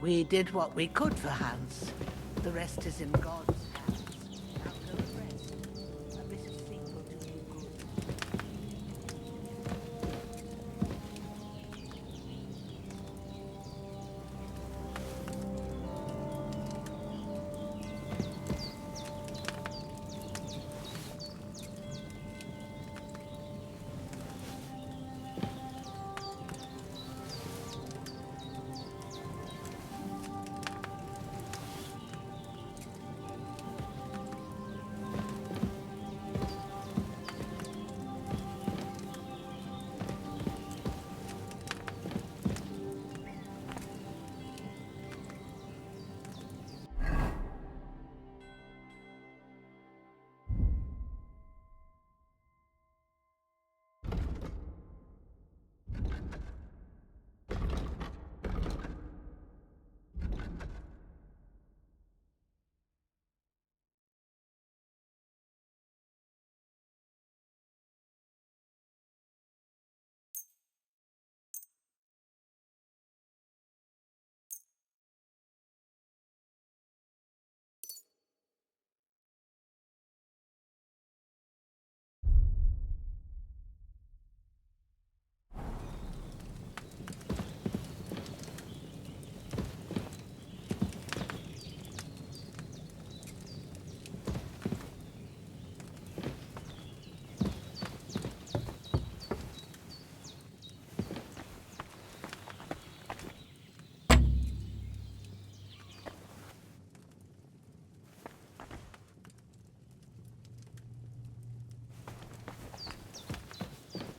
We did what we could for Hans. The rest is in God's hands. Now go and rest. A bit of sleep will do you good.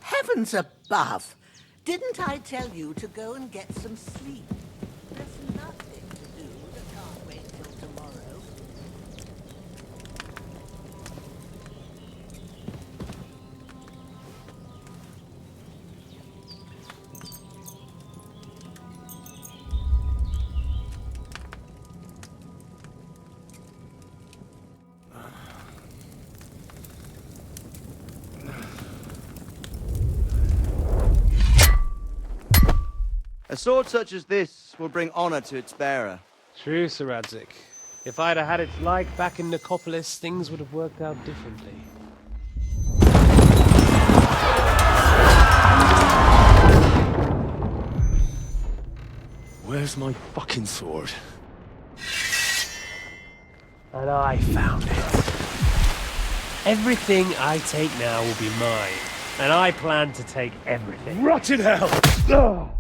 Heavens above! Didn't I tell you to go and get some sleep? There's nothing to do that can't wait till tomorrow. A sword such as this will bring honor to its bearer. True, Sir Radzik. If I'd have had its like back in Nicopolis, things would have worked out differently. Where's my fucking sword? And I found it. Everything I take now will be mine, and I plan to take everything. Rot in hell! Ugh.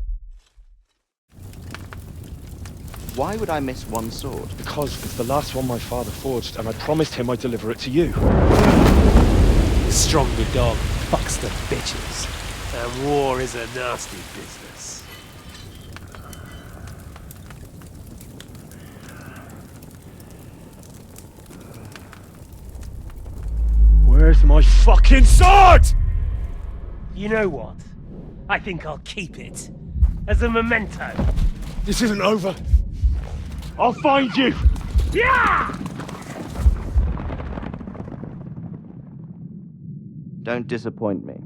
Why would I miss one sword? Because it's the last one my father forged, and I promised him I'd deliver it to you. The stronger dog fucks the bitches, and war is a nasty business. Where's my fucking sword? You know what? I think I'll keep it. As a memento. This isn't over. I'll find you! Yeah! Don't disappoint me.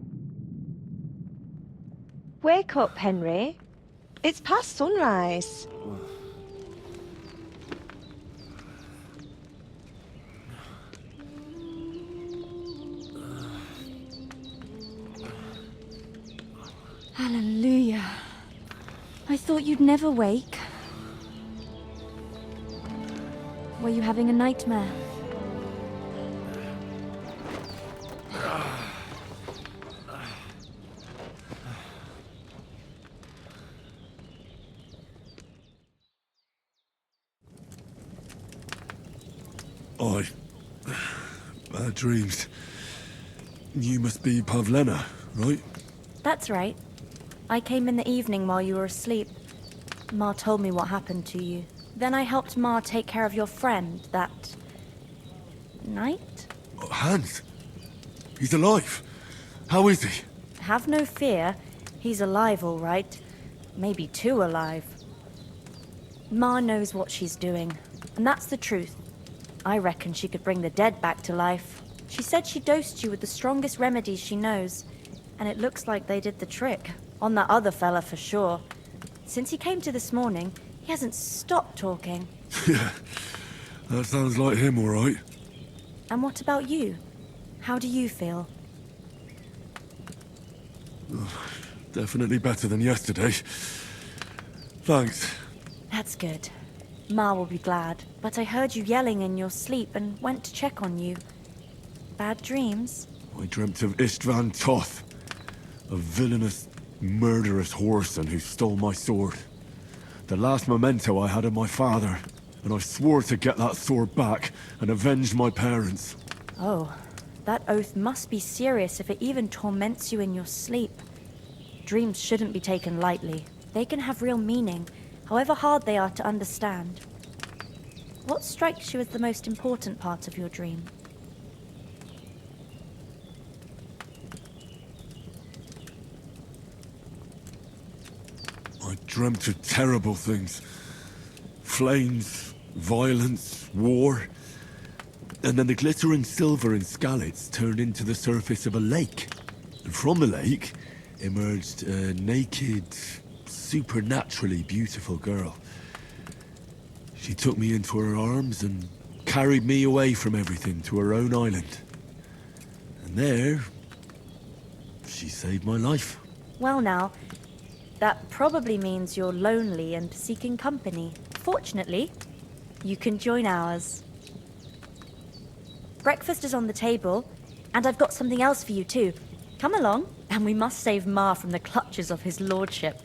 Wake up, Henry. It's past sunrise. Hallelujah. I thought you'd never wake. Were you having a nightmare? Bad dreams. You must be Pavlena, right? That's right. I came in the evening while you were asleep. Ma told me what happened to you. Then I helped Ma take care of your friend that night? Hans? He's alive. How is he? Have no fear. He's alive, all right. Maybe too alive. Ma knows what she's doing, and that's the truth. I reckon she could bring the dead back to life. She said she dosed you with the strongest remedies she knows, and it looks like they did the trick. On that other fella for sure. Since he came to this morning, He hasn't stopped talking. Yeah, that sounds like him, all right. And what about you? How do you feel? Definitely better than yesterday. Thanks. That's good. Ma will be glad, but I heard you yelling in your sleep and went to check on you. Bad dreams? I dreamt of Istvan Toth, a villainous, murderous whoreson who stole my sword. The last memento I had of my father, and I swore to get that sword back and avenge my parents. Oh, that oath must be serious if it even torments you in your sleep. Dreams shouldn't be taken lightly. They can have real meaning, however hard they are to understand. What strikes you as the most important part of your dream? I dreamt of terrible things. Flames, violence, war. And then the glittering silver and scallops turned into the surface of a lake. And from the lake emerged a naked, supernaturally beautiful girl. She took me into her arms and carried me away from everything to her own island. And there, she saved my life. Well now, that probably means you're lonely and seeking company. Fortunately, you can join ours. Breakfast is on the table, and I've got something else for you too. Come along, and we must save Ma from the clutches of his lordship.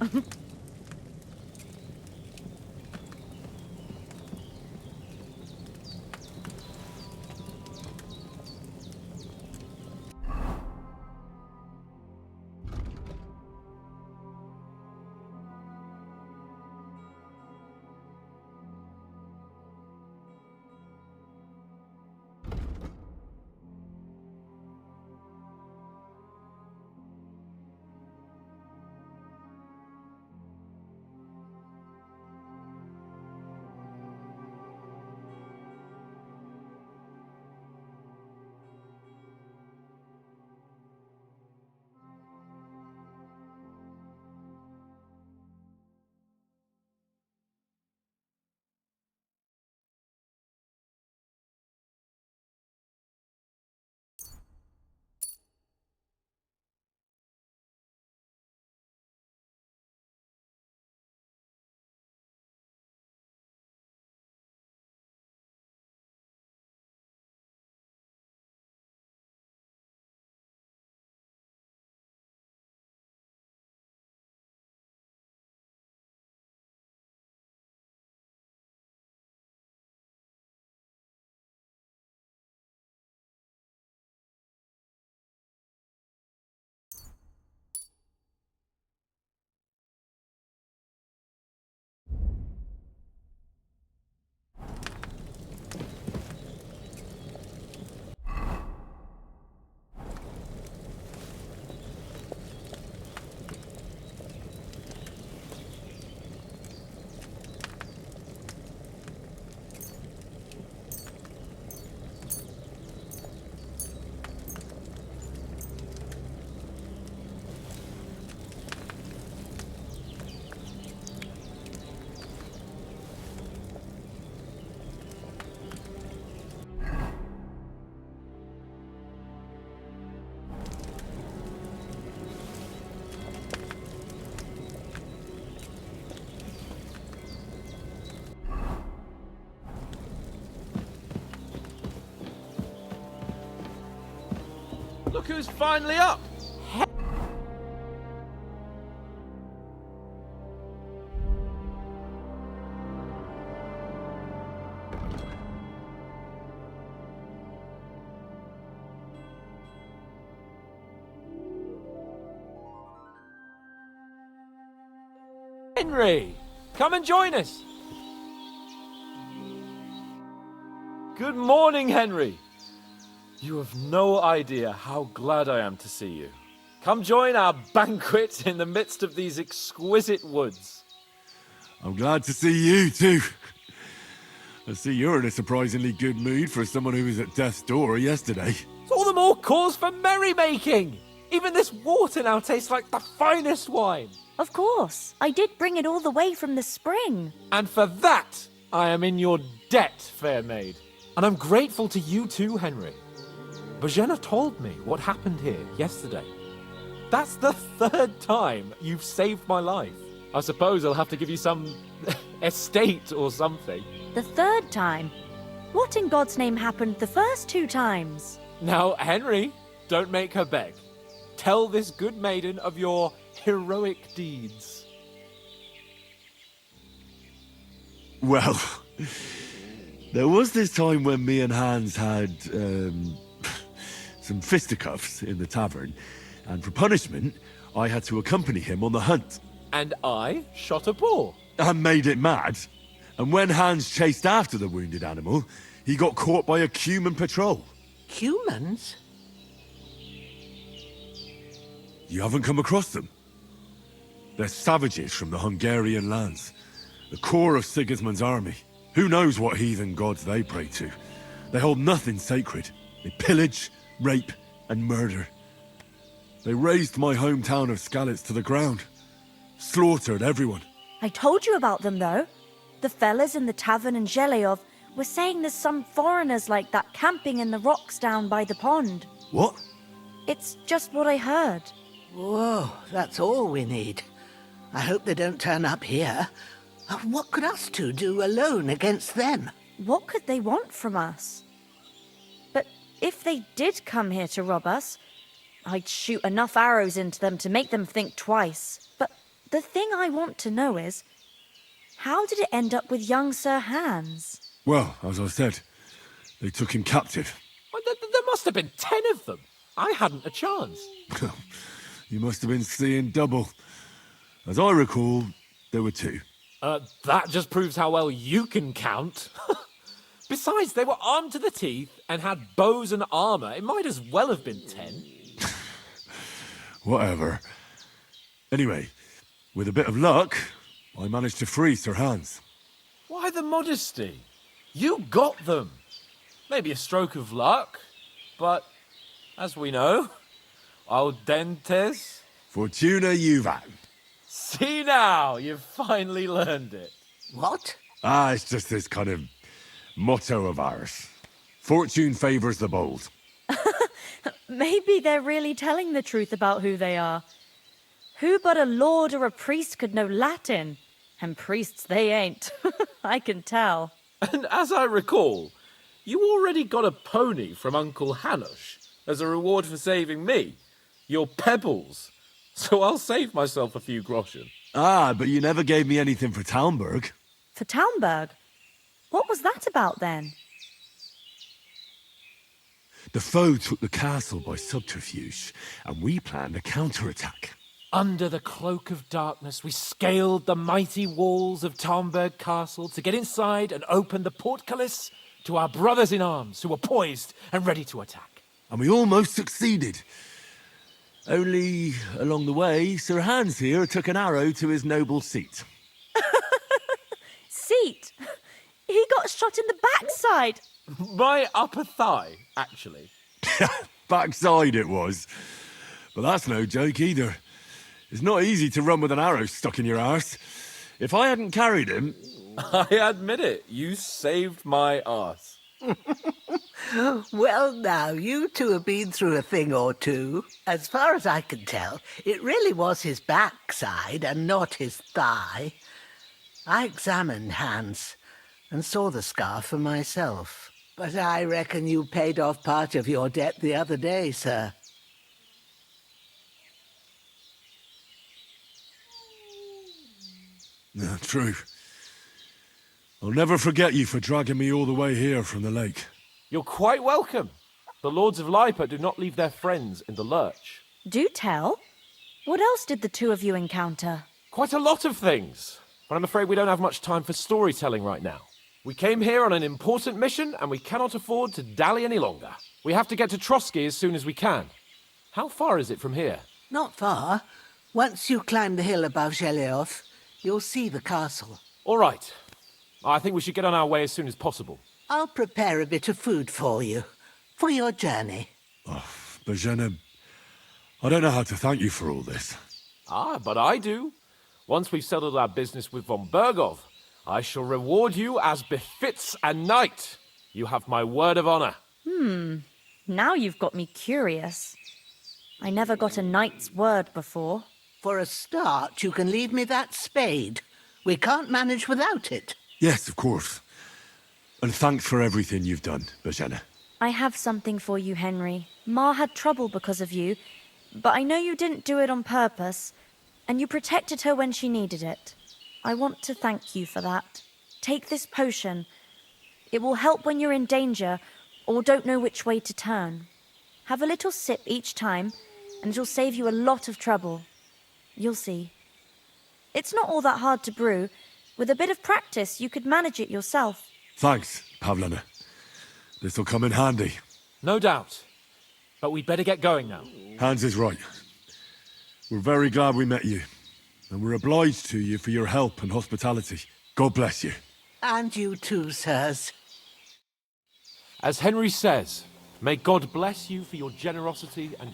Look who's finally up! Henry! Come and join us! Good morning, Henry! You have no idea how glad I am to see you. Come join our banquet in the midst of these exquisite woods. I'm glad to see you, too. I see you're in a surprisingly good mood for someone who was at death's door yesterday. It's all the more cause for merrymaking! Even this water now tastes like the finest wine. Of course. I did bring it all the way from the spring. And for that, I am in your debt, fair maid. And I'm grateful to you too, Henry. Bojena told me what happened here yesterday. That's the 3rd time you've saved my life. I suppose I'll have to give you some estate or something. The 3rd time? What in God's name happened the first 2 times? Now, Henry, don't make her beg. Tell this good maiden of your heroic deeds. Well, there was this time when me and Hans had some fisticuffs in the tavern, and for punishment, I had to accompany him on the hunt. And I shot a boar. And made it mad. And when Hans chased after the wounded animal, he got caught by a human patrol. Humans? You haven't come across them? They're savages from the Hungarian lands. The core of Sigismund's army. Who knows what heathen gods they pray to? They hold nothing sacred. They pillage, rape, and murder. They razed my hometown of Skalitz to the ground. Slaughtered everyone. I told you about them, though. The fellas in the tavern in Zheleov were saying there's some foreigners like that camping in the rocks down by the pond. What? It's just what I heard. Whoa, that's all we need. I hope they don't turn up here. What could us two do alone against them? What could they want from us? But if they did come here to rob us, I'd shoot enough arrows into them to make them think twice. But the thing I want to know is, how did it end up with young Sir Hans? Well, as I said, they took him captive. Well, there must have been 10 of them. I hadn't a chance. You must have been seeing double. As I recall, there were 2. That just proves how well you can count. Besides, they were armed to the teeth and had bows and armor. It might as well have been 10. Whatever. Anyway, with a bit of luck, I managed to free Sir Hans. Why the modesty? You got them. Maybe a stroke of luck, but as we know, audentes. Fortuna juvat. See now, you've finally learned it. What? It's just this kind of motto of ours. Fortune favors the bold. Maybe they're really telling the truth about who they are. Who but a lord or a priest could know Latin? And priests they ain't. I can tell. And as I recall, you already got a pony from Uncle Hanush as a reward for saving me. Your pebbles. So I'll save myself a few groschen. But you never gave me anything for Talmberg. For Talmberg? What was that about then? The foe took the castle by subterfuge, and we planned a counterattack. Under the cloak of darkness, we scaled the mighty walls of Talmberg Castle to get inside and open the portcullis to our brothers in arms who were poised and ready to attack. And we almost succeeded. Only, along the way, Sir Hans here took an arrow to his noble seat. Seat? He got shot in the backside. My upper thigh, actually. Backside it was. But that's no joke either. It's not easy to run with an arrow stuck in your arse. If I hadn't carried him... I admit it, you saved my arse. Well, now, you two have been through a thing or two. As far as I can tell, it really was his backside and not his thigh. I examined Hans and saw the scar for myself. But I reckon you paid off part of your debt the other day, sir. No, true. I'll never forget you for dragging me all the way here from the lake. You're quite welcome. The Lords of Lipa do not leave their friends in the lurch. Do tell. What else did the two of you encounter? Quite a lot of things. But I'm afraid we don't have much time for storytelling right now. We came here on an important mission, and we cannot afford to dally any longer. We have to get to Trotsky as soon as we can. How far is it from here? Not far. Once you climb the hill above Zheleov, you'll see the castle. All right. I think we should get on our way as soon as possible. I'll prepare a bit of food for you, for your journey. Oh, Bojena, I don't know how to thank you for all this. Ah, but I do. Once we've settled our business with von Bergov, I shall reward you as befits a knight. You have my word of honor. Now you've got me curious. I never got a knight's word before. For a start, you can leave me that spade. We can't manage without it. Yes, of course. And thanks for everything you've done, Bajana. I have something for you, Henry. Ma had trouble because of you, but I know you didn't do it on purpose, and you protected her when she needed it. I want to thank you for that. Take this potion. It will help when you're in danger or don't know which way to turn. Have a little sip each time, and it'll save you a lot of trouble. You'll see. It's not all that hard to brew. With a bit of practice, you could manage it yourself. Thanks, Pavlana. This'll come in handy. No doubt. But we'd better get going now. Hans is right. We're very glad we met you. And we're obliged to you for your help and hospitality. God bless you. And you too, sirs. As Henry says, may God bless you for your generosity and...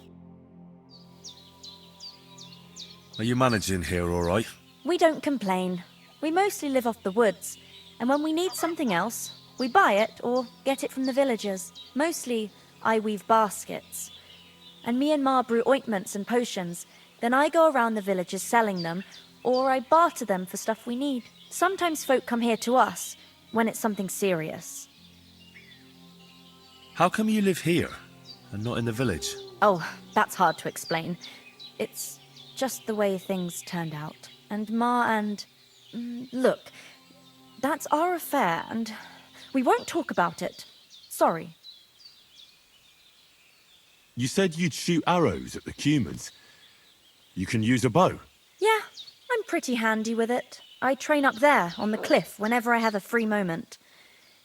Are you managing here all right? We don't complain. We mostly live off the woods, and when we need something else, we buy it or get it from the villagers. Mostly, I weave baskets. And me and Ma brew ointments and potions. Then I go around the villages selling them, or I barter them for stuff we need. Sometimes folk come here to us, when it's something serious. How come you live here and not in the village? Oh, that's hard to explain. It's just the way things turned out. And Ma and... look, that's our affair, and we won't talk about it. Sorry. You said you'd shoot arrows at the cumans. You can use a bow. Yeah, I'm pretty handy with it. I train up there, on the cliff, whenever I have a free moment.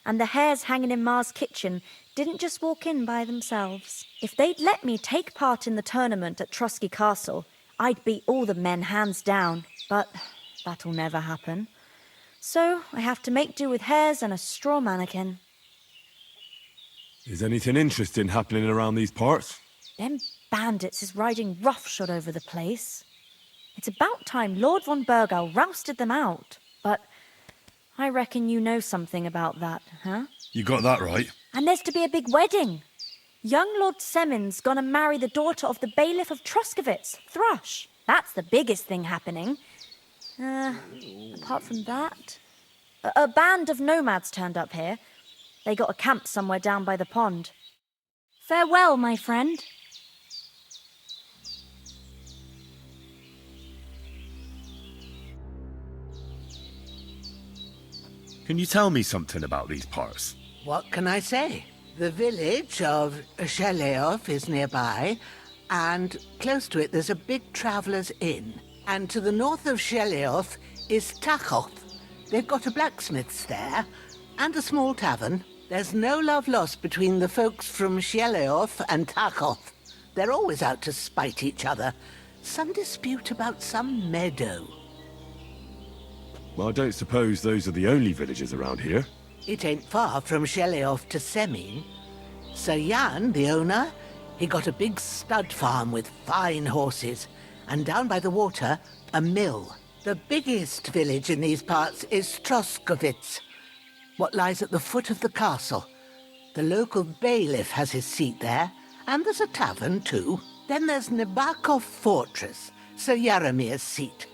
And the hares hanging in Ma's kitchen didn't just walk in by themselves. If they'd let me take part in the tournament at Trusky Castle, I'd beat all the men hands down. But that'll never happen. So I have to make do with hares and a straw mannequin. Is anything interesting happening around these parts? Them bandits is riding roughshod over the place. It's about time Lord von Burgau rousted them out. But I reckon you know something about that, huh? You got that right. And there's to be a big wedding. Young Lord Semin's gonna marry the daughter of the bailiff of Troskowitz, Thrush. That's the biggest thing happening. Apart from that... A band of nomads turned up here. They got a camp somewhere down by the pond. Farewell, my friend. Can you tell me something about these parts? What can I say? The village of Sheleov is nearby, and close to it there's a big traveller's inn. And to the north of Sheleov is Tachov. They've got a blacksmith's there, and a small tavern. There's no love lost between the folks from Sheleov and Tachov. They're always out to spite each other. Some dispute about some meadow. Well, I don't suppose those are the only villages around here. It ain't far from Sheleov to Semin. Sir Jan, the owner, he got a big stud farm with fine horses, and down by the water, a mill. The biggest village in these parts is Troskowitz, what lies at the foot of the castle. The local bailiff has his seat there, and there's a tavern too. Then there's Nebakov Fortress, Sir Yaramir's seat.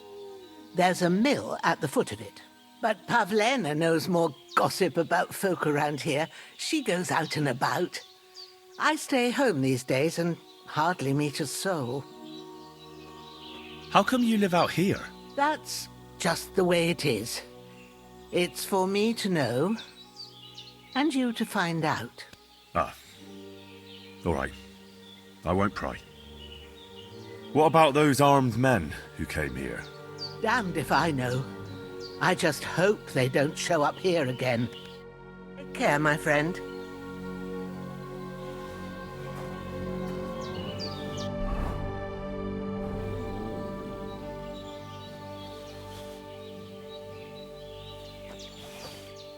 There's a mill at the foot of it. But Pavlena knows more gossip about folk around here. She goes out and about. I stay home these days and hardly meet a soul. How come you live out here? That's just the way it is. It's for me to know, and you to find out. Ah. All right. I won't pry. What about those armed men who came here? Damned if I know. I just hope they don't show up here again. Take care, my friend.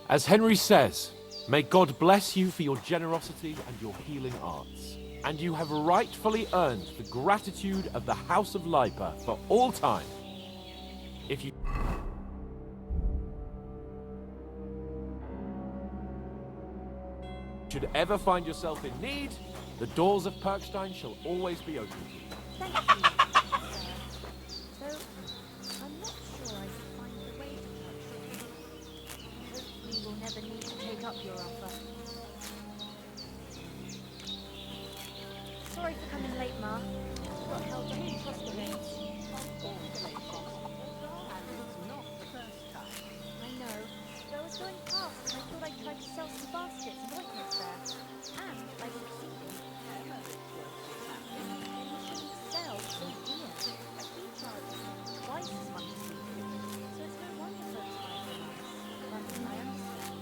As Henry says, may God bless you for your generosity and your healing arts. And you have rightfully earned the gratitude of the House of Lipa for all time. If you should ever find yourself in need, the doors of Perkstein shall always be open to you. Thank you, Sarah. Though, I'm not sure I could find the way to Perkstone. Hopefully we'll never need to take up your offer. Sorry for coming late, Ma. Got held up in trust events. I know. But I was going past and I thought I'd try to sell some baskets and ointments there. And I succeeded. You shouldn't sell so dear. He charges twice as much as we do. So it's no wonder folks find it nice. But I understand.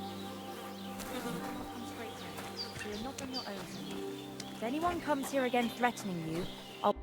Come straight here. So you're not on your own anymore. If anyone comes here again threatening you, I'll...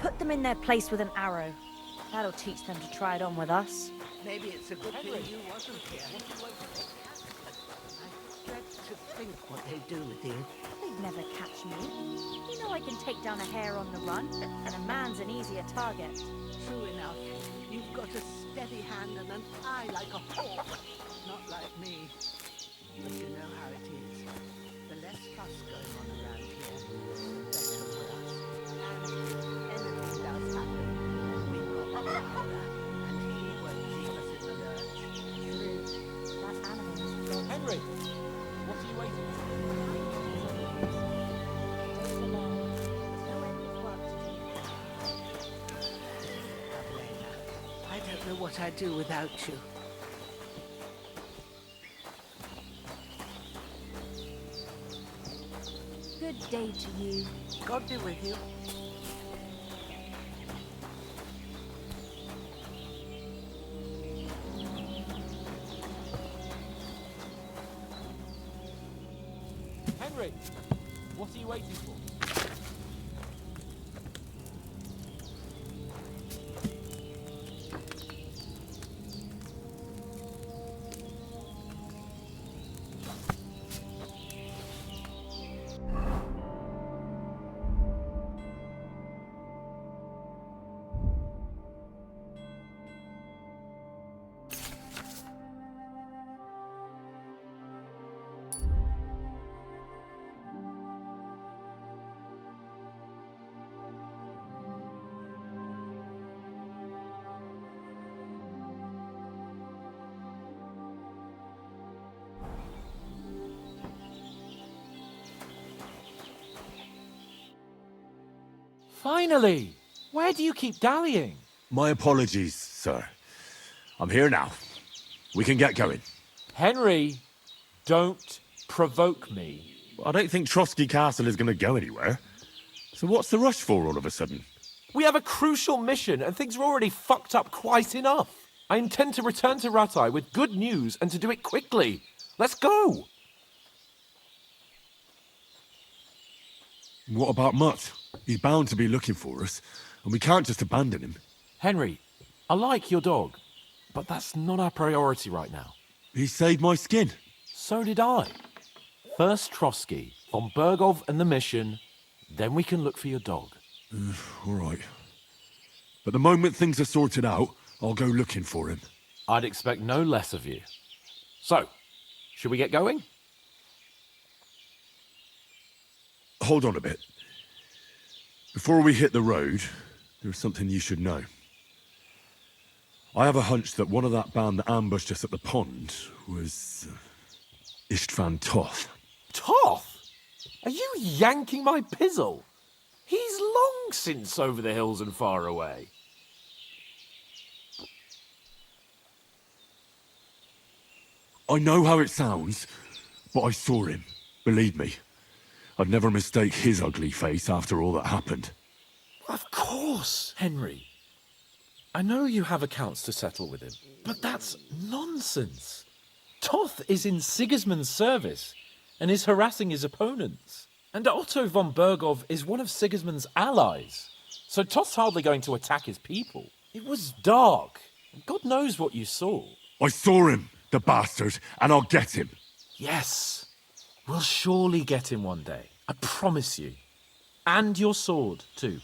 Put them in their place with an arrow. That'll teach them to try it on with us. Maybe it's a good thing you wasn't here. I dread to think what they do with you. They'd never catch me. You know I can take down a hare on the run, and a man's an easier target. True enough. You've got a steady hand and an eye like a hawk. Not like me. But you know how it is. The less fuss going on around here, the better for us. And if anything does happen, we've got my father, and he won't leave us in the lurch. True. That animal is dead. Henry, what are you waiting for? Take the long. There's no end of work to do. Elena, I don't know what I'd do without you. Good day to you. God be with you. Henry, what are you waiting for? Finally! Where do you keep dallying? My apologies, sir. I'm here now. We can get going. Henry, don't provoke me. I don't think Trotsky Castle is going to go anywhere. So what's the rush for all of a sudden? We have a crucial mission and things are already fucked up quite enough. I intend to return to Rattay with good news and to do it quickly. Let's go! What about Mutt? He's bound to be looking for us, and we can't just abandon him. Henry, I like your dog, but that's not our priority right now. He saved my skin. So did I. First Trotsky, von Bergov and the mission, then we can look for your dog. All right. But the moment things are sorted out, I'll go looking for him. I'd expect no less of you. So, should we get going? Hold on a bit. Before we hit the road, there's something you should know. I have a hunch that one of that band that ambushed us at the pond was Istvan Toth. Toth? Are you yanking my pizzle? He's long since over the hills and far away. I know how it sounds, but I saw him. Believe me. I'd never mistake his ugly face after all that happened. Of course, Henry. I know you have accounts to settle with him, but that's nonsense. Toth is in Sigismund's service and is harassing his opponents. And Otto von Bergov is one of Sigismund's allies. So Toth's hardly going to attack his people. It was dark. God knows what you saw. I saw him, the bastard, and I'll get him. Yes. We'll surely get him one day. I promise you. And your sword, too.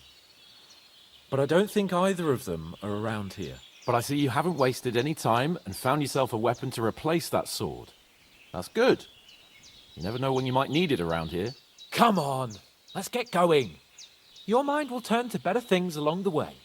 But I don't think either of them are around here. But I see you haven't wasted any time and found yourself a weapon to replace that sword. That's good. You never know when you might need it around here. Come on, let's get going. Your mind will turn to better things along the way.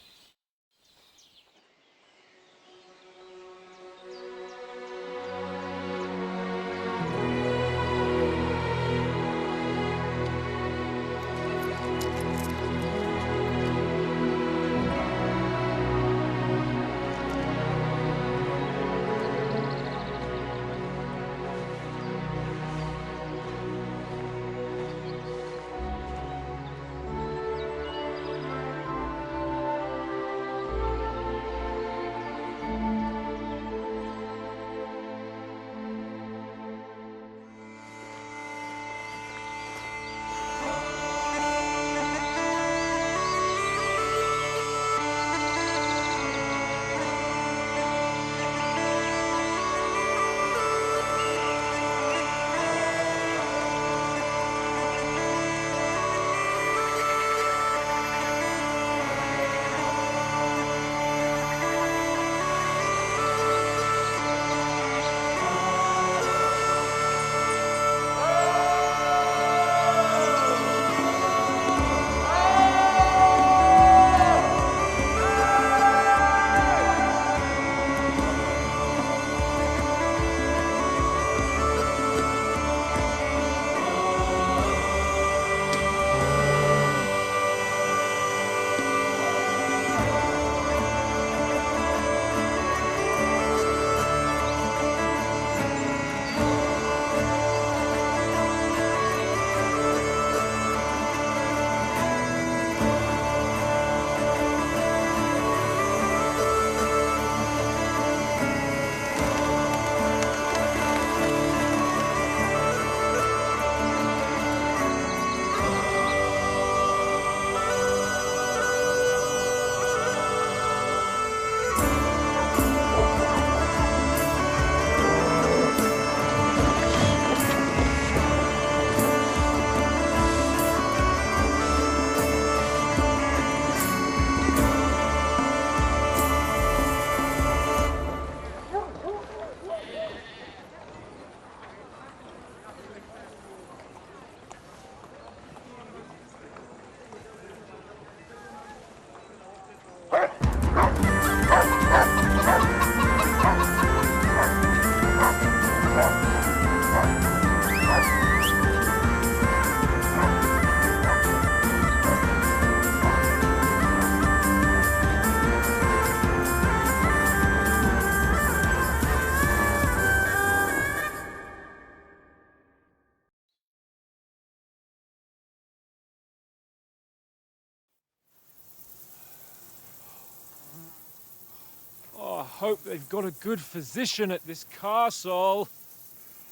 hope they've got a good physician at this castle.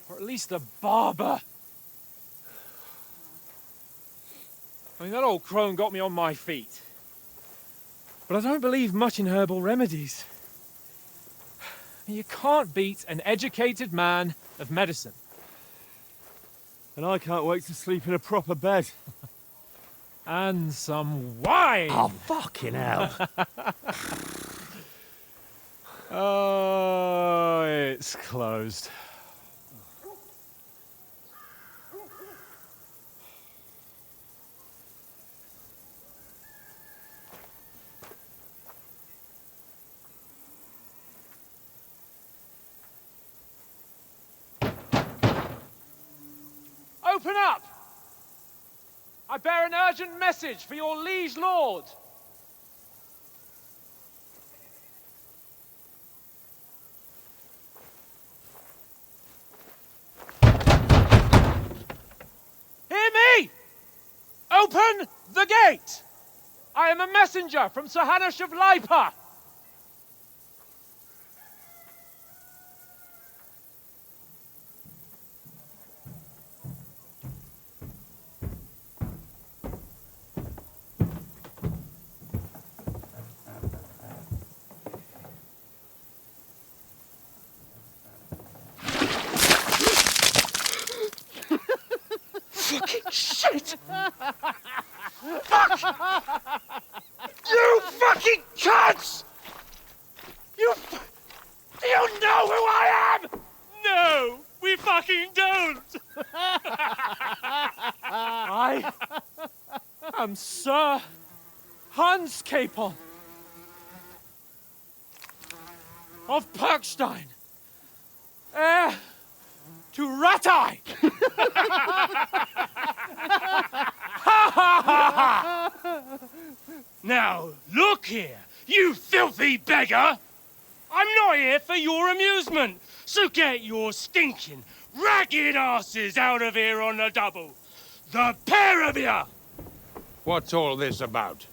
Or at least a barber. I mean, that old crone got me on my feet. But I don't believe much in herbal remedies. You can't beat an educated man of medicine. And I can't wait to sleep in a proper bed. And some wine! Oh, fucking hell. Oh, it's closed. Open up! I bear an urgent message for your liege lord. Hear me! Open the gate! I am a messenger from Sir Hanush of Lipa. Fucking shit! Fuck! You fucking cunts! Do you know who I am? No, we fucking don't. I am Sir Hans Capon of Perkstein, heir to Ratai. Now, look here, you filthy beggar! I'm not here for your amusement, so get your stinking, ragged asses out of here on the double. The pair of you! What's all this about?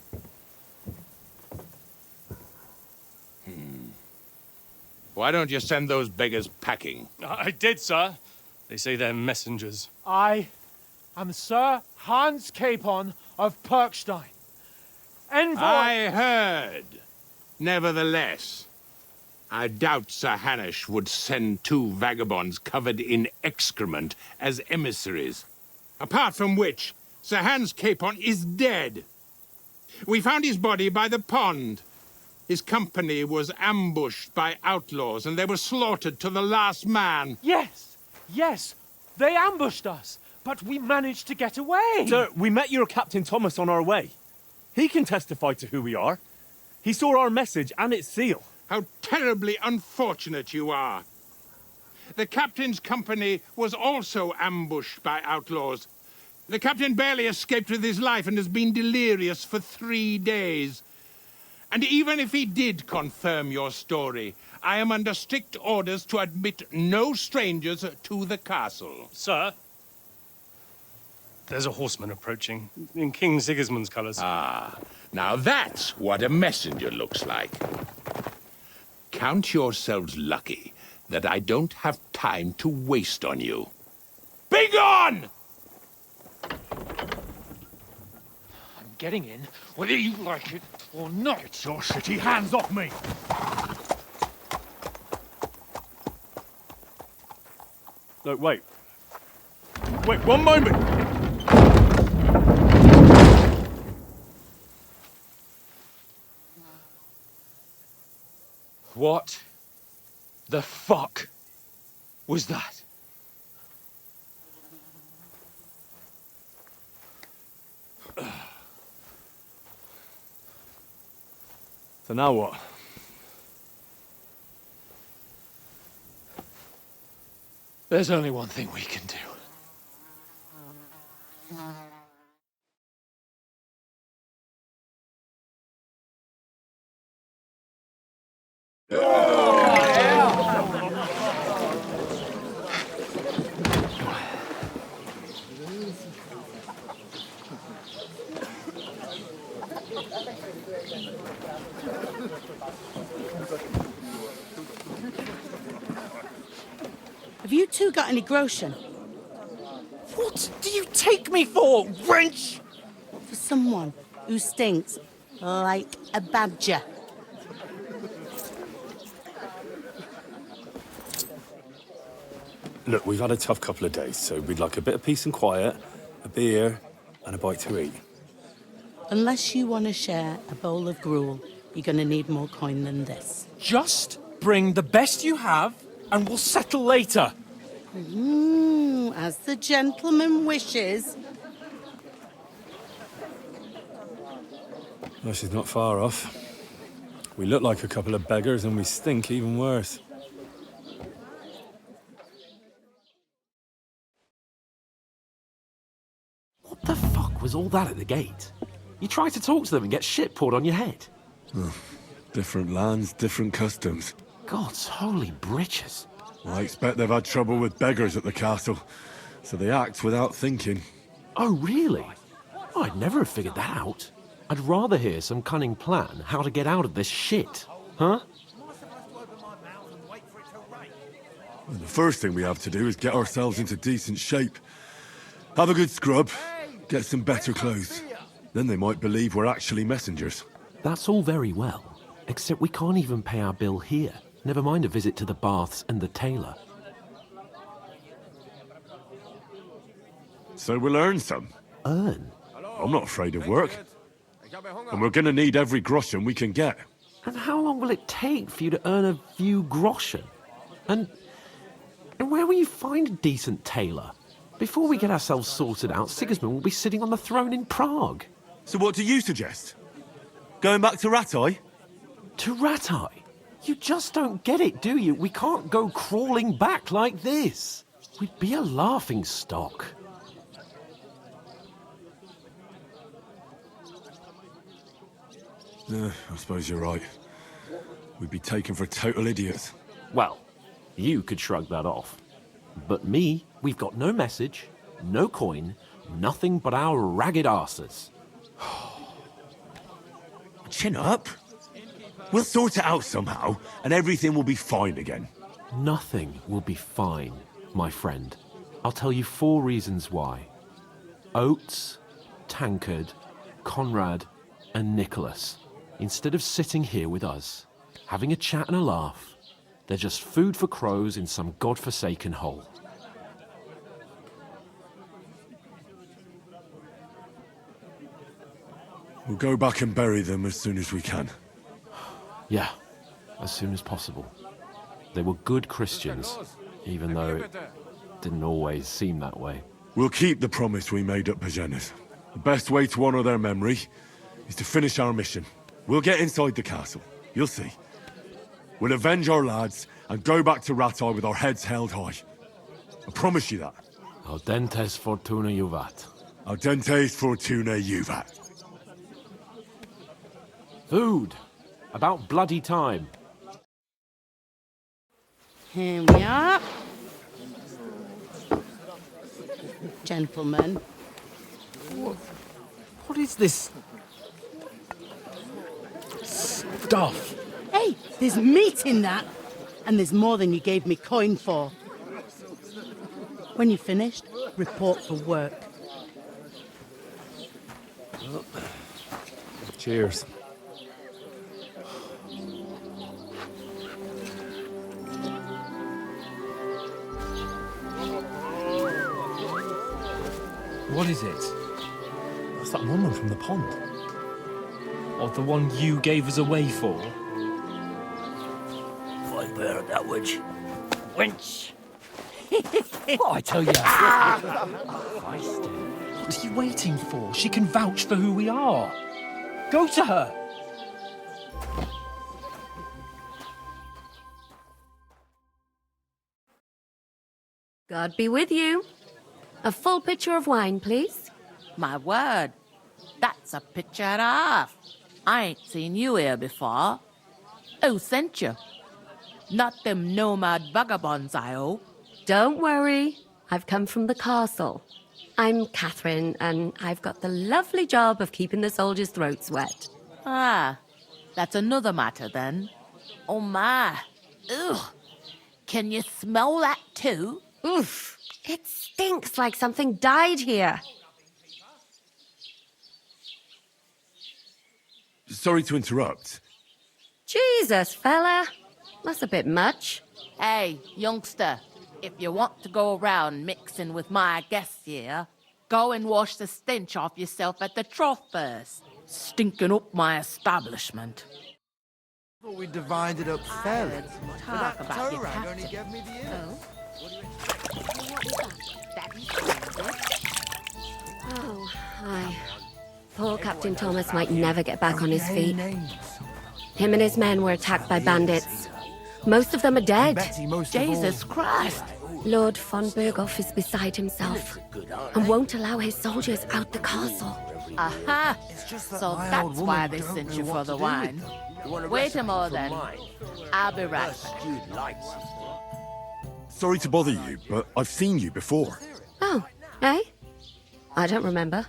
Why don't you send those beggars packing? I did, sir. They say they're messengers. I am Sir Hans Capon of Perkstein, envoy. I heard. Nevertheless, I doubt Sir Hanush would send two vagabonds covered in excrement as emissaries. Apart from which, Sir Hans Capon is dead. We found his body by the pond. His company was ambushed by outlaws, and they were slaughtered to the last man. Yes, yes, they ambushed us, but we managed to get away. Sir, we met your Captain Thomas on our way. He can testify to who we are. He saw our message and its seal. How terribly unfortunate you are. The captain's company was also ambushed by outlaws. The captain barely escaped with his life and has been delirious for 3 days. And even if he did confirm your story, I am under strict orders to admit no strangers to the castle. Sir, there's a horseman approaching, in King Sigismund's colours. Ah, now that's what a messenger looks like. Count yourselves lucky that I don't have time to waste on you. Be gone! I'm getting in, whether you like it or not. Get your shitty hands off me! Look, wait. Wait, one moment! What the fuck was that? So now what? There's only one thing we can do. Have you two got any groschen? What do you take me for, wench? For someone who stinks like a badger. Look, we've had a tough couple of days, so we'd like a bit of peace and quiet, a beer, and a bite to eat. Unless you want to share a bowl of gruel, you're going to need more coin than this. Just bring the best you have, and we'll settle later. As the gentleman wishes. Well, she's not far off. We look like a couple of beggars, and we stink even worse. What the fuck was all that at the gate? You try to talk to them and get shit poured on your head. Different lands, different customs. God's holy britches. I expect they've had trouble with beggars at the castle, so they act without thinking. Oh, really? Oh, I'd never have figured that out. I'd rather hear some cunning plan how to get out of this shit. Huh? And the first thing we have to do is get ourselves into decent shape. Have a good scrub, get some better clothes. Then they might believe we're actually messengers. That's all very well, except we can't even pay our bill here. Never mind a visit to the baths and the tailor. So we'll earn some. Earn? I'm not afraid of work. And we're gonna need every groschen we can get. And how long will it take for you to earn a few groschen? And where will you find a decent tailor? Before we get ourselves sorted out, Sigismund will be sitting on the throne in Prague. So what do you suggest? Going back to Ratai? To Ratai? You just don't get it, do you? We can't go crawling back like this. We'd be a laughing stock. I suppose you're right. We'd be taken for total idiots. Well, you could shrug that off. But me, we've got no message, no coin, nothing but our ragged arses. Chin up. We'll sort it out somehow, and everything will be fine again. Nothing will be fine, my friend. I'll tell you 4 reasons why. Oates, Tankard, Conrad, and Nicholas, instead of sitting here with us, having a chat and a laugh, they're just food for crows in some godforsaken hole. We'll go back and bury them as soon as we can. Yeah, as soon as possible. They were good Christians, even though it didn't always seem that way. We'll keep the promise we made at Pagenes. The best way to honor their memory is to finish our mission. We'll get inside the castle. You'll see. We'll avenge our lads and go back to Ratai with our heads held high. I promise you that. Audentes fortuna juvat. Audentes fortuna juvat. Food. About bloody time. Here we are. Gentlemen. What is this stuff? Hey, there's meat in that. And there's more than you gave me coin for. When you're finished, report for work. Cheers. What is it? That's that woman from the pond. Or the one you gave us away for? Right there, that witch. Wench! What I tell you? What are you waiting for? She can vouch for who we are. Go to her. God be with you. A full pitcher of wine, please. My word, that's a picture and a half. I ain't seen you here before. Who sent you? Not them nomad vagabonds, I hope. Don't worry. I've come from the castle. I'm Catherine, and I've got the lovely job of keeping the soldiers' throats wet. Ah, that's another matter then. Oh my. Ugh. Can you smell that too? Oof. It stinks like something died here. Sorry to interrupt. Jesus, fella. That's a bit much. Hey, youngster, if you want to go around mixing with my guests here, go and wash the stench off yourself at the trough first. Stinking up my establishment. Thought we divided up fairly. Talk But that about tow your rag only captain. gave me the ear. Oh, aye. Poor Captain Thomas might never get back on his feet. Him and his men were attacked by bandits. Most of them are dead. Jesus Christ! Lord von Berghoff is beside himself and won't allow his soldiers out the castle. Aha! So that's why they sent you for the wine. Wait a moment then. I'll be right back. Sorry to bother you, but I've seen you before. Oh, eh? I don't remember.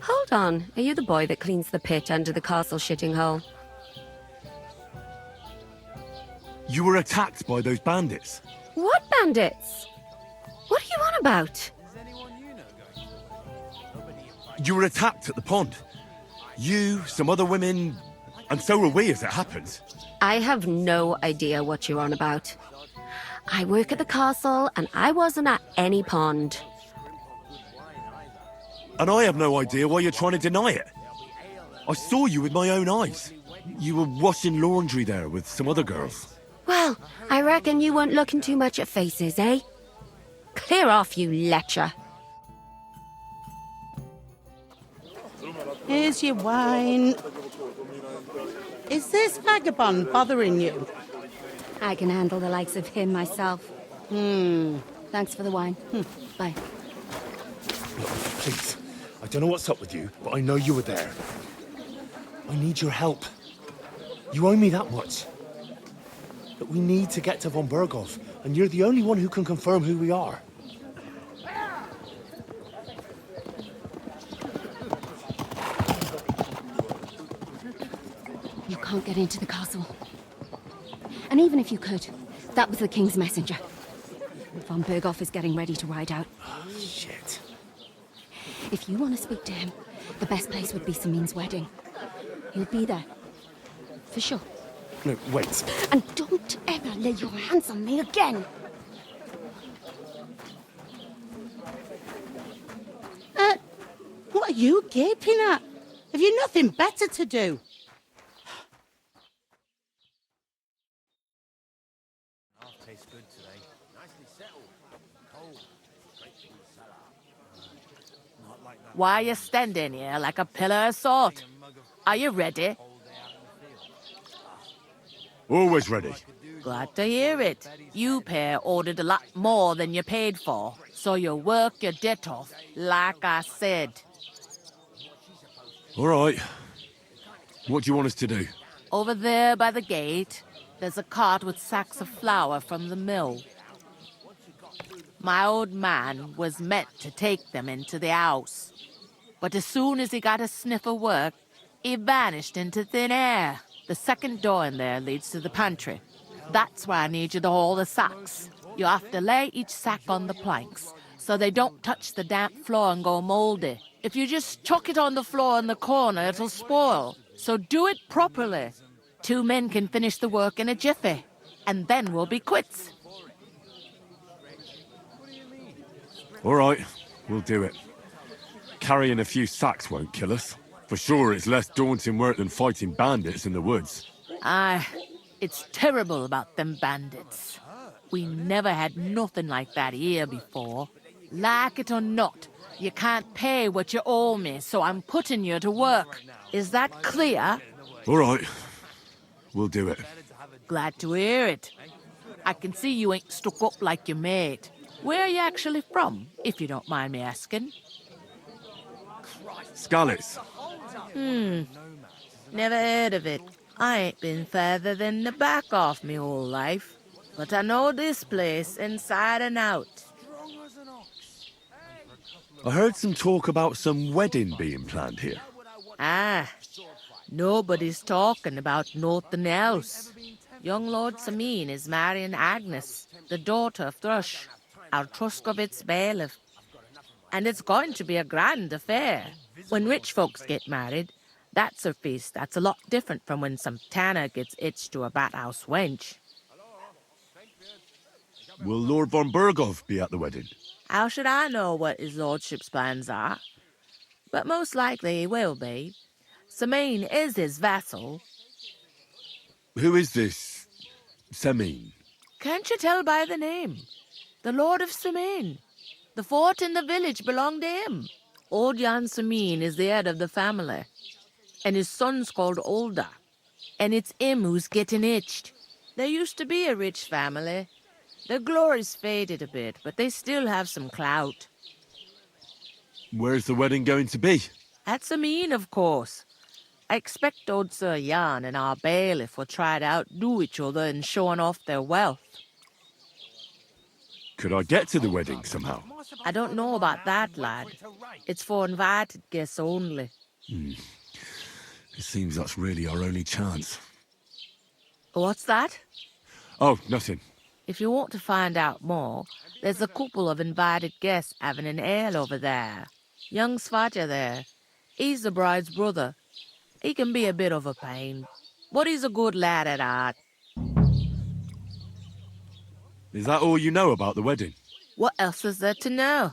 Hold on, are you the boy that cleans the pit under the castle shitting hole? You were attacked by those bandits. What bandits? What are you on about? You were attacked at the pond. You, some other women, and so were we as it happens. I have no idea what you're on about. I work at the castle and I wasn't at any pond. And I have no idea why you're trying to deny it. I saw you with my own eyes. You were washing laundry there with some other girls. Well, I reckon you weren't looking too much at faces, eh? Clear off, you lecher. Here's your wine. Is this vagabond bothering you? I can handle the likes of him myself. Thanks for the wine. Bye. Look, please. I don't know what's up with you, but I know you were there. I need your help. You owe me that much. But we need to get to von Berghoff, and you're the only one who can confirm who we are. You can't get into the castle. And even if you could, that was the King's messenger. Von Berghoff is getting ready to ride out. Oh, shit. If you want to speak to him, the best place would be Samin's wedding. He'll be there. For sure. No, wait. And don't ever lay your hands on me again! What are you gaping at? Have you nothing better to do? Why are you standing here like a pillar of salt? Are you ready? Always ready. Glad to hear it. You pair ordered a lot more than you paid for, so you work your debt off, like I said. All right. What do you want us to do? Over there by the gate, there's a cart with sacks of flour from the mill. My old man was meant to take them into the house. But as soon as he got a sniff of work, he vanished into thin air. The second door in there leads to the pantry. That's why I need you to haul the sacks. You have to lay each sack on the planks, so they don't touch the damp floor and go moldy. If you just chuck it on the floor in the corner, it'll spoil. So do it properly. 2 men can finish the work in a jiffy, and then we'll be quits. All right, we'll do it. Carrying a few sacks won't kill us. For sure, it's less daunting work than fighting bandits in the woods. Aye, it's terrible about them bandits. We never had nothing like that here before. Like it or not, you can't pay what you owe me, so I'm putting you to work. Is that clear? All right, we'll do it. Glad to hear it. I can see you ain't stuck up like your mate. Where are you actually from, if you don't mind me asking? Skalitz. Never heard of it. I ain't been further than the back off me whole life. But I know this place inside and out. I heard some talk about some wedding being planned here. Ah, nobody's talking about nothing else. Young Lord Sameen is marrying Agnes, the daughter of Thrush, our Truscovitz bailiff. And it's going to be a grand affair. When rich folks get married, that's a feast that's a lot different from when some tanner gets hitched to a bat-house wench. Will Lord von Burgov be at the wedding? How should I know what his lordship's plans are? But most likely he will be. Sameen is his vassal. Who is this Semine? Can't you tell by the name? The Lord of Sameen. The fort and the village belong to him. Old Jan Sameen is the head of the family, and his son's called Olda. And it's him who's getting itched. There used to be a rich family. Their glory's faded a bit, but they still have some clout. Where's the wedding going to be? At Sameen, of course. I expect old Sir Jan and our bailiff will try to outdo each other in showing off their wealth. Could I get to the wedding somehow? I don't know about that, lad. It's for invited guests only. It seems that's really our only chance. What's that? Oh, nothing. If you want to find out more, there's a couple of invited guests having an ale over there. Young Svatja there. He's the bride's brother. He can be a bit of a pain, but he's a good lad at heart. Is that all you know about the wedding? What else is there to know?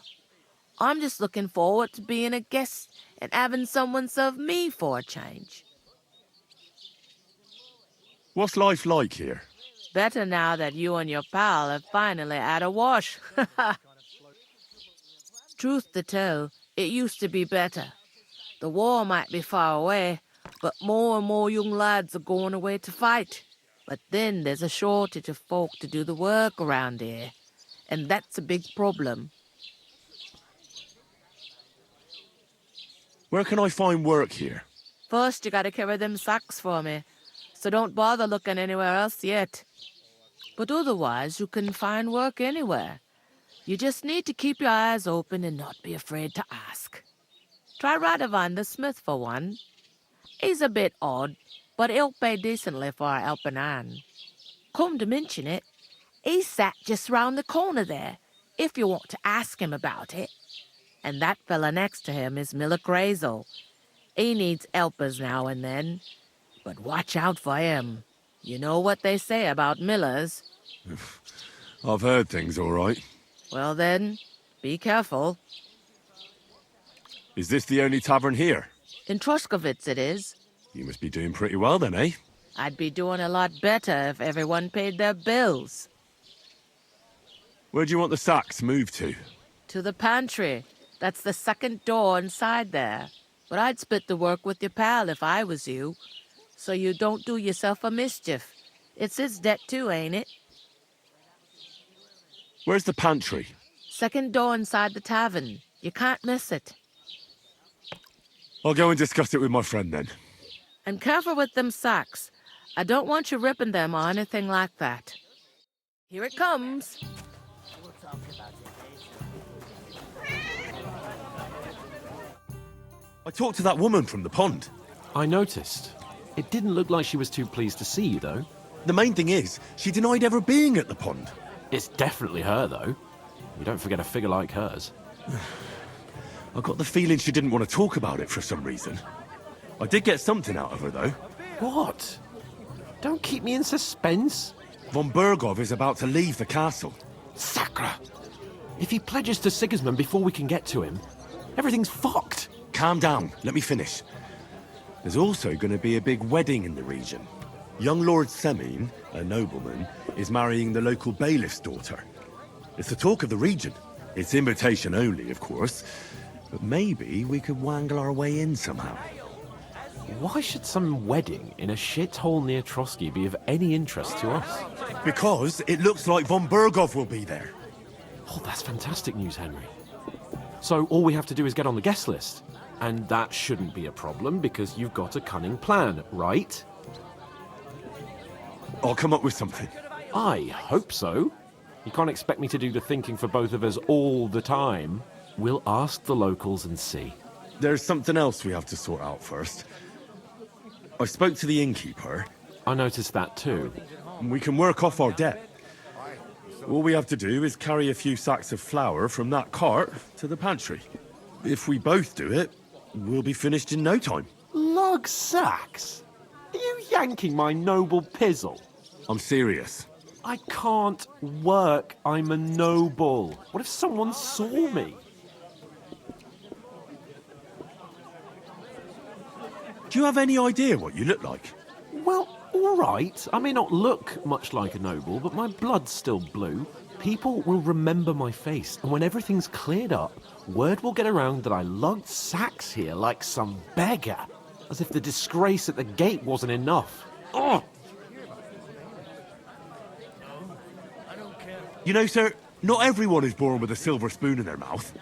I'm just looking forward to being a guest and having someone serve me for a change. What's life like here? Better now that you and your pal have finally had a wash. Truth to tell, it used to be better. The war might be far away, but more and more young lads are going away to fight. But then there's a shortage of folk to do the work around here, and that's a big problem. Where can I find work here? First, you gotta carry them sacks for me, so don't bother looking anywhere else yet. But otherwise, you can find work anywhere. You just need to keep your eyes open and not be afraid to ask. Try Radovan the smith for one. He's a bit odd, but he'll pay decently for a helping hand. Come to mention it, he's sat just round the corner there, if you want to ask him about it. And that fella next to him is Miller Crazel. He needs helpers now and then, but watch out for him. You know what they say about Millers. I've heard things, all right. Well then, be careful. Is this the only tavern here? In Truscovitz it is. You must be doing pretty well then, eh? I'd be doing a lot better if everyone paid their bills. Where do you want the sacks moved to? To the pantry. That's the second door inside there. But I'd split the work with your pal if I was you, so you don't do yourself a mischief. It's his debt too, ain't it? Where's the pantry? Second door inside the tavern. You can't miss it. I'll go and discuss it with my friend then. And careful with them sacks. I don't want you ripping them or anything like that. Here it comes. I talked to that woman from the pond. I noticed. It didn't look like she was too pleased to see you, though. The main thing is, she denied ever being at the pond. It's definitely her, though. You don't forget a figure like hers. I got the feeling she didn't want to talk about it for some reason. I did get something out of her, though. What? Don't keep me in suspense. Von Burgov is about to leave the castle. Sacra! If he pledges to Sigismund before we can get to him, everything's fucked. Calm down. Let me finish. There's also going to be a big wedding in the region. Young Lord Semine, a nobleman, is marrying the local bailiff's daughter. It's the talk of the region. It's invitation only, of course. But maybe we could wangle our way in somehow. Why should some wedding in a shithole near Trotsky be of any interest to us? Because it looks like von Burgov will be there. Oh, that's fantastic news, Henry. So all we have to do is get on the guest list. And that shouldn't be a problem because you've got a cunning plan, right? I'll come up with something. I hope so. You can't expect me to do the thinking for both of us all the time. We'll ask the locals and see. There's something else we have to sort out first. I spoke to the innkeeper. I noticed that too. and we can work off our debt. All we have to do is carry a few sacks of flour from that cart to the pantry. If we both do it, we'll be finished in no time. Lug sacks? Are you yanking my noble pizzle? I'm serious. I can't work. I'm a noble. What if someone saw me? Do you have any idea what you look like? Well, all right. I may not look much like a noble, but my blood's still blue. People will remember my face, and when everything's cleared up, word will get around that I lugged sacks here like some beggar, as if the disgrace at the gate wasn't enough. Ugh! You know, sir, not everyone is born with a silver spoon in their mouth.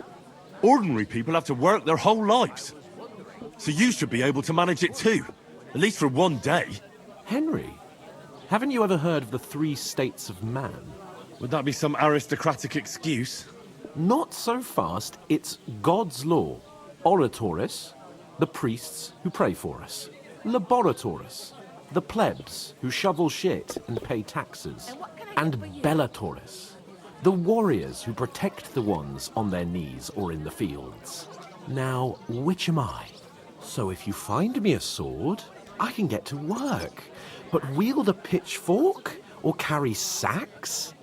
Ordinary people have to work their whole lives. So you should be able to manage it too, at least for one day. Henry, haven't you ever heard of the 3 states of man? Would that be some aristocratic excuse? Not so fast. It's God's law. Oratoris, the priests who pray for us. Laboratoris, the plebs who shovel shit and pay taxes. And Bellatoris, the warriors who protect the ones on their knees or in the fields. Now, which am I? So if you find me a sword, I can get to work. But wield a pitchfork or carry sacks?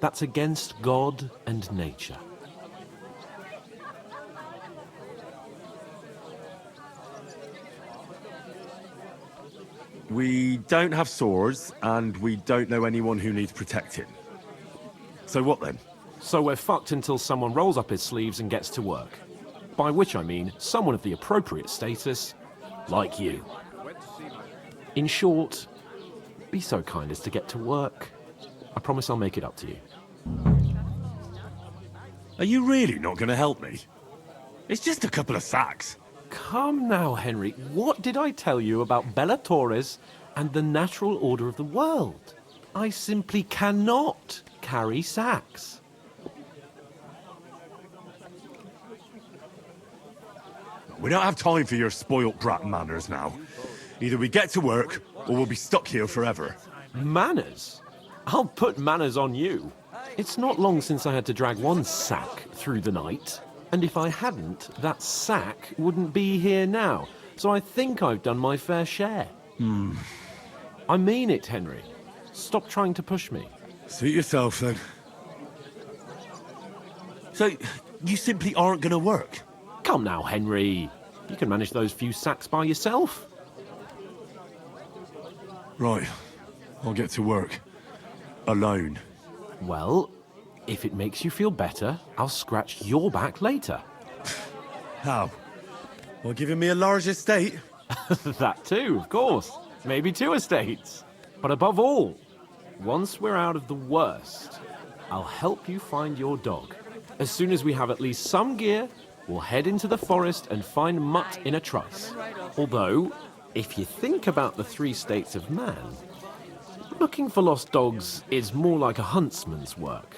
That's against God and nature. We don't have swords, and we don't know anyone who needs protecting. So what then? So we're fucked until someone rolls up his sleeves and gets to work. By which I mean someone of the appropriate status, like you. In short, be so kind as to get to work. I promise I'll make it up to you. Are you really not going to help me? It's just a couple of sacks. Come now, Henry. What did I tell you about Bellatoris and the natural order of the world? I simply cannot carry sacks. We don't have time for your spoilt brat manners now. Either we get to work, or we'll be stuck here forever. Manners? I'll put manners on you. It's not long since I had to drag one sack through the night. And if I hadn't, that sack wouldn't be here now. So I think I've done my fair share. I mean it, Henry. Stop trying to push me. Suit yourself, then. So, you simply aren't going to work? Come now, Henry. You can manage those few sacks by yourself. Right. I'll get to work. Alone. Well, if it makes you feel better, I'll scratch your back later. How? By giving me a large estate? That too, of course. Maybe 2 estates. But above all, once we're out of the worst, I'll help you find your dog. As soon as we have at least some gear, we'll head into the forest and find Mutt in a trice. Although, if you think about the 3 states of man, looking for lost dogs is more like a huntsman's work.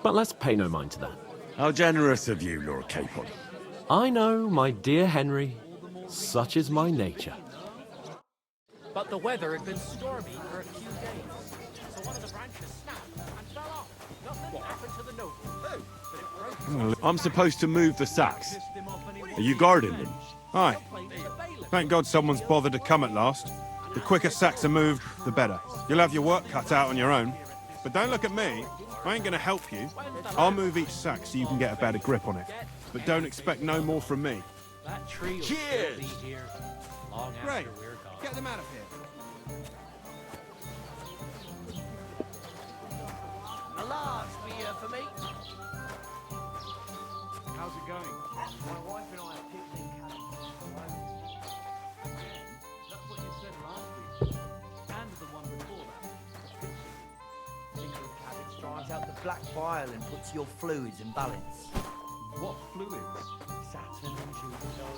But let's pay no mind to that. How generous of you, Lord Capon. I know, my dear Henry. Such is my nature. But the weather had been stormy for a few days, so one of the branches snapped and fell off. Nothing happened to the note, but it broke. I'm supposed to move the sacks. Are you guarding them? Aye. Thank God someone's bothered to come at last. The quicker sacks are moved, the better. You'll have your work cut out on your own. But don't look at me. I ain't gonna help you. I'll move each sack so you can get a better grip on it. But don't expect no more from me. That tree will Cheers! still be here long after Great. we're gone. Get them out of here. A large beer for me. How's it going? My wife and I are picnic. That's what you said last week. And the one before that. Liquid cabbage drives out the black bile and puts your fluids in balance. What fluids? Saturn and Jupiter.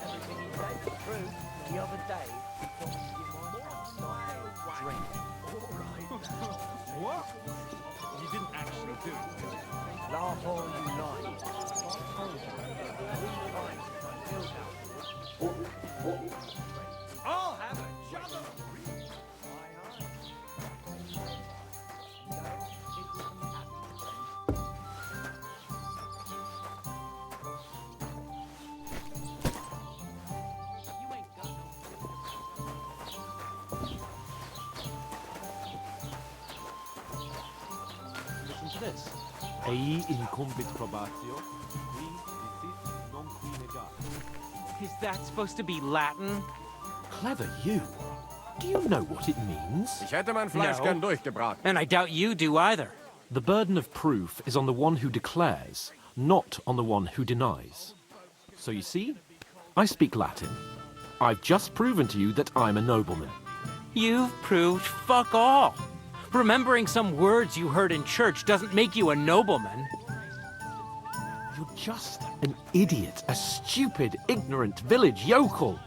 Everything he said was true. The other day, he promised to give my house a drink. What? You didn't actually Laugh all you like. I'll have a juggle. Listen to this. Ei incumbit probatio, qui visit non qui negat. Is that supposed to be Latin? Clever you. Do you know what it means? Ich hätte mein Fleisch gern durchgebraten. And I doubt you do either. The burden of proof is on the one who declares, not on the one who denies. So you see, I speak Latin. I've just proven to you that I'm a nobleman. You've proved fuck all. Remembering some words you heard in church doesn't make you a nobleman. You're just an idiot, a stupid, ignorant village yokel.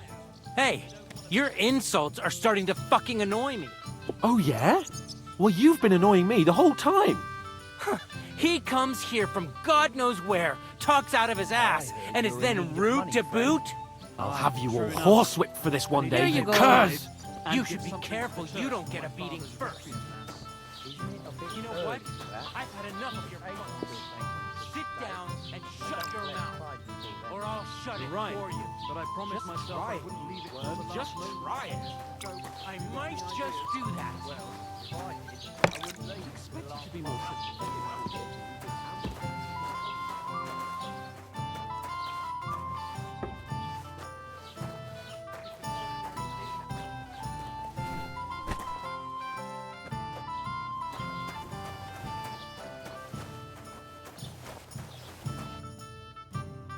Hey, your insults are starting to fucking annoy me. Oh yeah? Well, you've been annoying me the whole time. He comes here from God knows where, talks out of his ass, and is then rude to boot? I'll have you all horsewhipped for this one day, There you go. curs! You should be careful you don't get a beating first. You know what? I've had enough of your fucking. Sit down and shut your mouth, or I'll shut it for you. But I promised myself I wouldn't leave it. Just try it. I might just do that. I wouldn't expect you to be more sympathetic.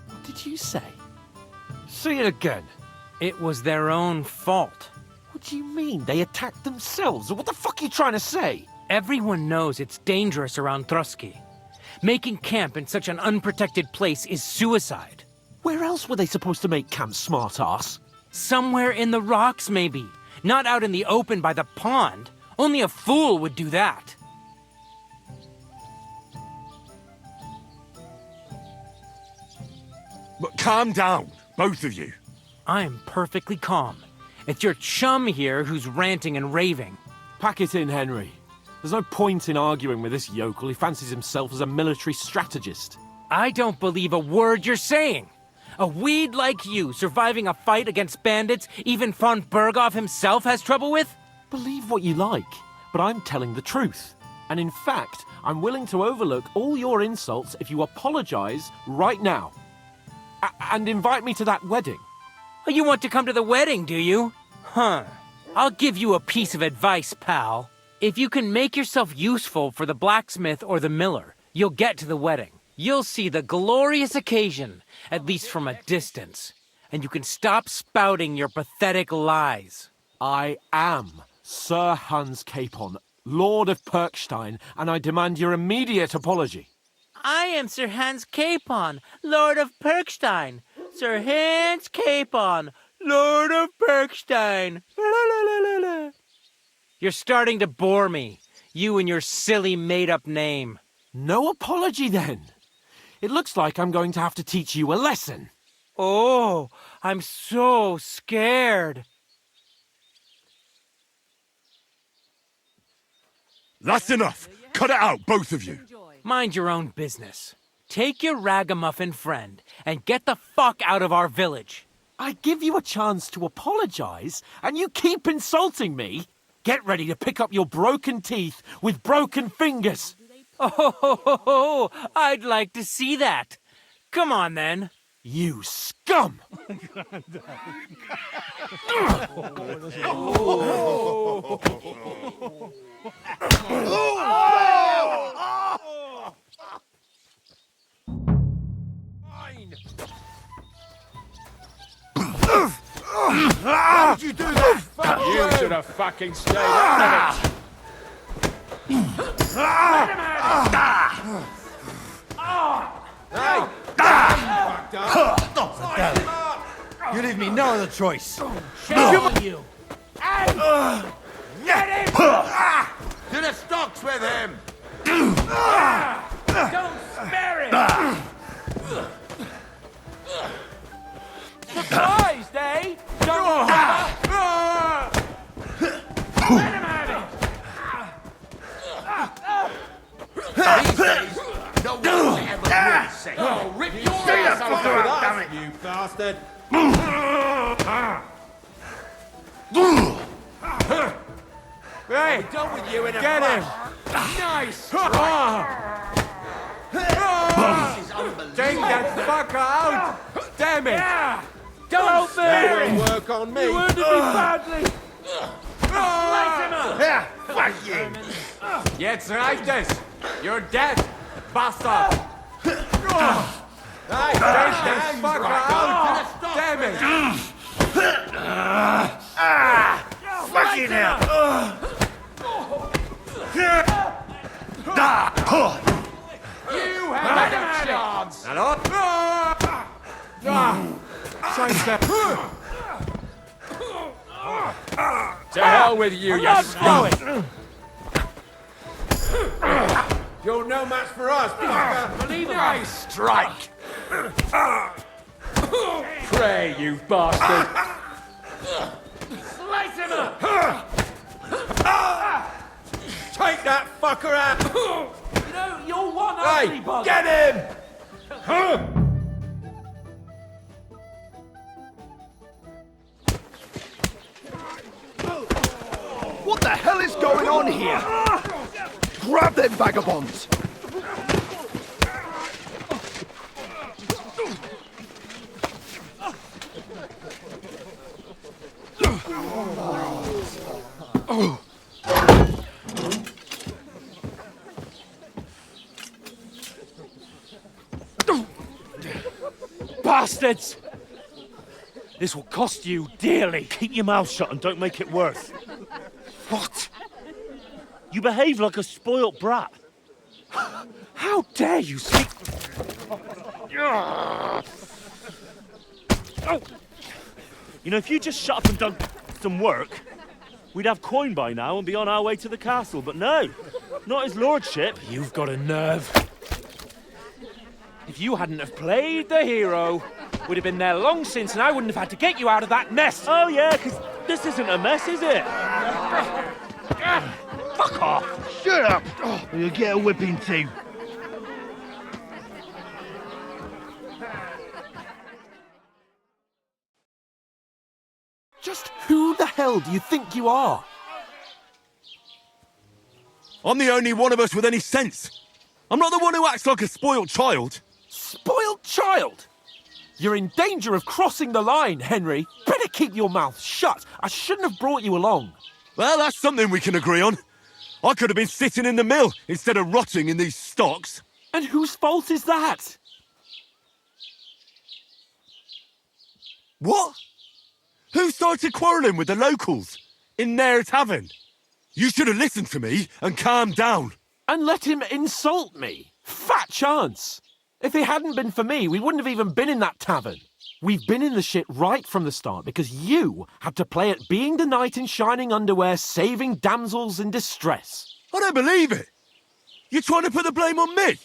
What did you say? Say it again. It was their own fault. What do you mean? They attacked themselves? What the fuck are you trying to say? Everyone knows it's dangerous around Trotsky. Making camp in such an unprotected place is suicide. Where else were they supposed to make camp, smart-ass? Somewhere in the rocks, maybe. Not out in the open by the pond. Only a fool would do that. But calm down, both of you. I'm perfectly calm. It's your chum here who's ranting and raving. Pack it in, Henry. There's no point in arguing with this yokel who fancies himself as a military strategist. I don't believe a word you're saying. A weed like you surviving a fight against bandits even von Berghoff himself has trouble with? Believe what you like, but I'm telling the truth. And in fact, I'm willing to overlook all your insults if you apologize right now. And invite me to that wedding. You want to come to the wedding, do you? Huh. I'll give you a piece of advice, pal. If you can make yourself useful for the blacksmith or the miller, you'll get to the wedding. You'll see the glorious occasion, at least from a distance. And you can stop spouting your pathetic lies. I am Sir Hans Capon, Lord of Perkstein, and I demand your immediate apology. I am Sir Hans Capon, Lord of Perkstein. Sir Hans Capon, Lord of Perkstein. You're starting to bore me, you and your silly made-up name. No apology, then. It looks like I'm going to have to teach you a lesson. Oh, I'm so scared. That's enough. Cut it out, both of you. Mind your own business. Take your ragamuffin friend and get the fuck out of our village. I give you a chance to apologize, and you keep insulting me? Get ready to pick up your broken teeth with broken fingers. Oh, I'd like to see that. Come on, then. You scum! How did you do that? You should have fucking stayed out of it. Hey! You leave me no other choice. Shame on you. Get him! To the stocks with him! days, no one ever will say. Oh, rip your ass out with us, you bastard! Hey, we're done with you in a Get him! Nice strike! This is unbelievable. Take that fucker out! Damn it! Go out That there! will work on me. You wounded me badly! Slice him up! Yeah, fuck you! Jetzt reicht es! You're dead, bastard! Hey, Take that fucker out! Damn it! fucking hell! You had a chance! Hello? Sidestep! To hell with you, you skunk! You're no match for us, Nice strike! Pray, you bastard! Slice him up! Take that fucker out! You know, you're one Hey, ugly bugger! get him! What the hell is going on here? Grab them vagabonds! Bastards! This will cost you dearly. Keep your mouth shut and don't make it worse. What? You behave like a spoilt brat. How dare you speak? You know, if you just shut up and done some work, we'd have coin by now and be on our way to the castle. But no, not his lordship. You've got a nerve. If you hadn't have played the hero, we'd have been there long since and I wouldn't have had to get you out of that mess. Oh yeah, because this isn't a mess, is it? Fuck off! Shut up! Or you'll get a whipping too. Just who the hell do you think you are? I'm the only one of us with any sense. I'm not the one who acts like a spoilt child. Spoiled child? You're in danger of crossing the line, Henry. Better keep your mouth shut. I shouldn't have brought you along. Well, that's something we can agree on. I could have been sitting in the mill instead of rotting in these stocks. And whose fault is that? What? Who started quarrelling with the locals in their tavern? You should have listened to me and calmed down. And let him insult me? Fat chance. If it hadn't been for me, we wouldn't have even been in that tavern. We've been in the shit right from the start because you had to play at being the knight in shining underwear, saving damsels in distress. I don't believe it. You're trying to put the blame on me?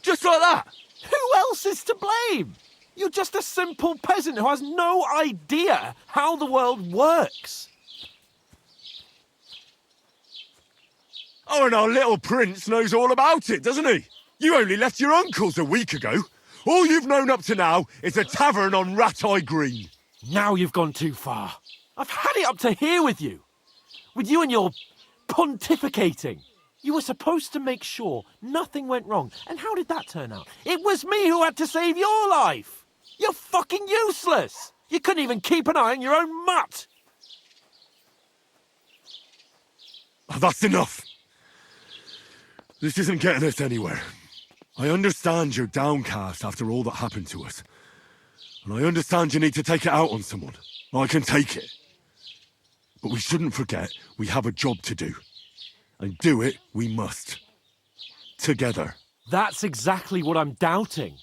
Just like that? Who else is to blame? You're just a simple peasant who has no idea how the world works. Oh, and our little prince knows all about it, doesn't he? You only left your uncle's a week ago. All you've known up to now is a tavern on Rat-Eye Green. Now you've gone too far. I've had it up to here with you. With you and your pontificating. You were supposed to make sure nothing went wrong. And how did that turn out? It was me who had to save your life. You're fucking useless. You couldn't even keep an eye on your own mutt. Oh, that's enough. This isn't getting us anywhere. I understand you're downcast after all that happened to us. And I understand you need to take it out on someone. I can take it. But we shouldn't forget we have a job to do. And do it we must. Together. That's exactly what I'm doubting.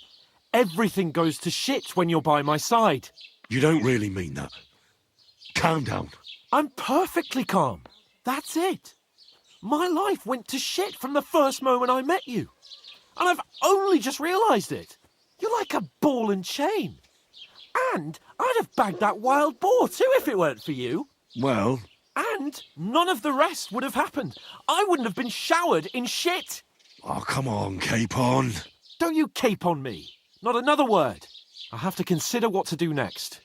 Everything goes to shit when you're by my side. You don't really mean that. Calm down. I'm perfectly calm. That's it. My life went to shit from the first moment I met you. And I've only just realised it. You're like a ball and chain. And I'd have bagged that wild boar too if it weren't for you. Well... And none of the rest would have happened. I wouldn't have been showered in shit. Oh, come on, Capon. Don't you cape on me. Not another word. I have to consider what to do next.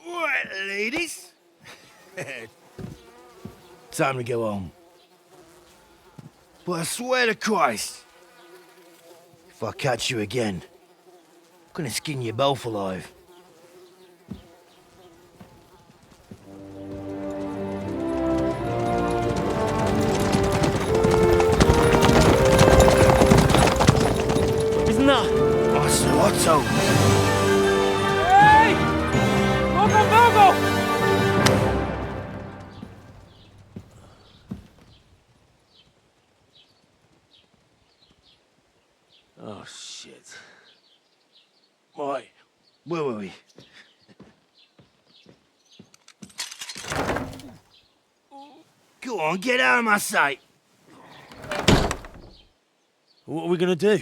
Right, ladies. Time to go home. But I swear to Christ, if I catch you again, I'm gonna skin you both alive. Isn't that? Otto. Hey! Go! Oh, shit. Right, where were we? Go on, get out of my sight. What are we gonna do?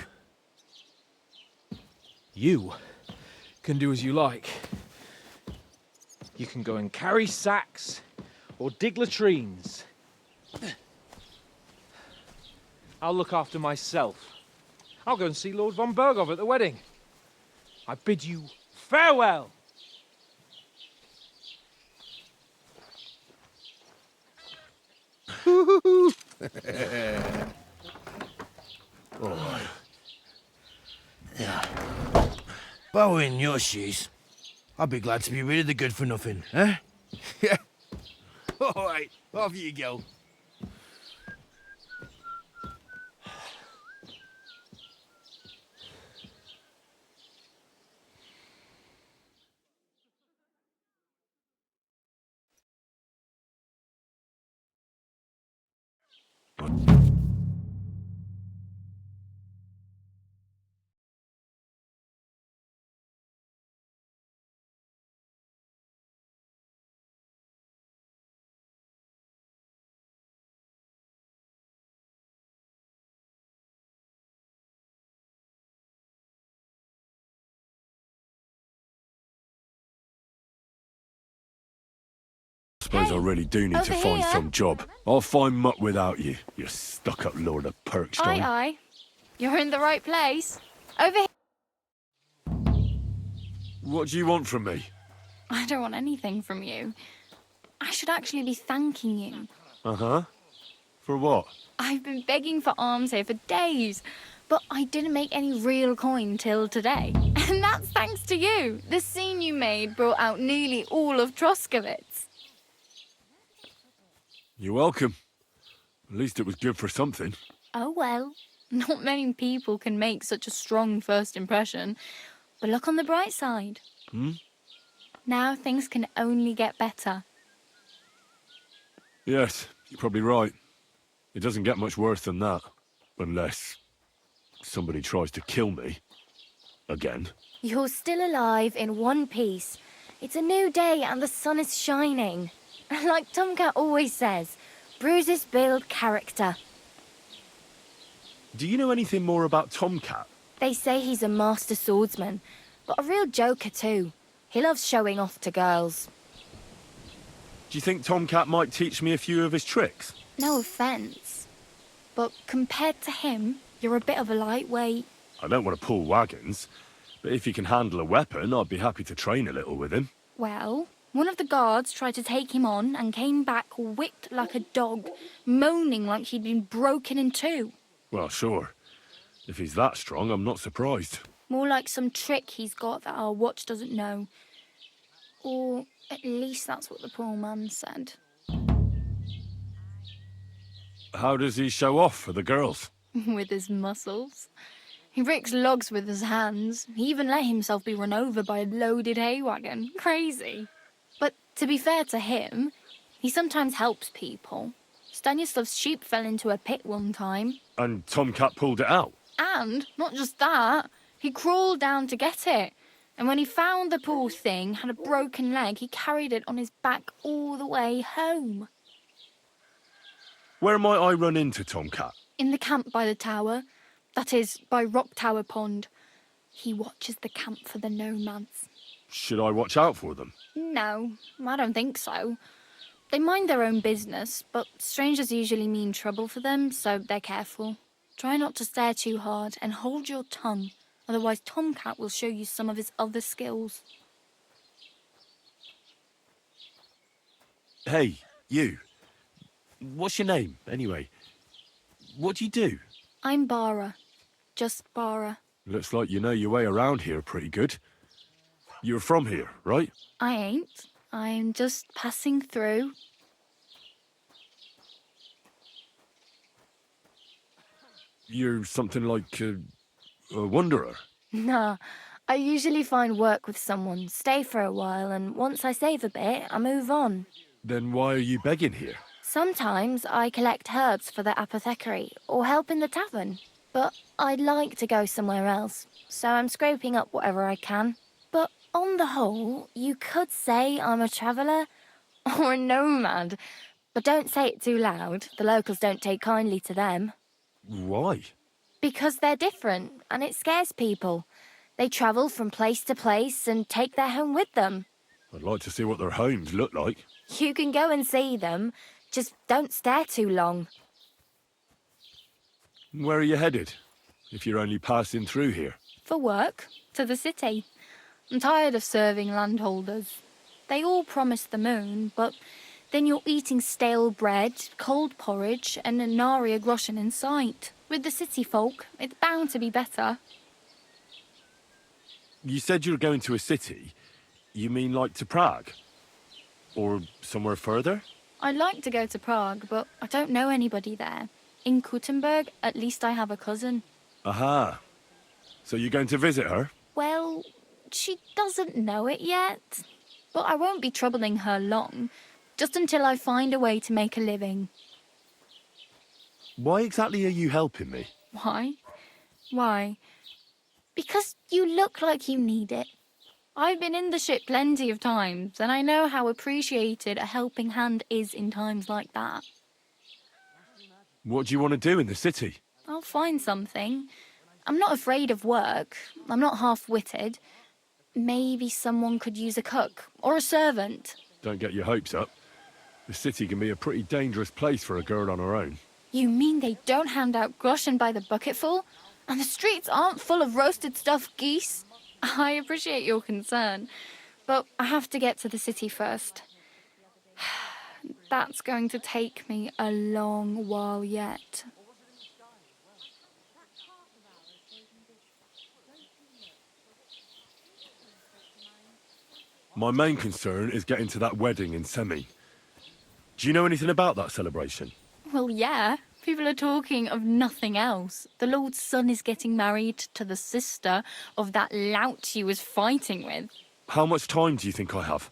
You can do as you like. You can go and carry sacks or dig latrines. I'll look after myself. I'll go and see Lord von Bergov at the wedding. I bid you farewell. All right. Yeah. If I were in your shoes, I'd be glad to be rid of the good for nothing, eh? Yeah. All right, off you go. Suppose I really do need to find some job. I'll find muck without you, you stuck-up lord of Perkstein. Aye. You're in the right place. Over here. What do you want from me? I don't want anything from you. I should actually be thanking you. Uh-huh. For what? I've been begging for alms here for days, but I didn't make any real coin till today. And that's thanks to you. The scene you made brought out nearly all of Troskowitz. You're welcome. At least it was good for something. Oh well, not many people can make such a strong first impression. But look on the bright side. Now things can only get better. Yes, you're probably right. It doesn't get much worse than that. Unless somebody tries to kill me. Again. You're still alive in one piece. It's a new day and the sun is shining. Like Tomcat always says, bruises build character. Do you know anything more about Tomcat? They say he's a master swordsman, but a real joker too. He loves showing off to girls. Do you think Tomcat might teach me a few of his tricks? No offence, but compared to him, you're a bit of a lightweight. I don't want to pull wagons, but if he can handle a weapon, I'd be happy to train a little with him. Well, one of the guards tried to take him on and came back whipped like a dog, moaning like he'd been broken in two. Well, sure. If he's that strong, I'm not surprised. More like some trick he's got that our watch doesn't know. Or at least that's what the poor man said. How does he show off for the girls? With his muscles. He ricks logs with his hands. He even let himself be run over by a loaded hay wagon. Crazy. But to be fair to him, he sometimes helps people. Stanislav's sheep fell into a pit one time. And Tomcat pulled it out? And not just that, he crawled down to get it. And when he found the poor thing had a broken leg, he carried it on his back all the way home. Where might I run into Tomcat? In the camp by the tower, that is, by Rock Tower Pond. He watches the camp for the nomads. Should I watch out for them? No, I don't think so. They mind their own business, but strangers usually mean trouble for them, so they're careful. Try not to stare too hard and hold your tongue, otherwise Tomcat will show you some of his other skills. Hey, you. What's your name, anyway? What do you do? I'm Bara. Just Bara. Looks like you know your way around here pretty good. You're from here, right? I ain't. I'm just passing through. You're something like a wanderer. Nah, I usually find work with someone, stay for a while, and once I save a bit, I move on. Then why are you begging here? Sometimes I collect herbs for the apothecary or help in the tavern, but I'd like to go somewhere else, so I'm scraping up whatever I can. But on the whole, you could say I'm a traveller or a nomad, but don't say it too loud. The locals don't take kindly to them. Why? Because they're different, and it scares people. They travel from place to place and take their home with them. I'd like to see what their homes look like. You can go and see them, just don't stare too long. Where are you headed, if you're only passing through here? For work, to the city. I'm tired of serving landholders. They all promise the moon, but then you're eating stale bread, cold porridge, and a nary a groschen in sight. With the city folk, it's bound to be better. You said you were going to a city. You mean like to Prague? Or somewhere further? I'd like to go to Prague, but I don't know anybody there. In Kuttenberg, at least I have a cousin. Aha. So you're going to visit her? Well, she doesn't know it yet. But I won't be troubling her long, just until I find a way to make a living. Why exactly are you helping me? Why? Why? Because you look like you need it. I've been in the ship plenty of times, and I know how appreciated a helping hand is in times like that. What do you want to do in the city? I'll find something. I'm not afraid of work. I'm not half-witted. Maybe someone could use a cook or a servant. Don't get your hopes up. The city can be a pretty dangerous place for a girl on her own. You mean they don't hand out groschen by the bucketful? And the streets aren't full of roasted stuffed geese? I appreciate your concern, but I have to get to the city first. That's going to take me a long while yet. My main concern is getting to that wedding in Semi. Do you know anything about that celebration? Well, yeah. People are talking of nothing else. The Lord's son is getting married to the sister of that lout he was fighting with. How much time do you think I have?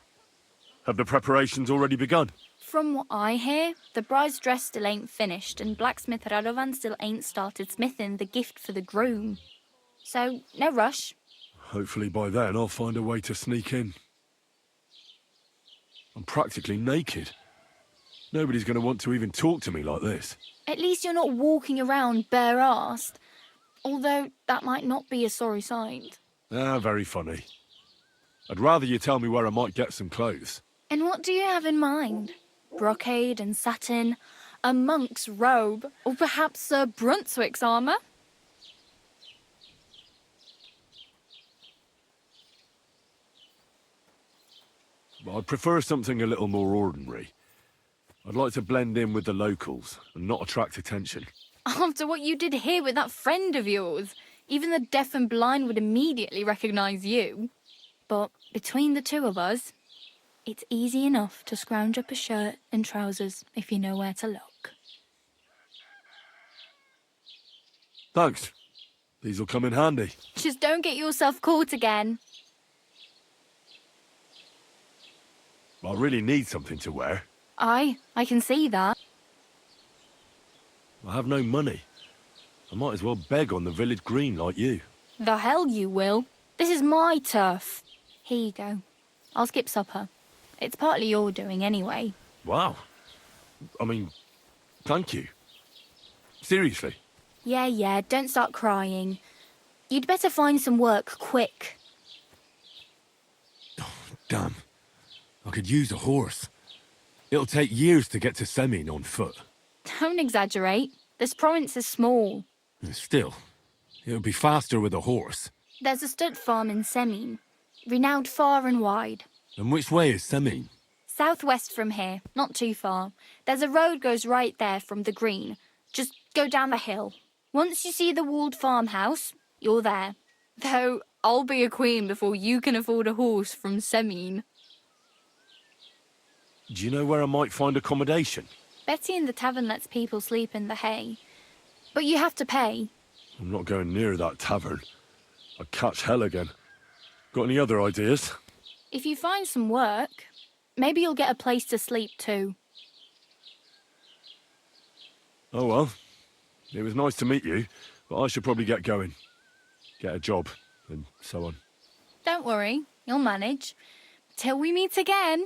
Have the preparations already begun? From what I hear, the bride's dress still ain't finished, and blacksmith Radovan still ain't started smithing the gift for the groom. So, no rush. Hopefully by then I'll find a way to sneak in. I'm practically naked. Nobody's going to want to even talk to me like this. At least you're not walking around bare-arsed. Although, that might not be a sorry sight. Ah, very funny. I'd rather you tell me where I might get some clothes. And what do you have in mind? Brocade and satin, a monk's robe, or perhaps Sir Brunswick's armour? I'd prefer something a little more ordinary. I'd like to blend in with the locals and not attract attention. After what you did here with that friend of yours, even the deaf and blind would immediately recognise you. But between the two of us, it's easy enough to scrounge up a shirt and trousers if you know where to look. Thanks. These'll come in handy. Just don't get yourself caught again. I really need something to wear. I can see that. I have no money. I might as well beg on the village green like you. The hell you will. This is my turf. Here you go. I'll skip supper. It's partly your doing anyway. Wow. I mean, thank you. Seriously. Yeah, don't start crying. You'd better find some work quick. Damn. I could use a horse. It'll take years to get to Semin on foot. Don't exaggerate. This province is small. Still, it'll be faster with a horse. There's a stud farm in Semin, renowned far and wide. And which way is Semin? Southwest from here, not too far. There's a road goes right there from the green. Just go down the hill. Once you see the walled farmhouse, you're there. Though I'll be a queen before you can afford a horse from Semin. Do you know where I might find accommodation? Betty in the tavern lets people sleep in the hay. But you have to pay. I'm not going near that tavern. I'd catch hell again. Got any other ideas? If you find some work, maybe you'll get a place to sleep too. Oh well. It was nice to meet you, but I should probably get going. Get a job, and so on. Don't worry, you'll manage. Till we meet again.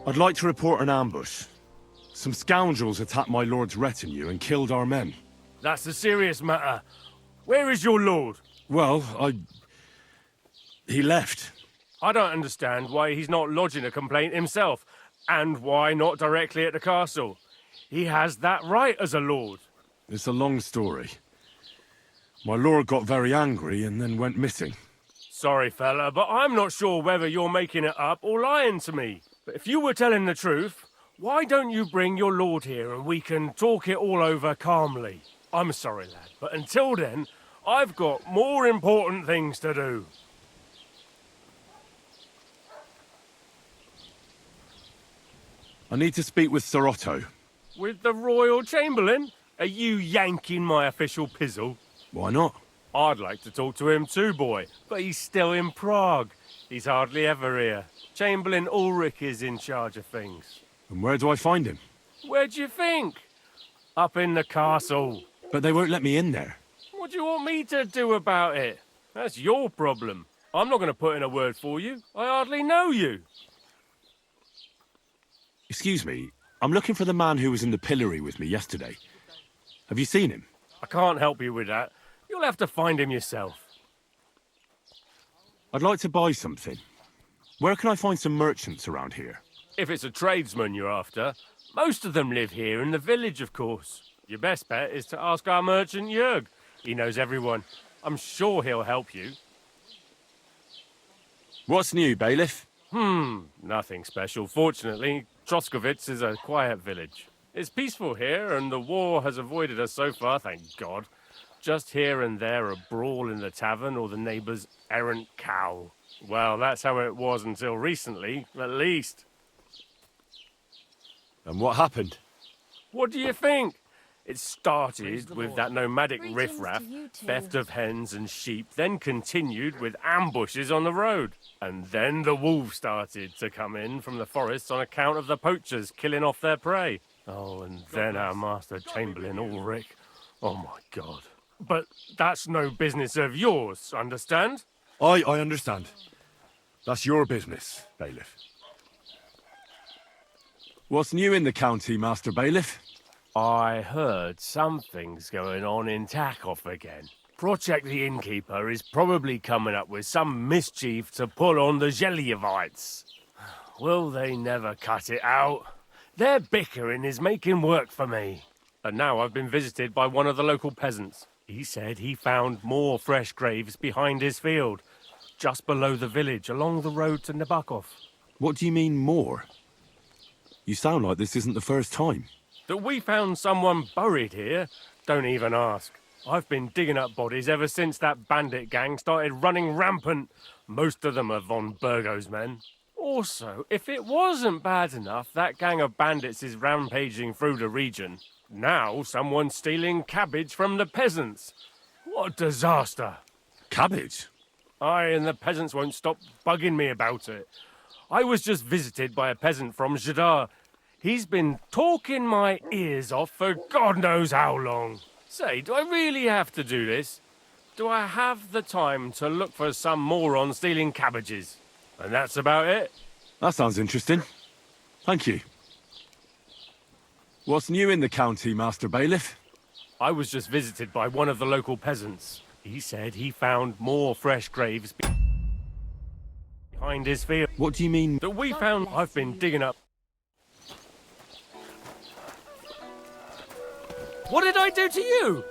I'd like to report an ambush. Some scoundrels attacked my lord's retinue and killed our men. That's a serious matter. Where is your lord? Well, he left. I don't understand why he's not lodging a complaint himself, and why not directly at the castle. He has that right as a lord. It's a long story. My lord got very angry and then went missing. Sorry, fella, but I'm not sure whether you're making it up or lying to me. But if you were telling the truth, why don't you bring your lord here and we can talk it all over calmly? I'm sorry, lad, but until then, I've got more important things to do. I need to speak with Sir Otto. With the Royal Chamberlain? Are you yanking my official pizzle? Why not? I'd like to talk to him too, boy, but he's still in Prague. He's hardly ever here. Chamberlain Ulrich is in charge of things. And where do I find him? Where do you think? Up in the castle. But they won't let me in there. What do you want me to do about it? That's your problem. I'm not going to put in a word for you. I hardly know you. Excuse me, I'm looking for the man who was in the pillory with me yesterday. Have you seen him? I can't help you with that. You'll have to find him yourself. I'd like to buy something. Where can I find some merchants around here? If it's a tradesman you're after, most of them live here in the village, of course. Your best bet is to ask our merchant Jörg. He knows everyone. I'm sure he'll help you. What's new, bailiff? Nothing special. Fortunately, Troskowitz is a quiet village. It's peaceful here, and the war has avoided us so far, thank God. Just here and there a brawl in the tavern or the neighbour's errant cow. Well, that's how it was until recently, at least. And what happened? What do you think? It started with that nomadic riffraff, theft of hens and sheep, then continued with ambushes on the road. And then the wolves started to come in from the forests on account of the poachers killing off their prey. Oh, and then our master Chamberlain Ulrich. Oh my God. But that's no business of yours, understand? I understand. That's your business, bailiff. What's new in the county, Master Bailiff? I heard something's going on in Takoff again. Project the Innkeeper is probably coming up with some mischief to pull on the Zhelyevites. Will they never cut it out? Their bickering is making work for me. And now I've been visited by one of the local peasants. He said he found more fresh graves behind his field, just below the village, along the road to Nabokov. What do you mean, more? You sound like this isn't the first time. That we found someone buried here? Don't even ask. I've been digging up bodies ever since that bandit gang started running rampant. Most of them are von Burgo's men. Also, if it wasn't bad enough, that gang of bandits is rampaging through the region. Now someone's stealing cabbage from the peasants. What a disaster. Cabbage? Aye, and the peasants won't stop bugging me about it. I was just visited by a peasant from Jadar. He's been talking my ears off for God knows how long. Say, do I really have to do this? Do I have the time to look for some moron stealing cabbages? And that's about it. That sounds interesting. Thank you. What's new in the county, Master Bailiff? I was just visited by one of the local peasants. He said he found more fresh graves behind his field. What do you mean? That we found. I've been digging up. What did I do to you?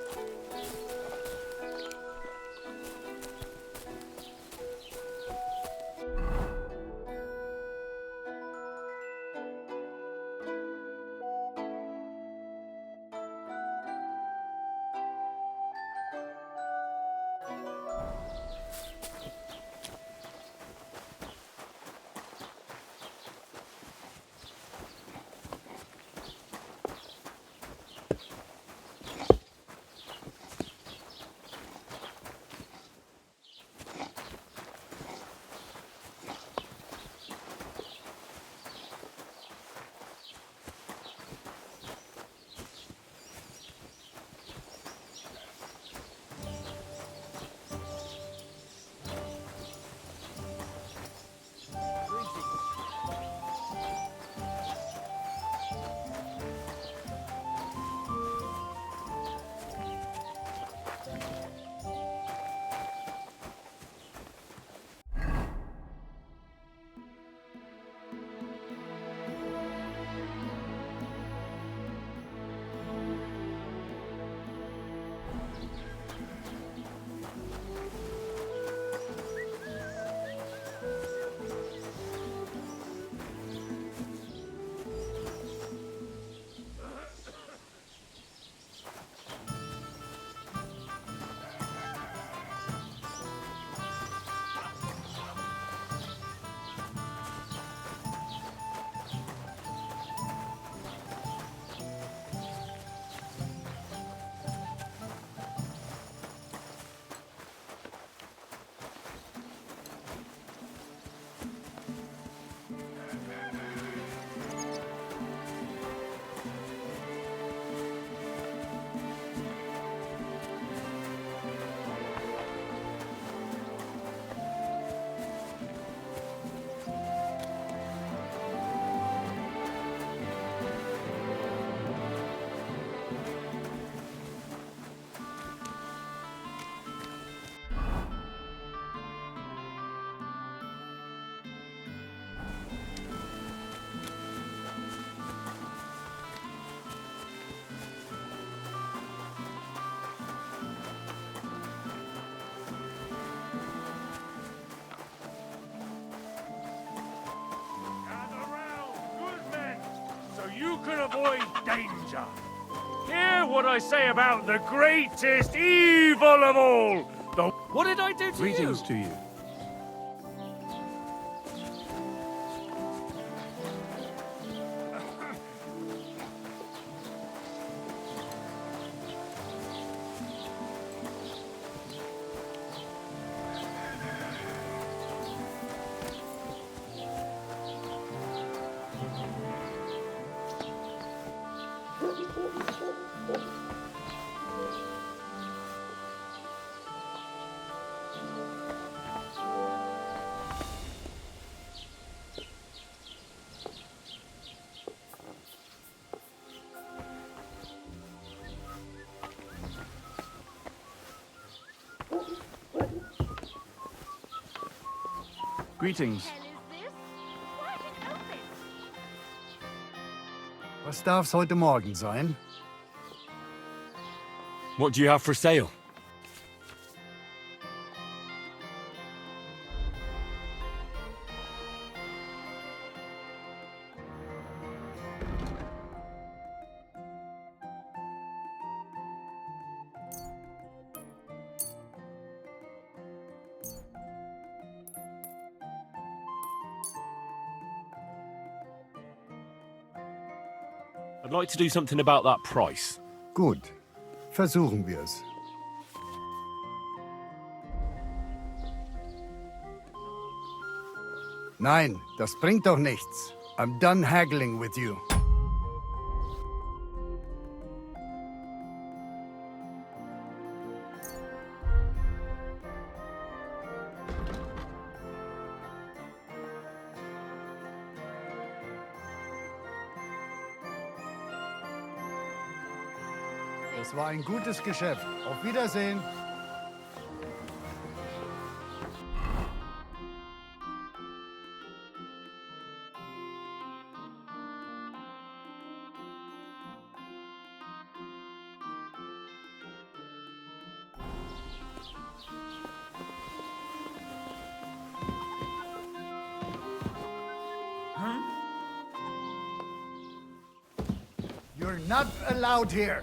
you can avoid danger. Hear what I say about the greatest evil of all. What did I do to Greetings to you. Greetings. Was darf's heute Morgen sein? What do you have for sale? I'd like to do something about that price. Gut. Versuchen wir's. Nein, das bringt doch nichts. I'm done haggling with you. Es war ein gutes Geschäft. Auf Wiedersehen. You're not allowed here.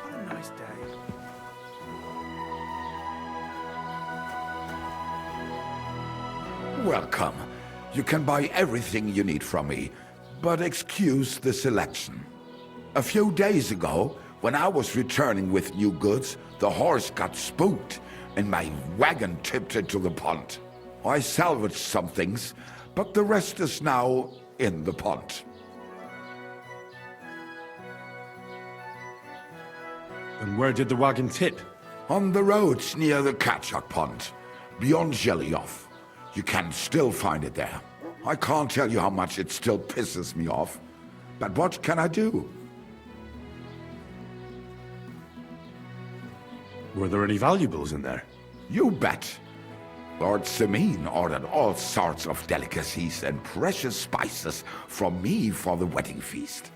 What a nice day. Welcome. You can buy everything you need from me, but excuse the selection. A few days ago, when I was returning with new goods, the horse got spooked and my wagon tipped into the pond. I salvaged some things, but the rest is now in the pond. And where did the wagon tip? On the roads near the Katchak Pond, beyond Jelioff. You can still find it there. I can't tell you how much it still pisses me off, but what can I do? Were there any valuables in there? You bet. Lord Semin ordered all sorts of delicacies and precious spices from me for the wedding feast.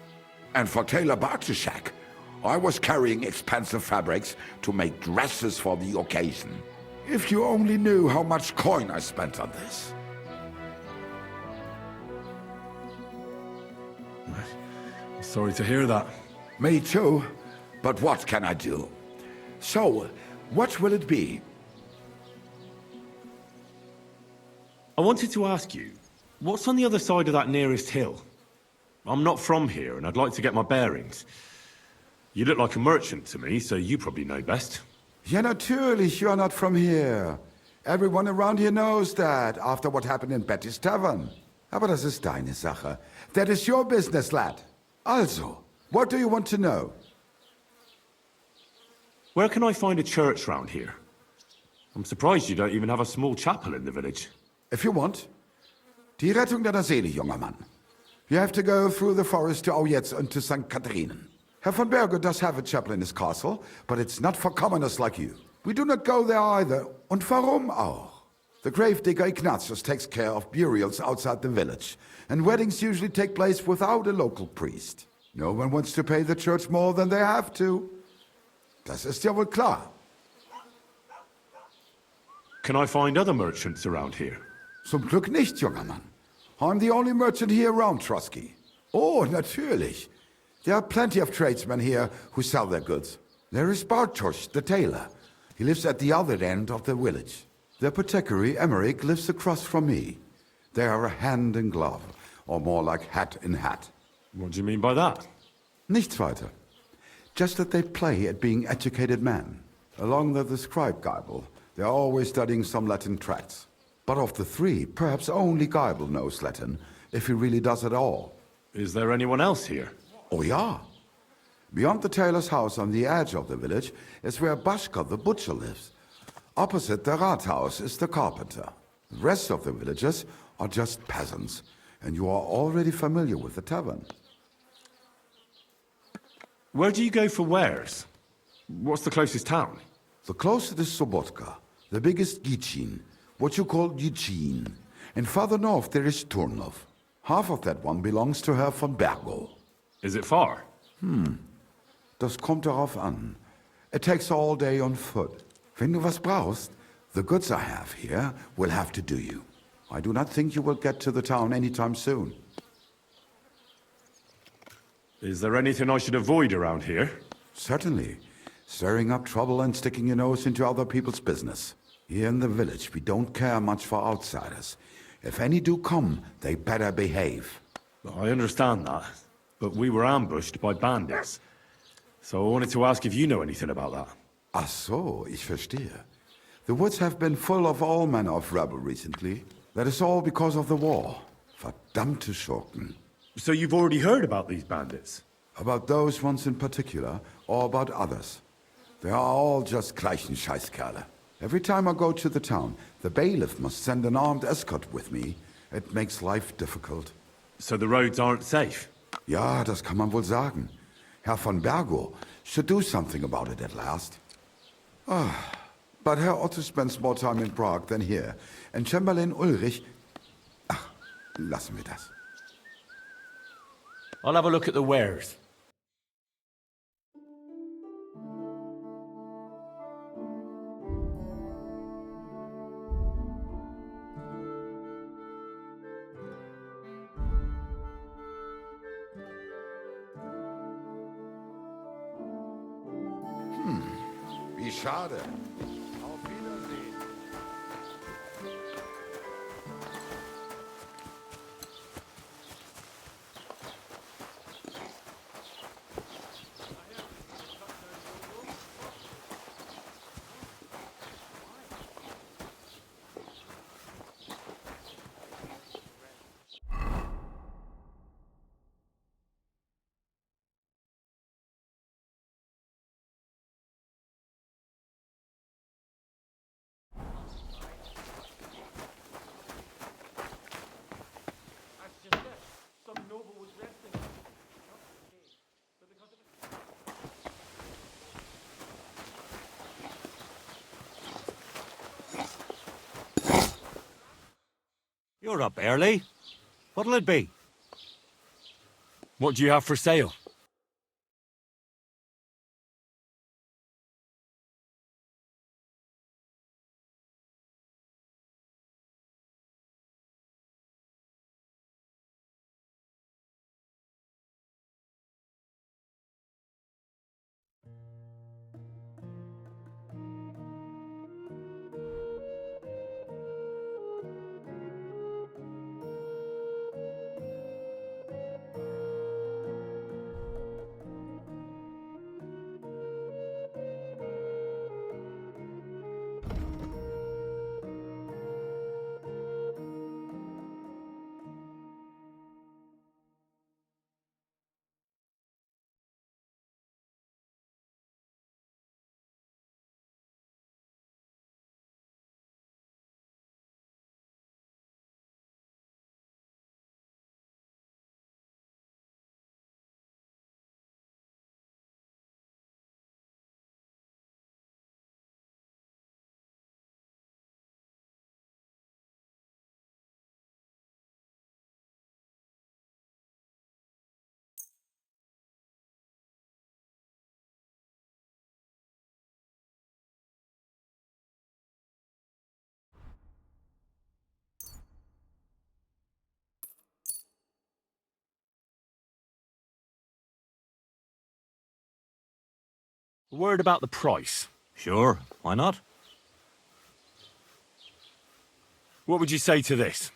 And for Taylor Bartushak, I was carrying expensive fabrics to make dresses for the occasion. If you only knew how much coin I spent on this. I'm sorry to hear that. Me too, but what can I do? So, what will it be? I wanted to ask you, what's on the other side of that nearest hill? I'm not from here, and I'd like to get my bearings. You look like a merchant to me, so you probably know best. Ja, natürlich, you're not from here. Everyone around here knows that, after what happened in Betty's Tavern. Aber das ist deine Sache. That is your business, lad. Also, what do you want to know? Where can I find a church round here? I'm surprised you don't even have a small chapel in the village. If you want. Die Rettung deiner Seele, junger Mann. You have to go through the forest to Aujetz and to St. Catharinen. Herr von Berger does have a chapel in his castle, but it's not for commoners like you. We do not go there either. Und warum auch? The gravedigger Ignatius takes care of burials outside the village, and weddings usually take place without a local priest. No one wants to pay the church more than they have to. Das ist ja wohl klar. Can I find other merchants around here? Zum Glück nicht, junger Mann. I'm the only merchant here around Trusky. Oh, natürlich. There are plenty of tradesmen here who sell their goods. There is Bartosz, the tailor. He lives at the other end of the village. The apothecary, Emmerich, lives across from me. They are hand in glove, or more like hat in hat. What do you mean by that? Nichts weiter. Just that they play at being educated men. Along with the scribe Geibel, they are always studying some Latin tracts. But of the three, perhaps only Geibel knows Latin, if he really does at all. Is there anyone else here? Oh, yeah. Beyond the tailor's house on the edge of the village is where Bashka the butcher lives. Opposite the Rathaus is the carpenter. The rest of the villagers are just peasants, and you are already familiar with the tavern. Where do you go for wares? What's the closest town? The closest is Sobotka, the biggest Gichin, what you call Gichin. And farther north there is Turnov. Half of that one belongs to Herr von Bergo. Is it far? Das kommt darauf an. It takes all day on foot. Wenn du was brauchst, the goods I have here will have to do you. I do not think you will get to the town anytime soon. Is there anything I should avoid around here? Certainly. Stirring up trouble and sticking your nose into other people's business. Here in the village, we don't care much for outsiders. If any do come, they better behave. I understand that, but we were ambushed by bandits. So I wanted to ask if you know anything about that. Ach so, ich verstehe. The woods have been full of all manner of rebel recently. That is all because of the war. Verdammte Schurken. So you've already heard about these bandits? About those ones in particular, or about others. They are all just gleichen Scheißkerle. Every time I go to the town, the bailiff must send an armed escort with me. It makes life difficult. So the roads aren't safe? Ja, das kann man wohl sagen. Herr von Bergo should do something about it at last. But Herr Otto spends more time in Prague than here. And Chamberlain Ulrich... Ach, lassen wir das. I'll have a look at the wares. Wie schade. Auf Wiedersehen. You're up early. What'll it be? What do you have for sale? A word about the price. Sure, why not? What would you say to this?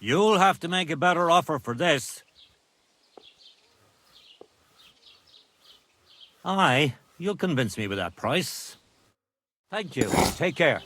You'll have to make a better offer for this. Aye, you'll convince me with that price. Thank you. Take care.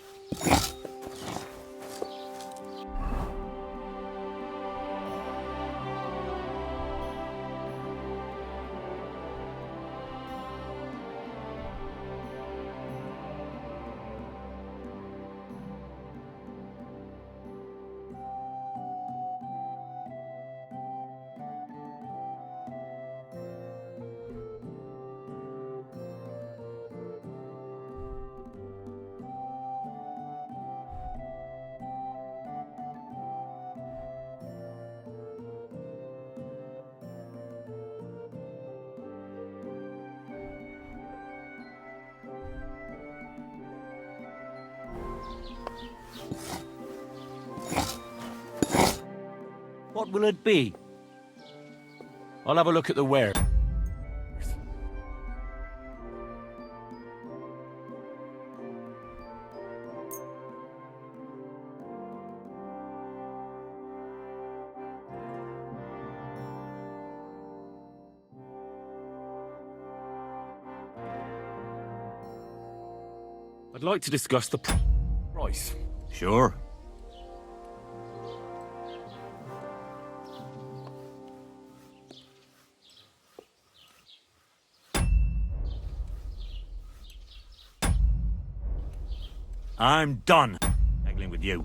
What will it be? I'll have a look at the ware. I'd like to discuss the price. Sure. I'm done haggling with you.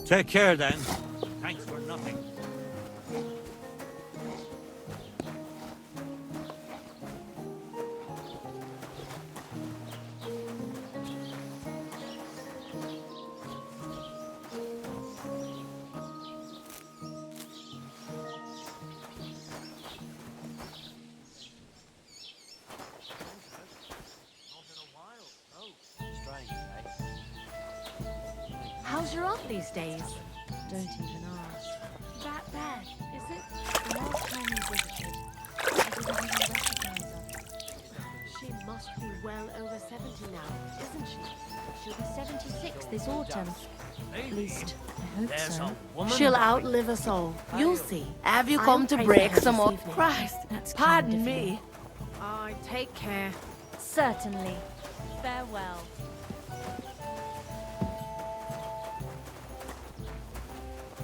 Take care then. Thanks for nothing. How's your aunt these days? Don't even ask. That bad, is it? The last time we visited, I didn't even recognize her. She must be well over 70 now, isn't she? She'll be 76 this autumn. At least, I hope There's so. a woman. She'll outlive us all. You'll see. Have you I'll come to pray break for her some this more? evening. Christ, That's pardon kind of me. you. Aye, take care. Certainly. Farewell.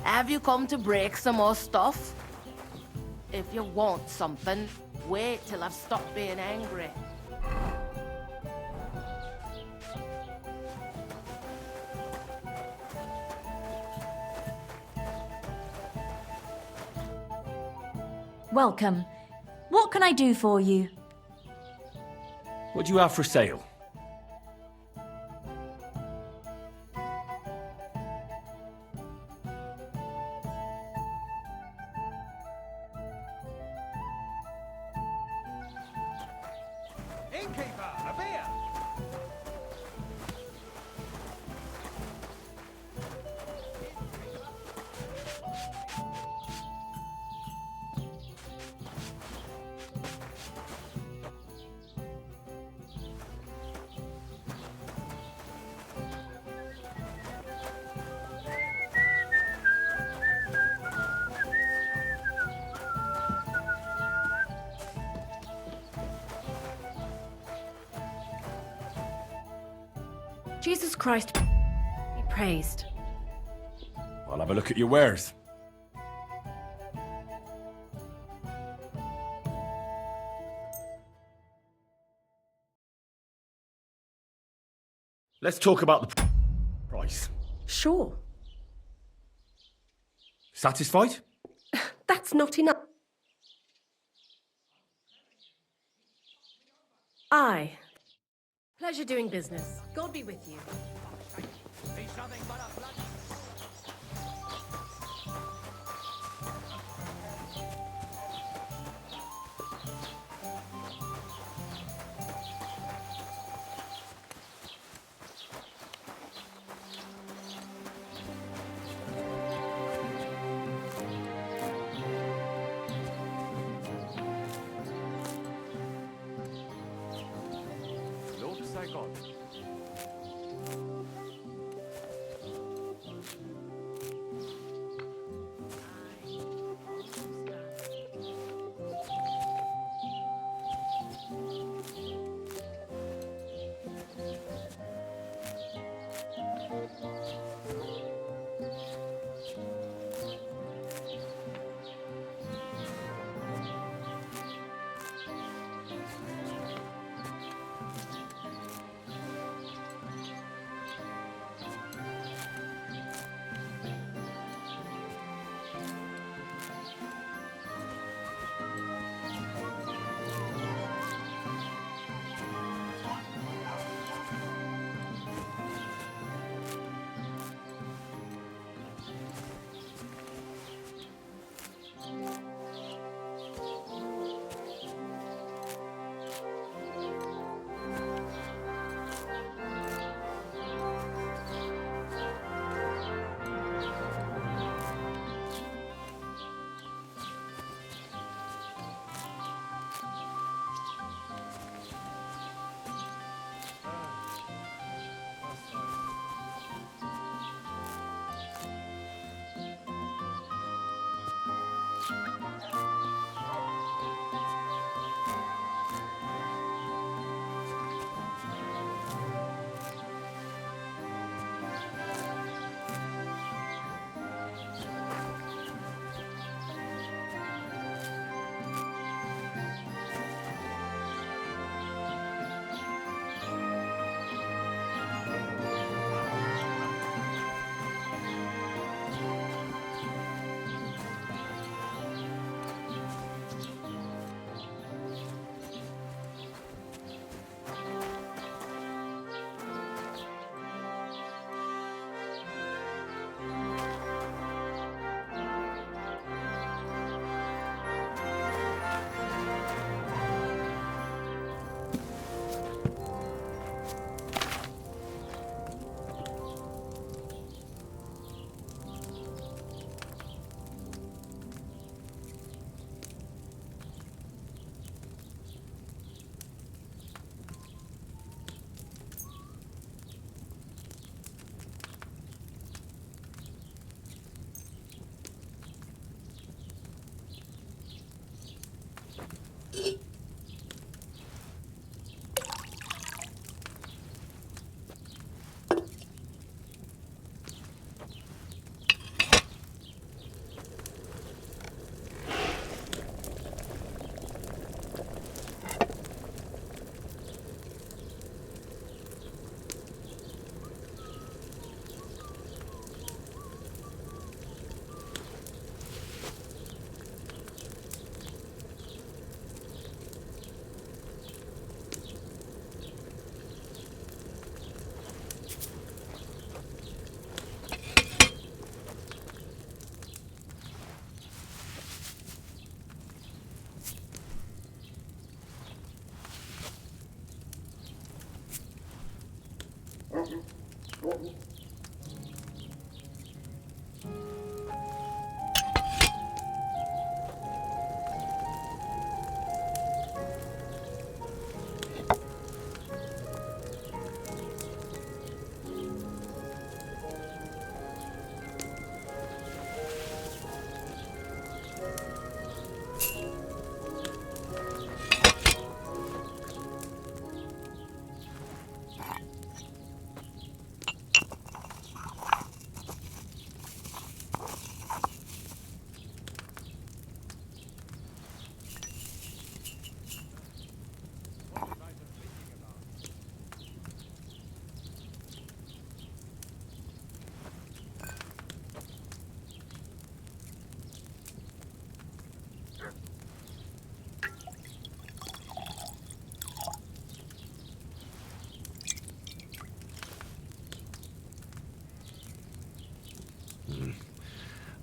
Have you come to break some more stuff? If you want something, wait till I've stopped being angry. Welcome. What can I do for you? What do you have for sale? Innkeeper, a beer! Jesus Christ be praised. I'll have a look at your wares. Let's talk about the price. Sure. Satisfied? That's not enough. Aye. Pleasure doing business. God be with you.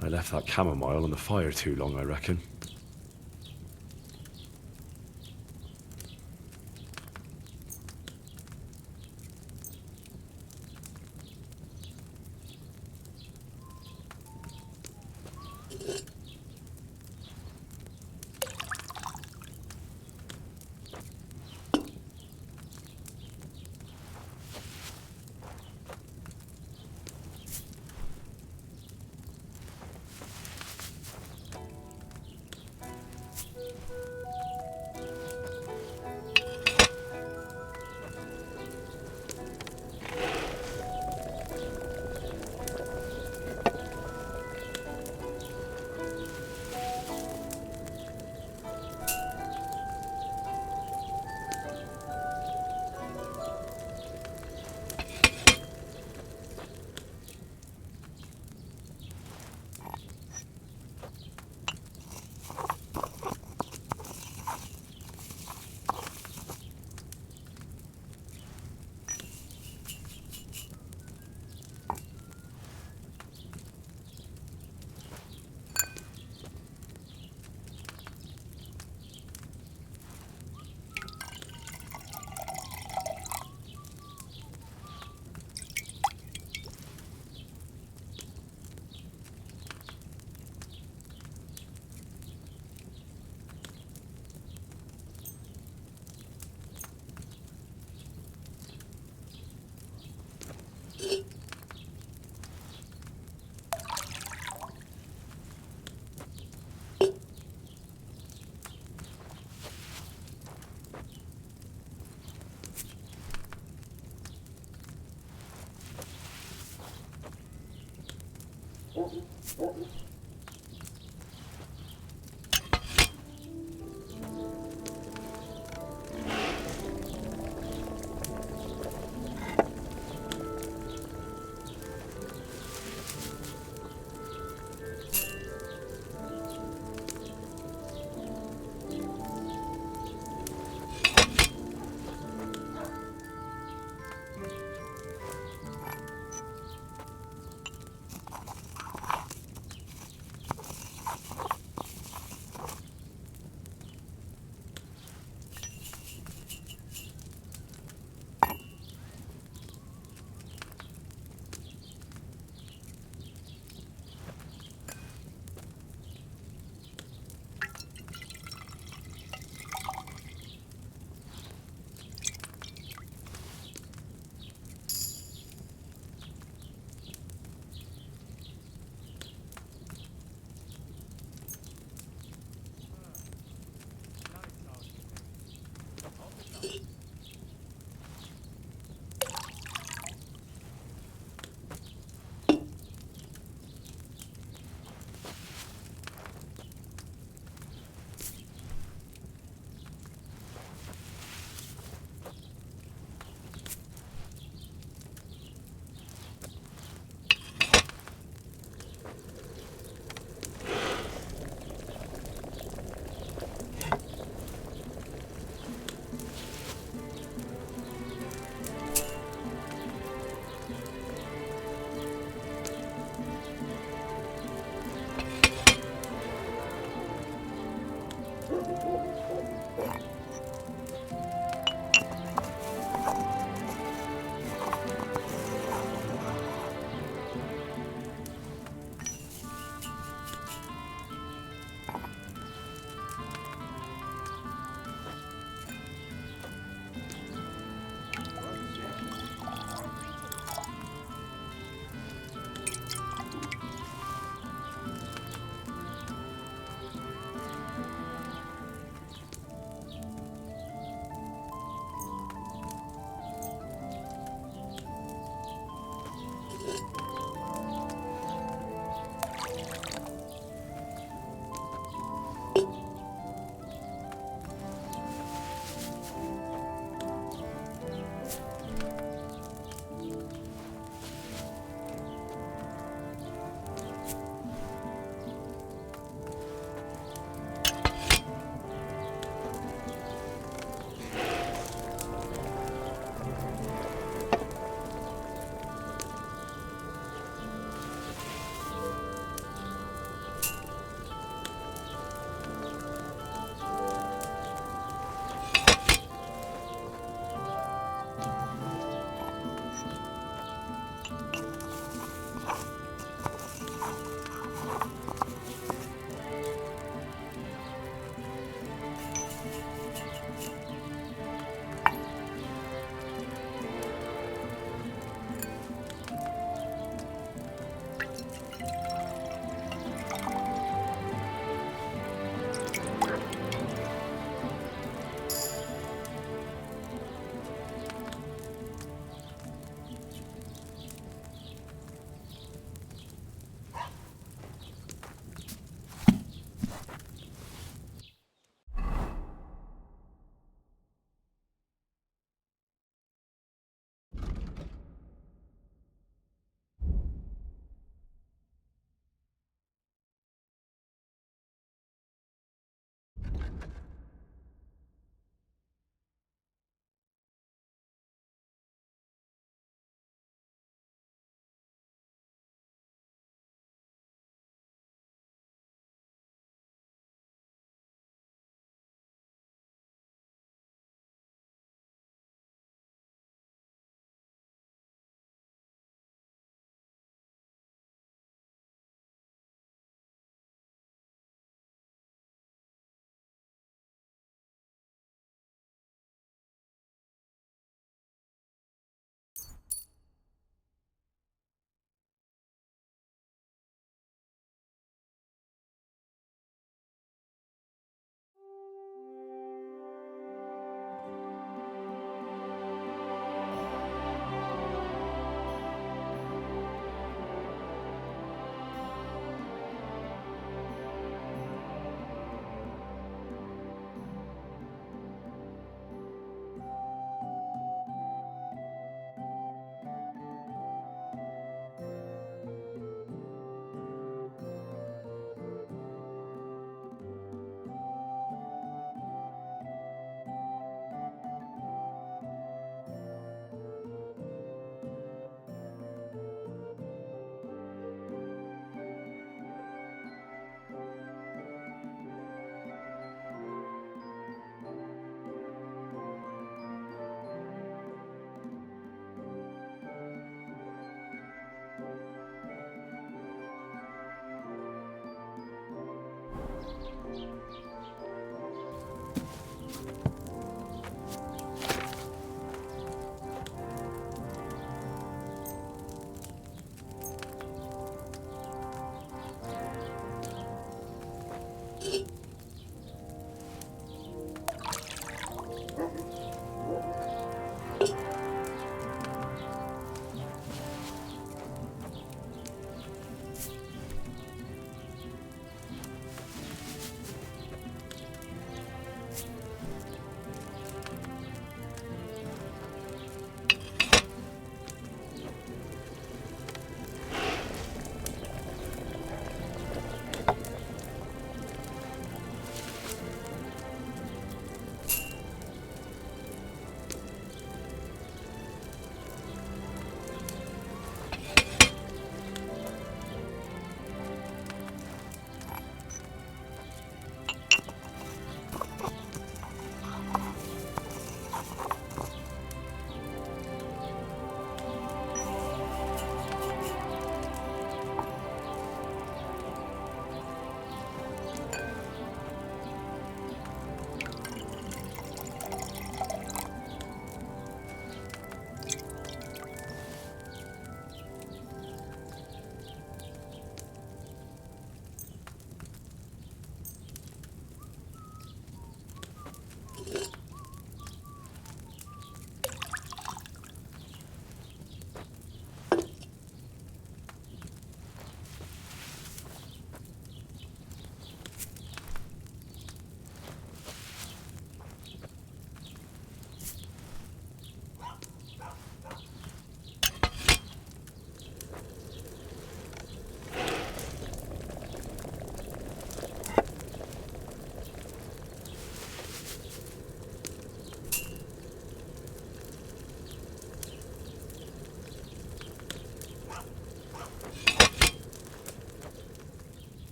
I left that chamomile on the fire too long, I reckon.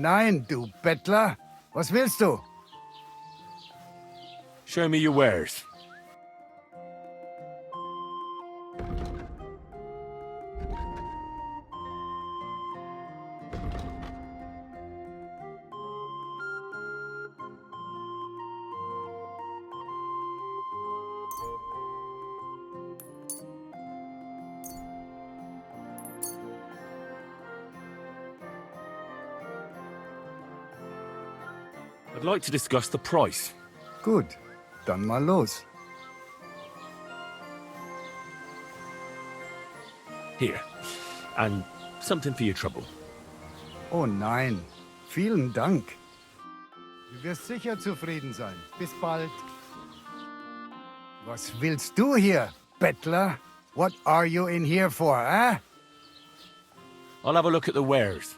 nein, du Bettler. Was willst du? Show me your wares. I'd like to discuss the price. Gut, dann mal los. Here. And something for your trouble. Oh nein, vielen Dank. Du wirst sicher zufrieden sein. Bis bald. Was willst du hier, Bettler? What are you in here for, eh? I'll have a look at the wares.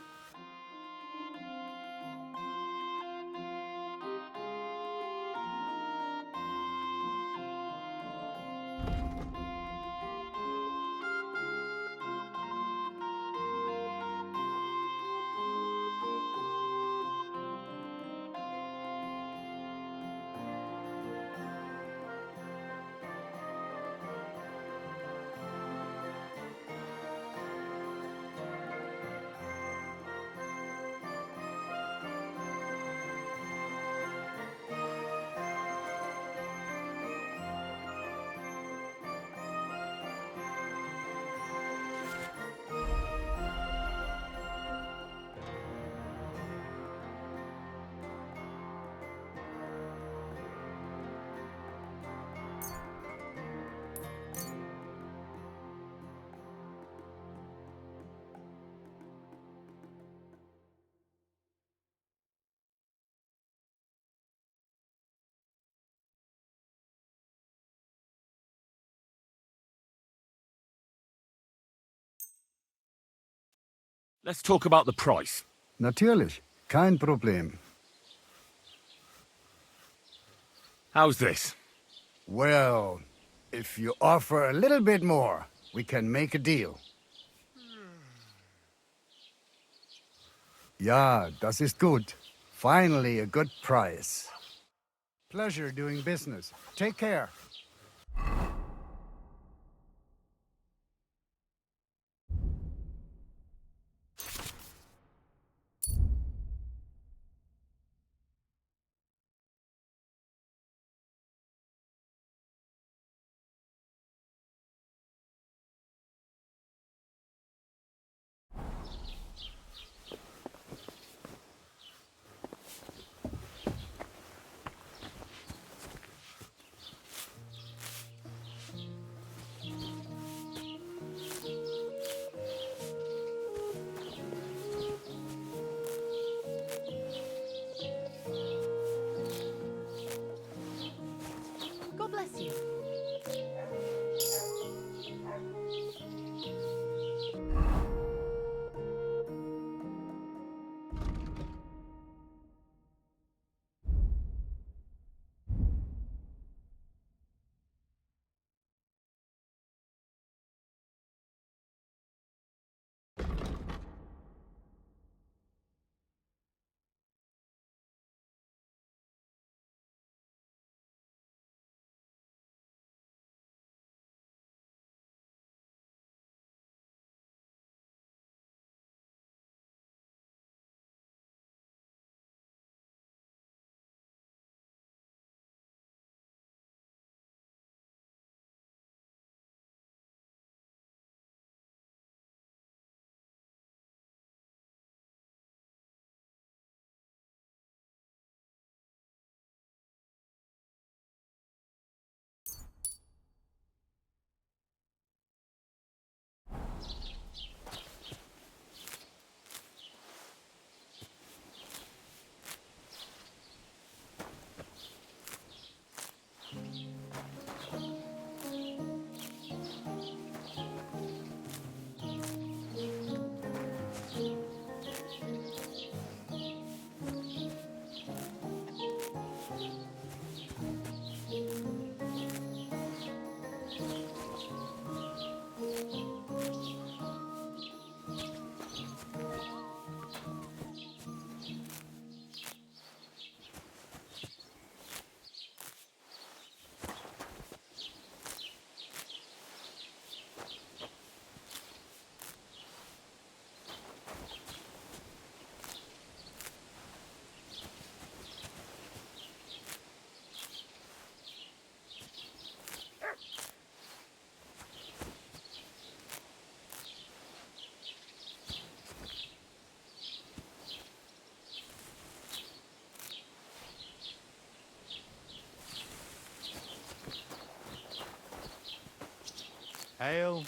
Let's talk about the price. Natürlich, kein Problem. How's this? Well, if you offer a little bit more, we can make a deal. Ja, das ist gut. Finally, a good price. Pleasure doing business. Take care. Ale.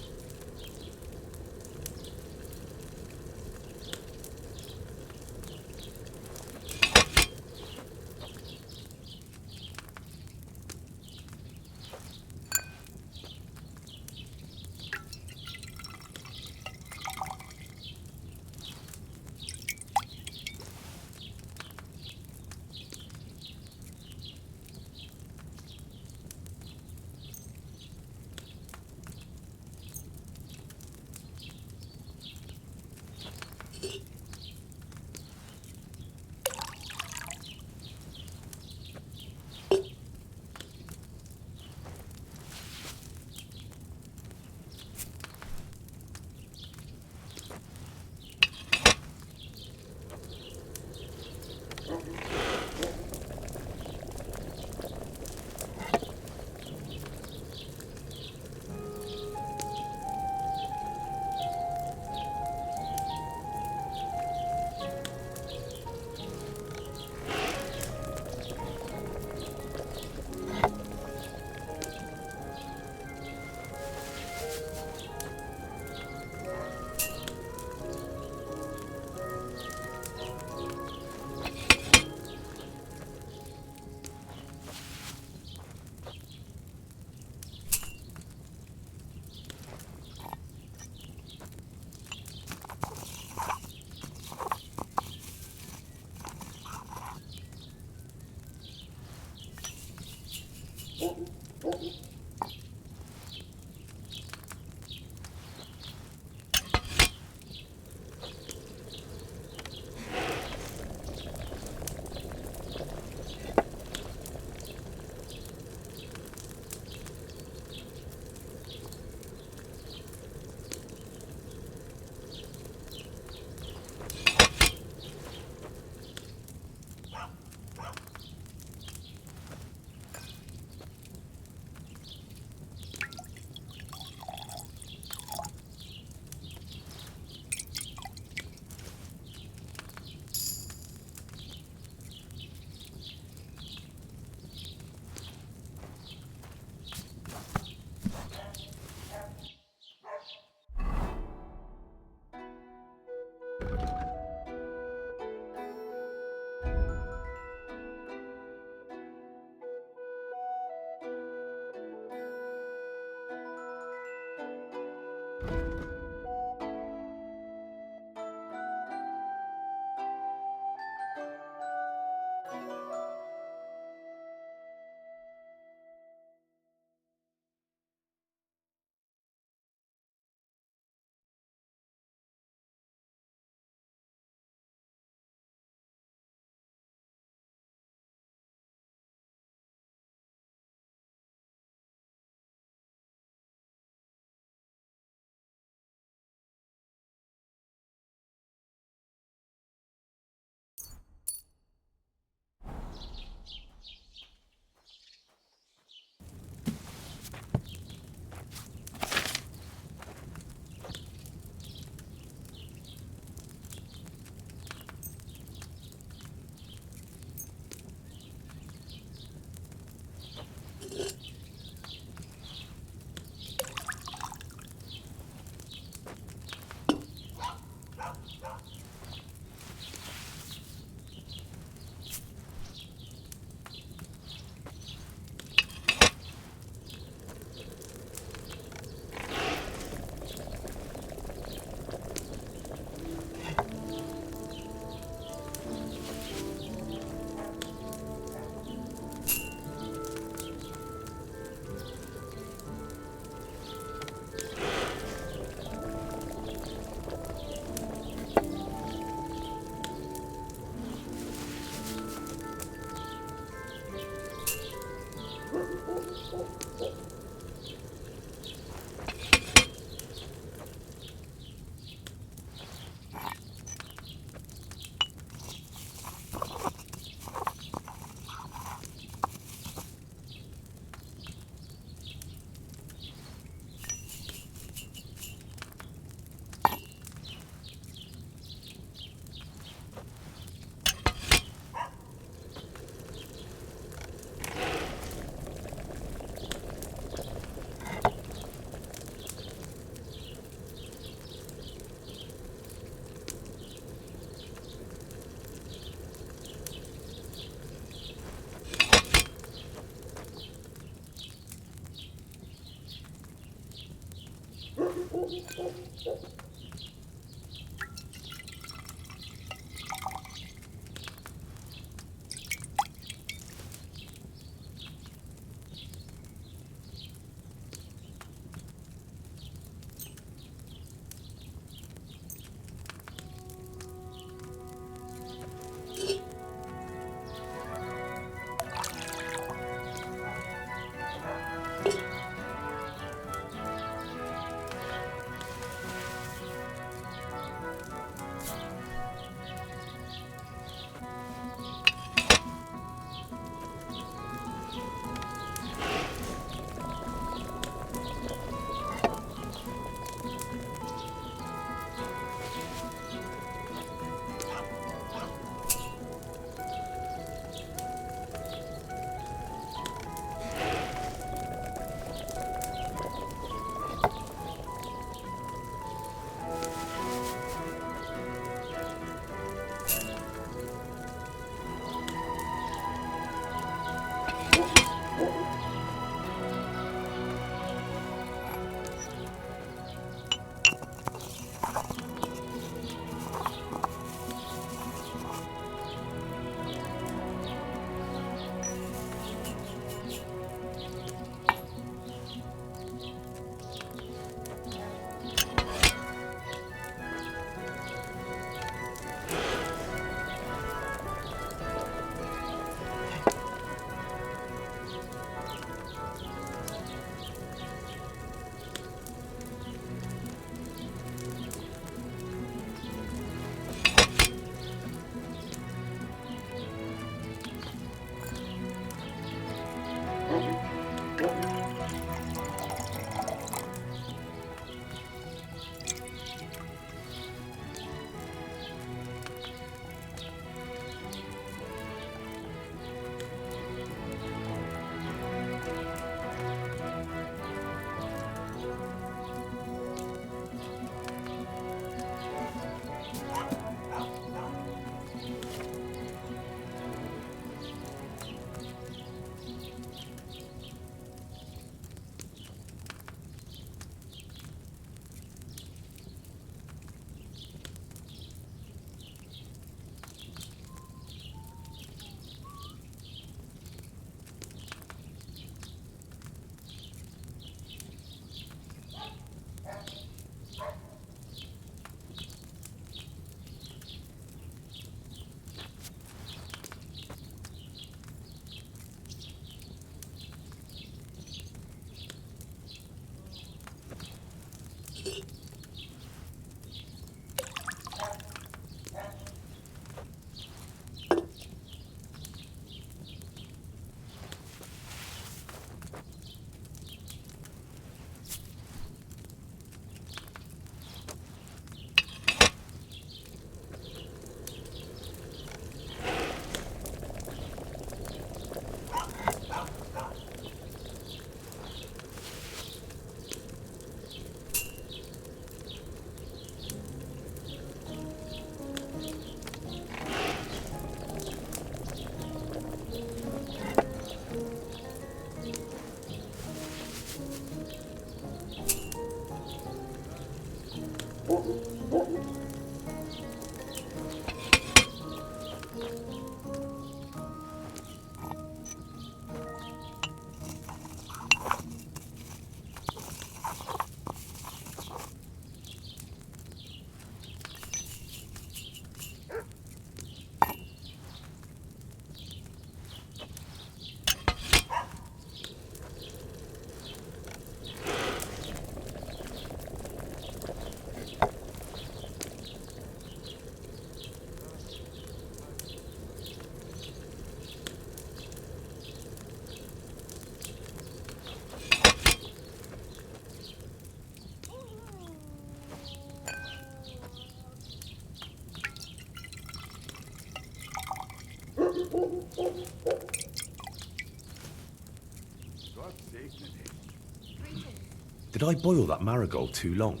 Did I boil that marigold too long?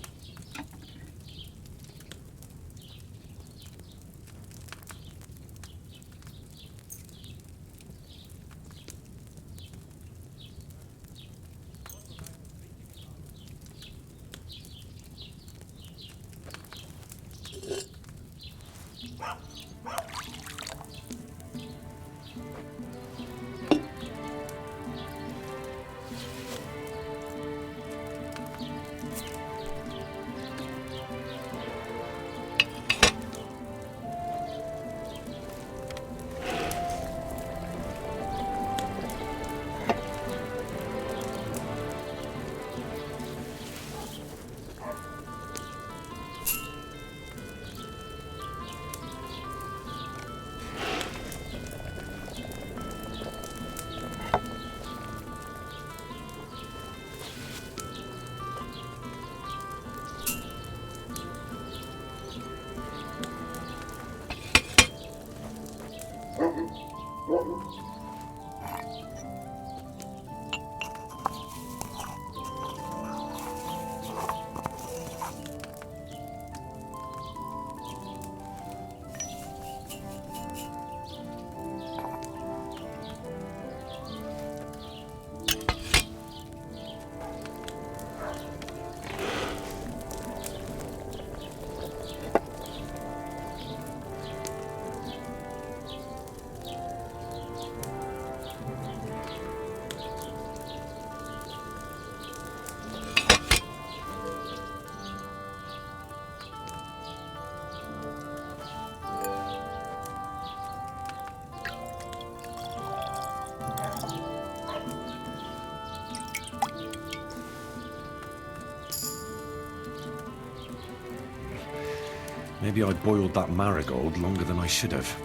Maybe I boiled that marigold longer than I should have.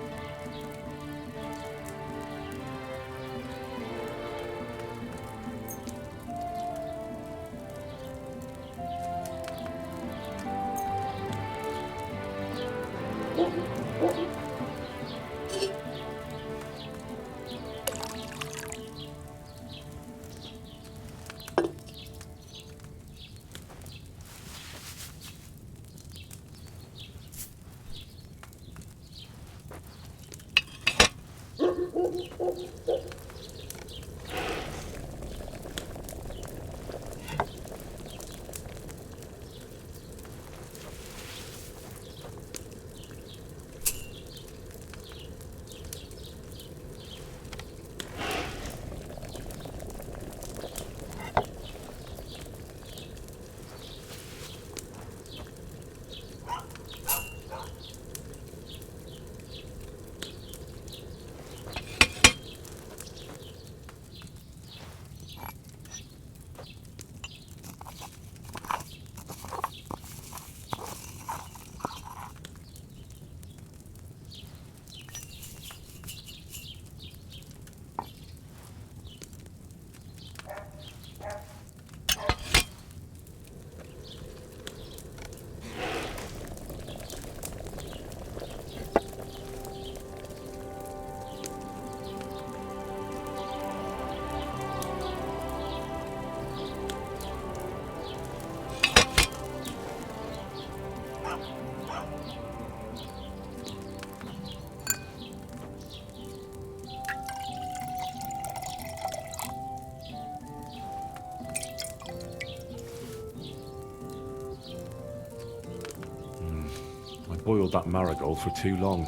I boiled that marigold for too long.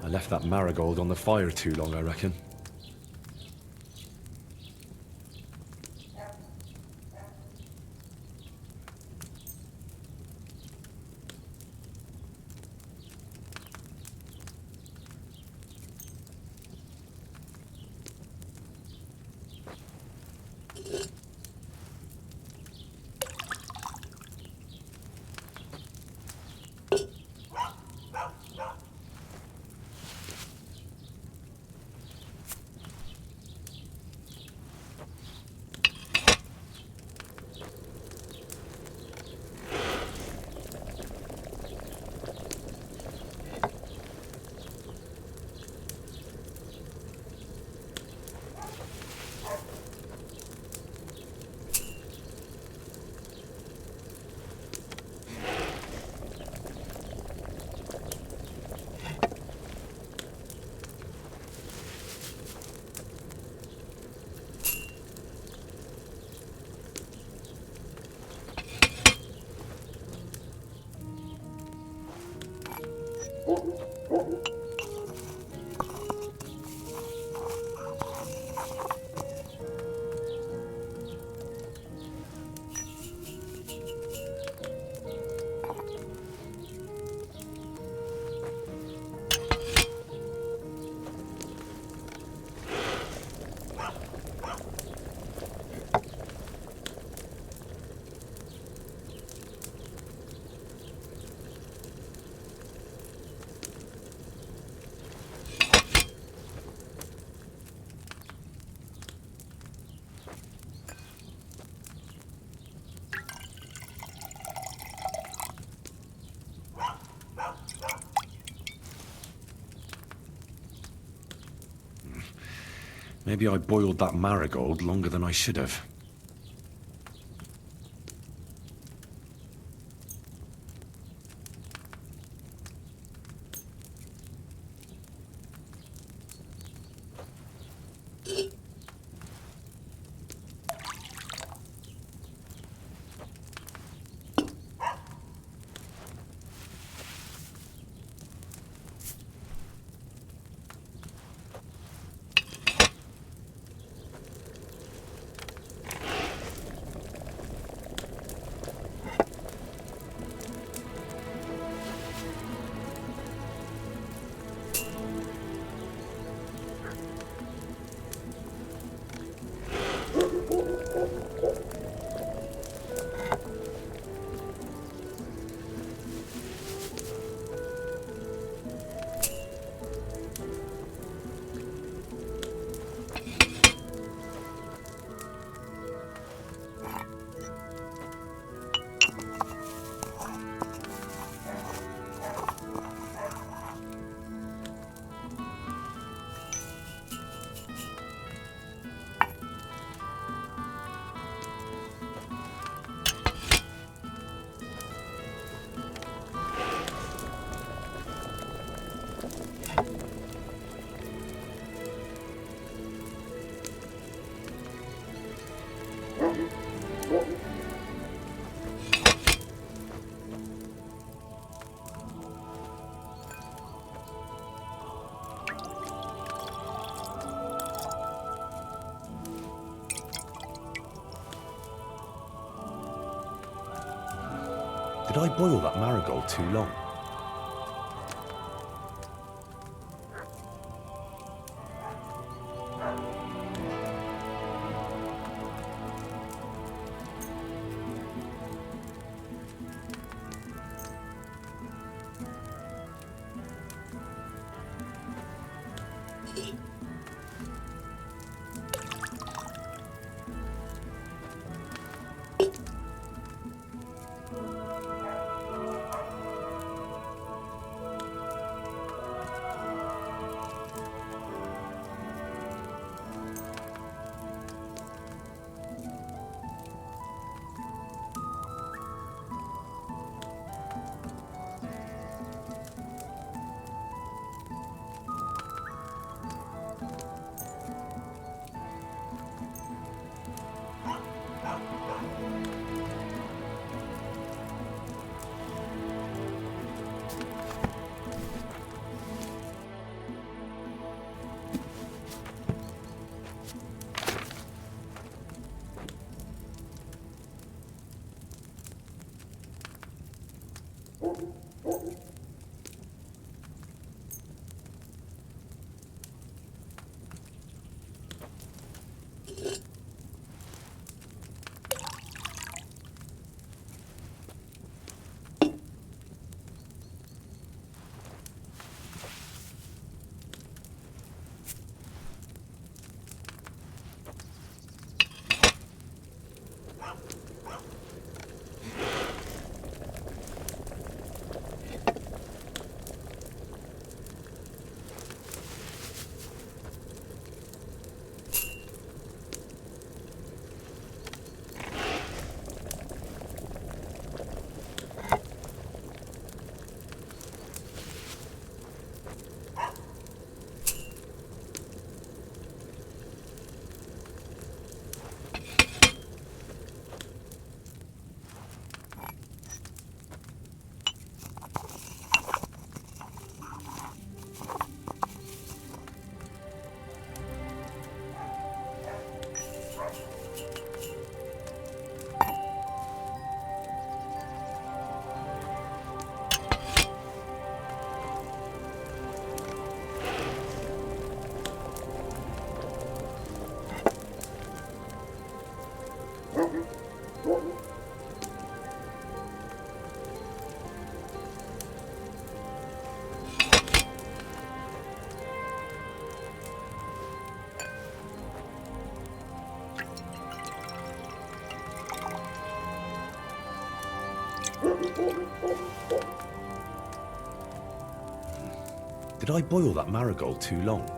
I left that marigold on the fire too long, I reckon. Maybe I boiled that marigold longer than I should have. Did I boil that marigold too long? Did I boil that marigold too long?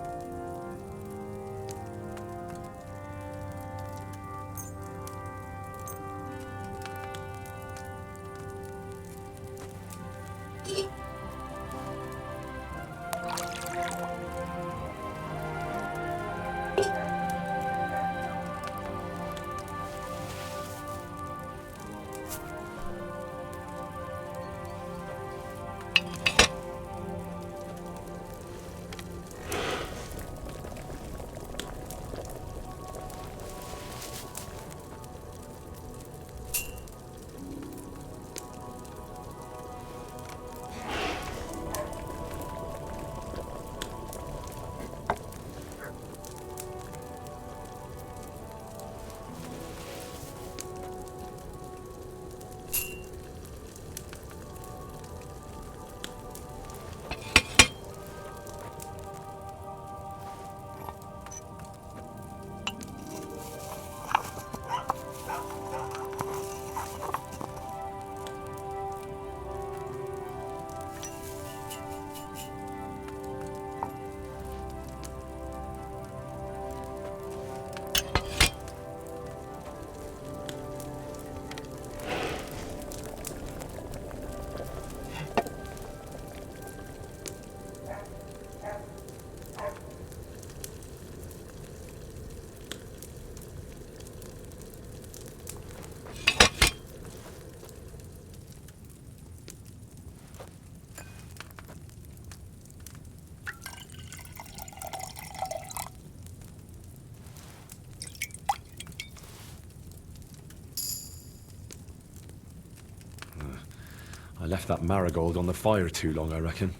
I left that marigold on the fire too long, I reckon.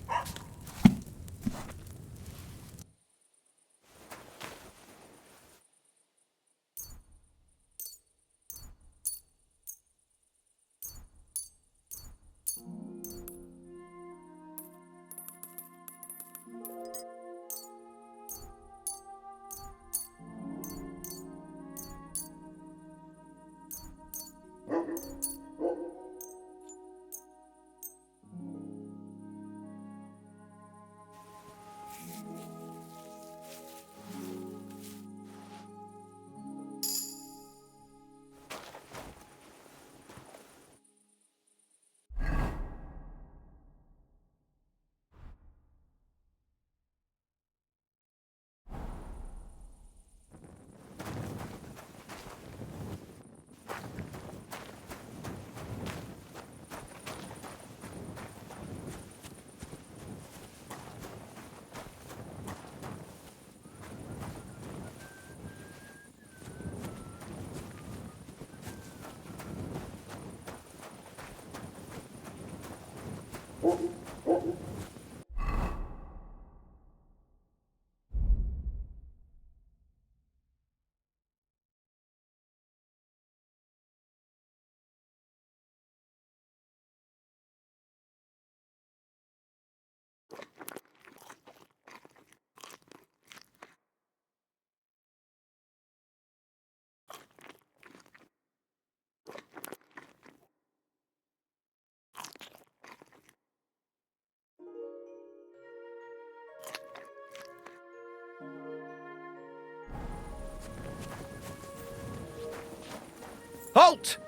Halt!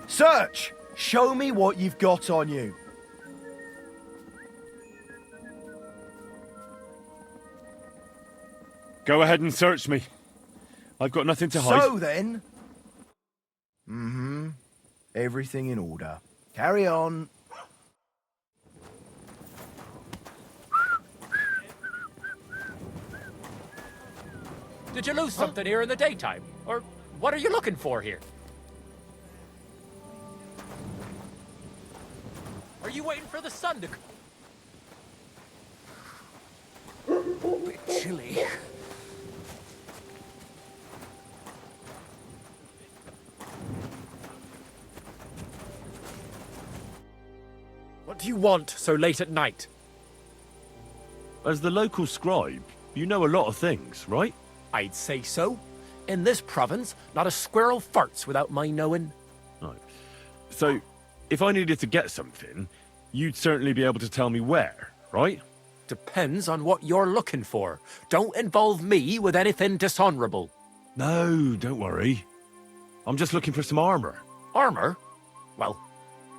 Search! Show me what you've got on you. Go ahead and search me. I've got nothing to hide. So then... Mm-hmm. Everything in order. Carry on. Did you lose something here in the daytime? Or what are you looking for here? Are you waiting for the sun to... Bit chilly. What do you want so late at night? As the local scribe, you know a lot of things, right? I'd say so. In this province, not a squirrel farts without my knowing. Right. So, if I needed to get something, you'd certainly be able to tell me where, right? Depends on what you're looking for. Don't involve me with anything dishonorable. No, don't worry. I'm just looking for some armor. Armor? Well,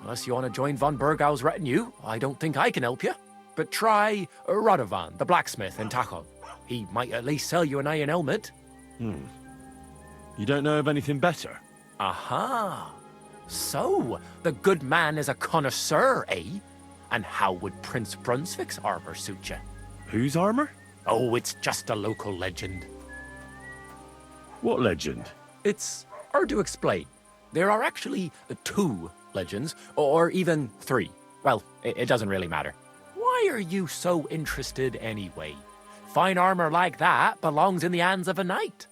unless you want to join von Burgau's retinue, I don't think I can help you. But try Radovan, the blacksmith in Tachon. He might at least sell you an iron helmet. You don't know of anything better? Aha! So, the good man is a connoisseur, eh? And how would Prince Brunswick's armor suit you? Whose armor? Oh, it's just a local legend. What legend? It's hard to explain. There are actually 2 legends, or even 3. Well, it doesn't really matter. Why are you so interested anyway? Fine armor like that belongs in the hands of a knight.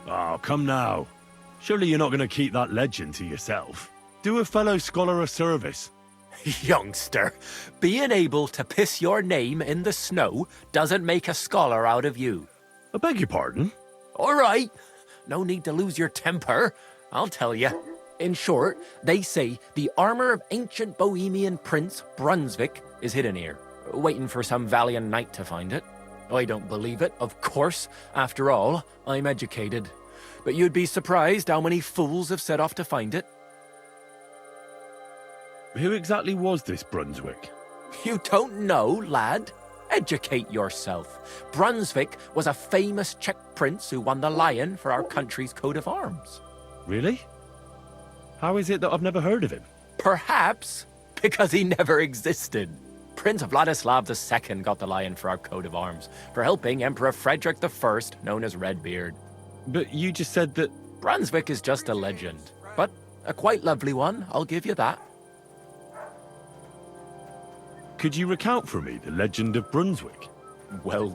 Oh, come now. Surely you're not going to keep that legend to yourself. Do a fellow scholar a service. Youngster, being able to piss your name in the snow doesn't make a scholar out of you. I beg your pardon? All right. No need to lose your temper. I'll tell you. In short, they say the armor of ancient Bohemian Prince Brunswick is hidden here, waiting for some valiant knight to find it. I don't believe it, of course. After all, I'm educated. But you'd be surprised how many fools have set off to find it. Who exactly was this Brunswick? You don't know, lad? Educate yourself. Brunswick was a famous Czech prince who won the lion for our country's coat of arms. Really? How is it that I've never heard of him? Perhaps because he never existed. Prince Vladislav II got the lion for our coat of arms for helping Emperor Frederick I, known as Redbeard. But you just said that... Brunswick is just a legend, but a quite lovely one, I'll give you that. Could you recount for me the legend of Brunswick? Well,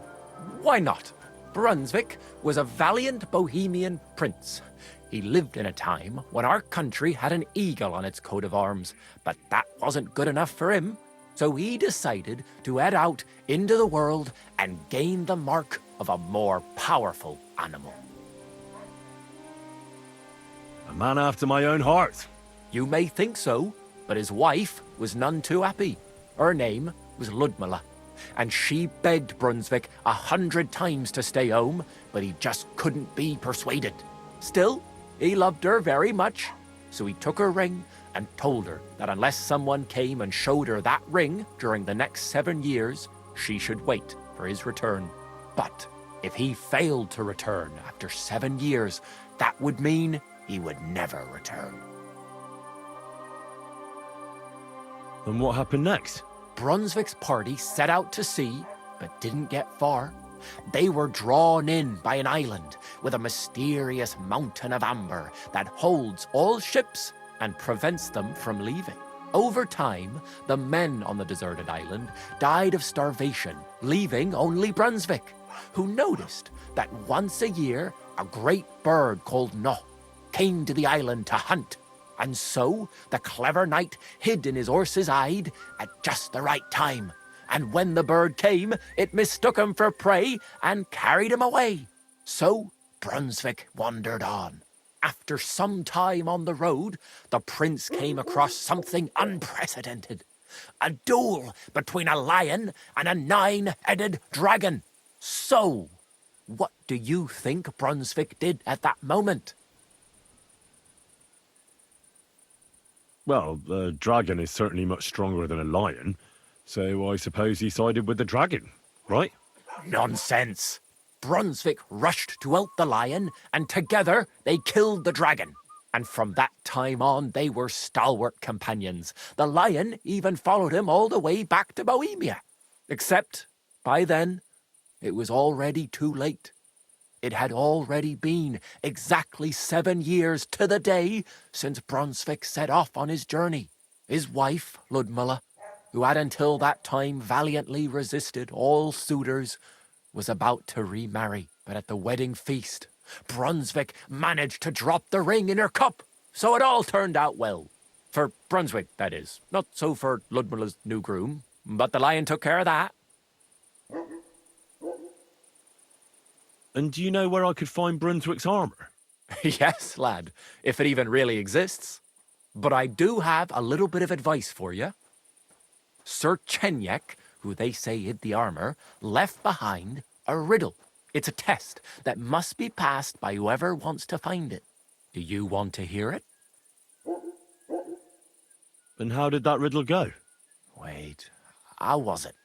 why not? Brunswick was a valiant Bohemian prince. He lived in a time when our country had an eagle on its coat of arms, but that wasn't good enough for him. So he decided to head out into the world and gain the mark of a more powerful animal. A man after my own heart. You may think so, but his wife was none too happy. Her name was Ludmilla, and she begged Brunswick 100 times to stay home, but he just couldn't be persuaded. Still, he loved her very much, so he took her ring and told her that unless someone came and showed her that ring during the next 7 years, she should wait for his return. But if he failed to return after 7 years, that would mean he would never return. And what happened next? Brunswick's party set out to sea, but didn't get far. They were drawn in by an island with a mysterious mountain of amber that holds all ships and prevents them from leaving. Over time, the men on the deserted island died of starvation, leaving only Brunswick, who noticed that once a year a great bird called No came to the island to hunt. And so the clever knight hid in his horse's hide at just the right time. And when the bird came, it mistook him for prey and carried him away. So Brunswick wandered on. After some time on the road, the prince came across something unprecedented. A duel between a lion and a 9-headed dragon. So, what do you think Brunswick did at that moment? Well, a dragon is certainly much stronger than a lion, so I suppose he sided with the dragon, right? Nonsense! Brunswick rushed to out the lion, and together they killed the dragon. And from that time on, they were stalwart companions. The lion even followed him all the way back to Bohemia. Except, by then, it was already too late. It had already been exactly 7 years to the day since Brunswick set off on his journey. His wife, Ludmilla, who had until that time valiantly resisted all suitors, was about to remarry. But at the wedding feast, Brunswick managed to drop the ring in her cup, so it all turned out well. For Brunswick, that is. Not so for Ludmilla's new groom, but the lion took care of that. And do you know where I could find Brunswick's armour? Yes, lad, if it even really exists. But I do have a little bit of advice for you. Sir Chenyek, who they say hid the armour, left behind a riddle. It's a test that must be passed by whoever wants to find it. Do you want to hear it? And how did that riddle go? Wait, how was it?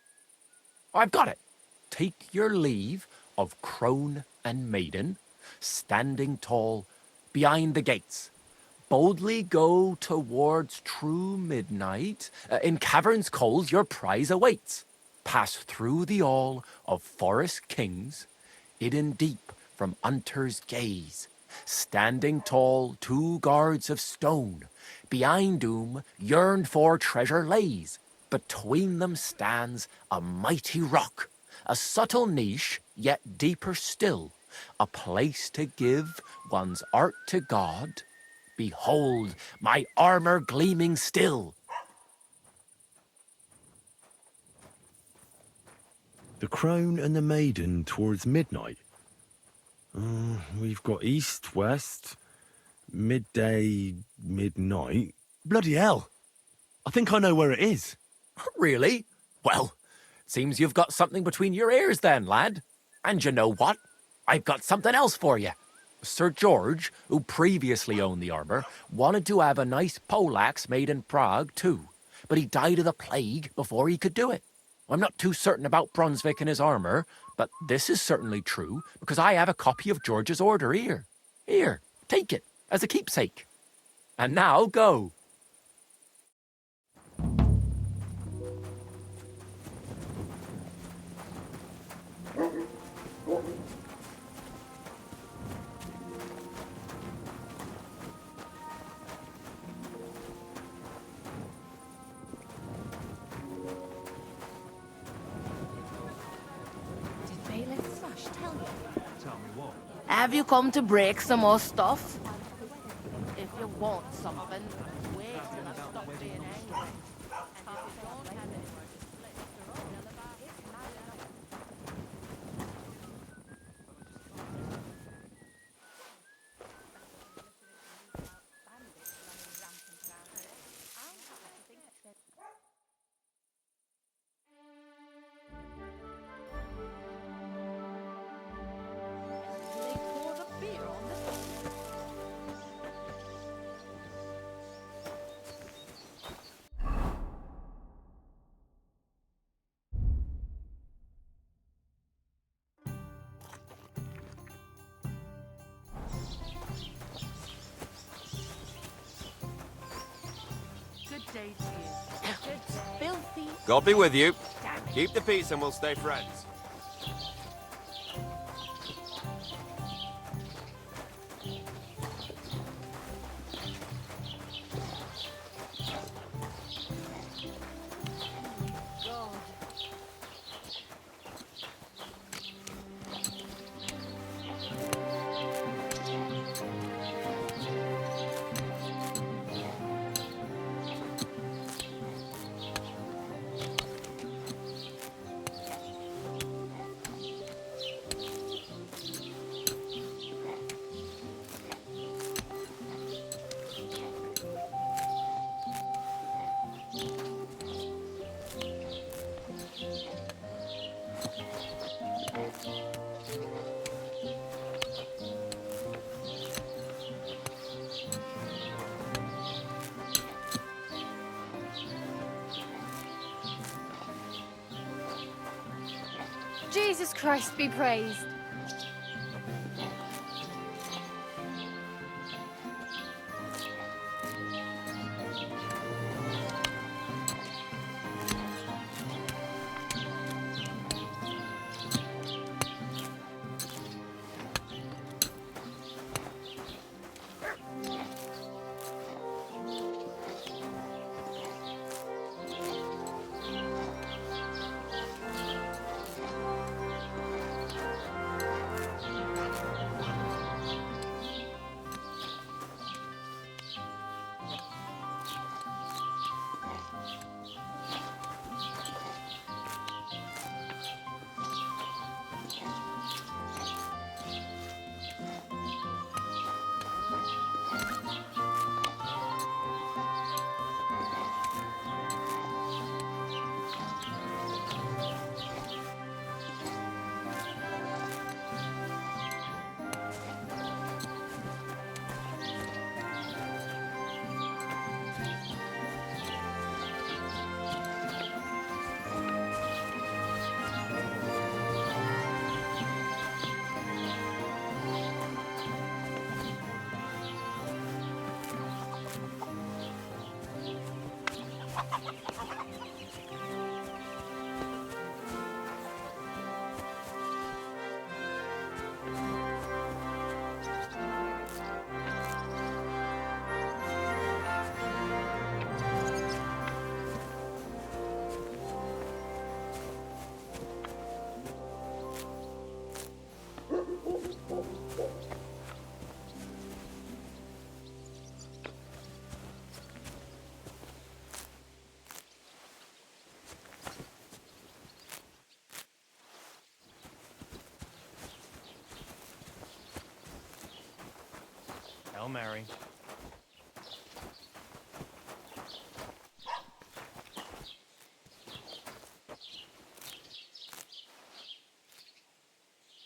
I've got it. Take your leave of crone and maiden, standing tall behind the gates. Boldly go towards true midnight. In caverns cold your prize awaits. Pass through the all of forest kings, hidden deep from hunter's gaze. Standing tall, 2 guards of stone, behind whom yearned for treasure lays. Between them stands a mighty rock, a subtle niche, yet deeper still, a place to give one's art to God. Behold, my armour gleaming still. The crone and the maiden towards midnight. We've got east, west, midday, midnight. Bloody hell! I think I know where it is. Really? Well, seems you've got something between your ears then, lad. And you know what? I've got something else for you. Sir George, who previously owned the armour, wanted to have a nice poleaxe made in Prague too, but he died of the plague before he could do it. I'm not too certain about Brunswick and his armour, but this is certainly true, because I have a copy of George's order here. Here, take it, as a keepsake. And now, go. Have you come to break some more stuff? If you want something, wait till I stop being angry. It's filthy. God be with you. Keep the peace and we'll stay friends. Jesus Christ be praised. Hail Mary.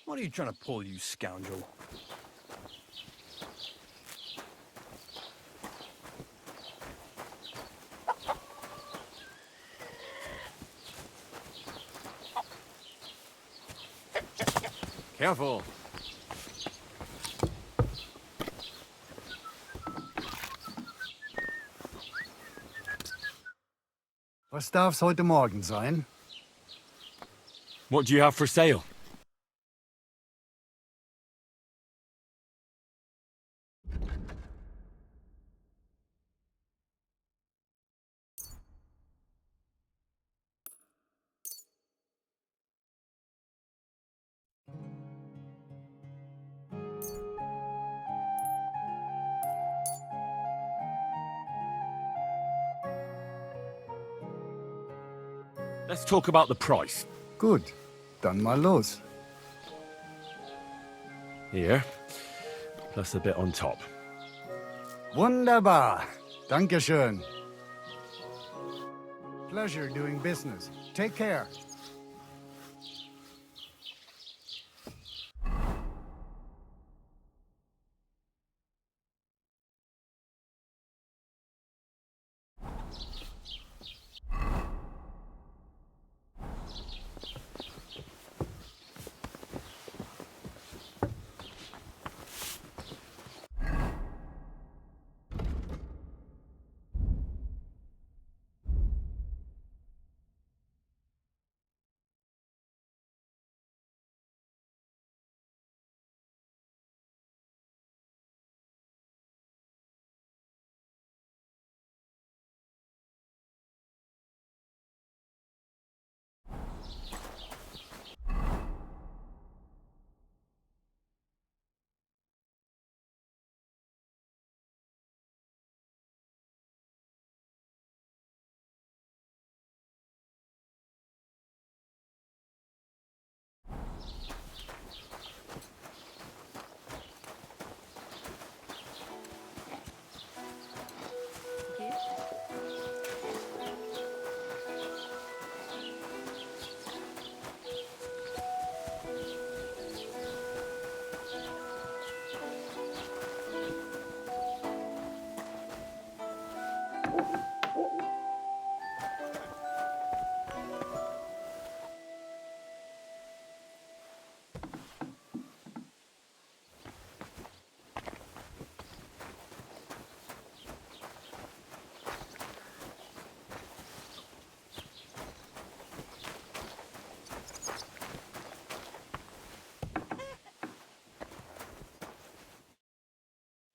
What are you trying to pull, you scoundrel? Careful. Was darf's heute Morgen sein? What do you have for sale? Let's talk about the price. Gut, dann mal los. Here, plus a bit on top. Wunderbar. Dankeschön. Pleasure doing business. Take care.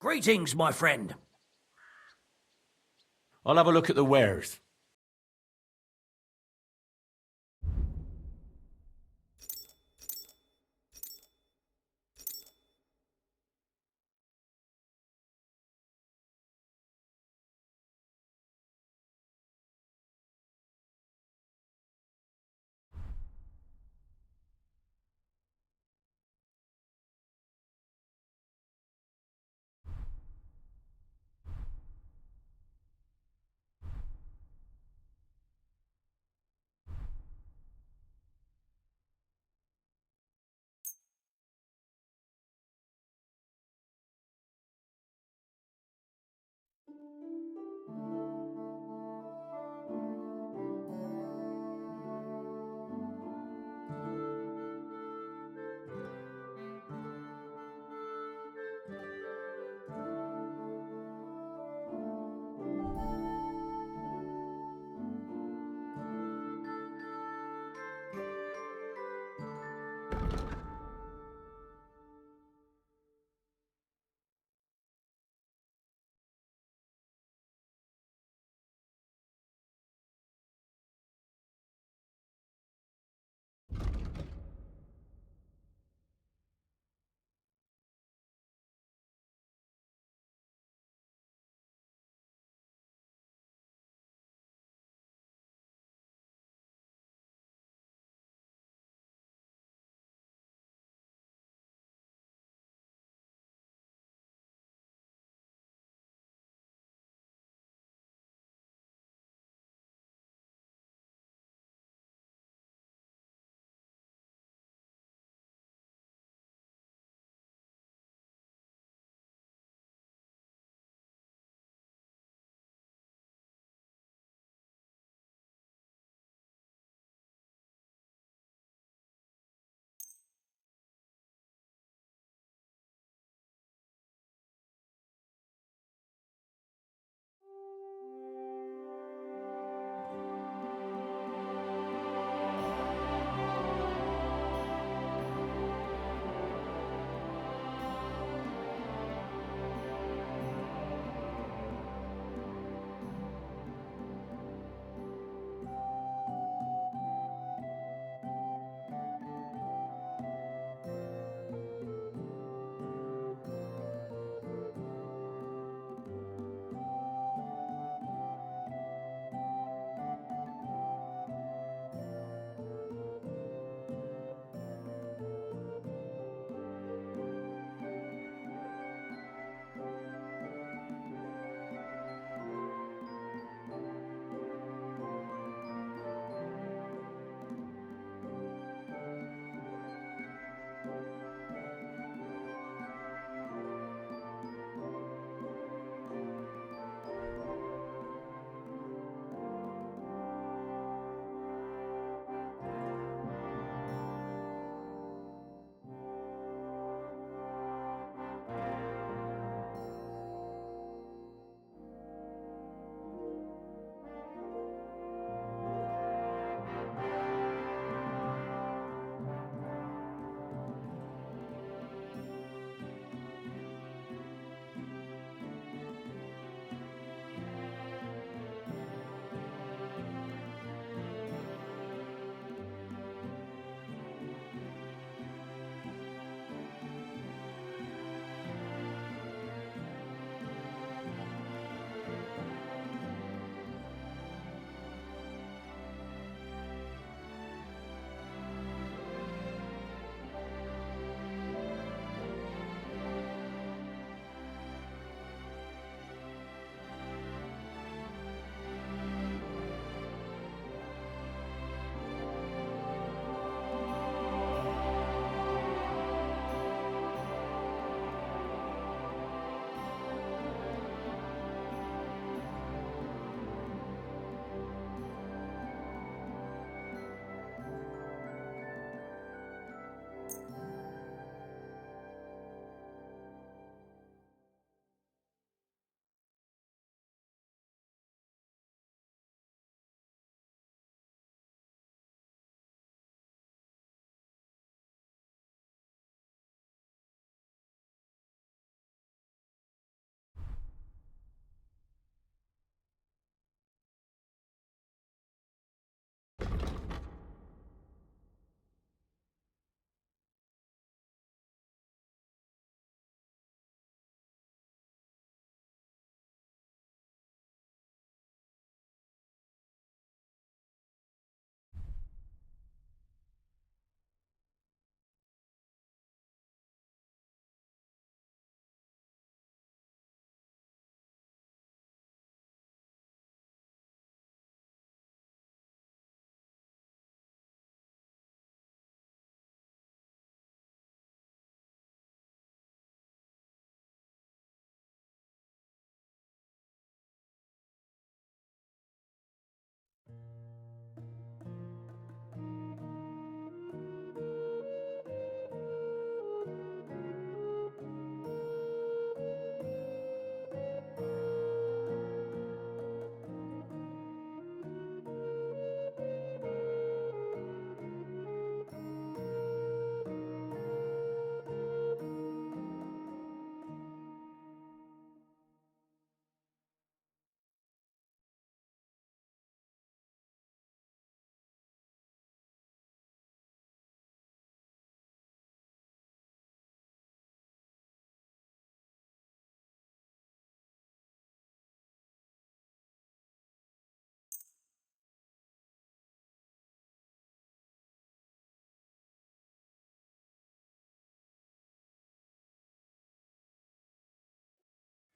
Greetings, my friend. I'll have a look at the wares.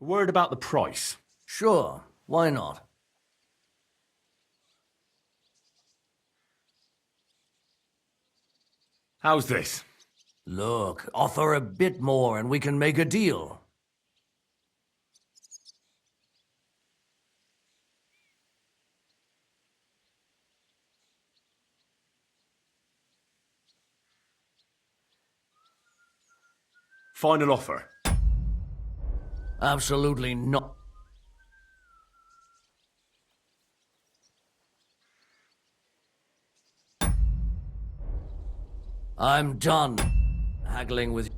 A word about the price. Sure, why not? How's this? Look, offer a bit more and we can make a deal. Final offer. Absolutely not. I'm done haggling with.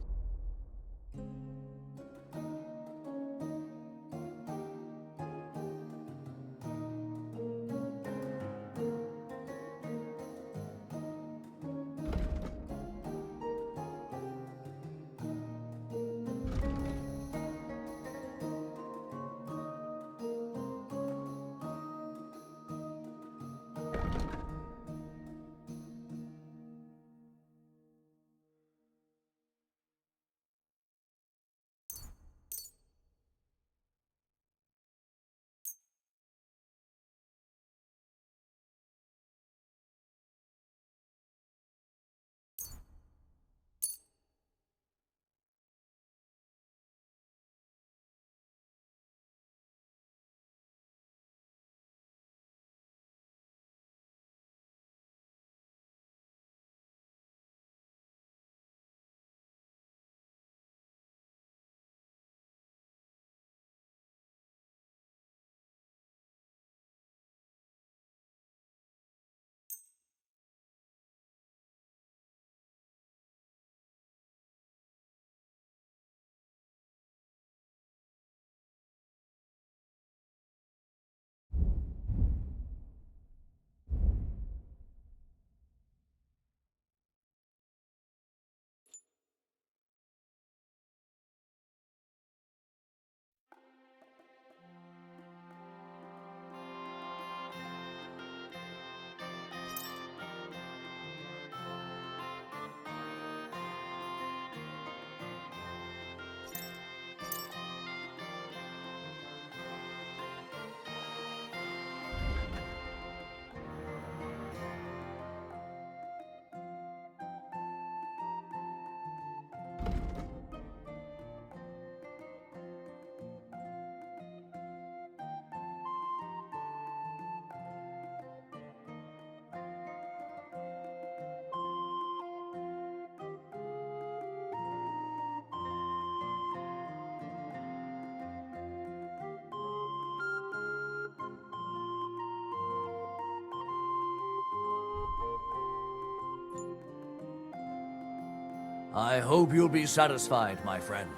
I hope you'll be satisfied, my friend.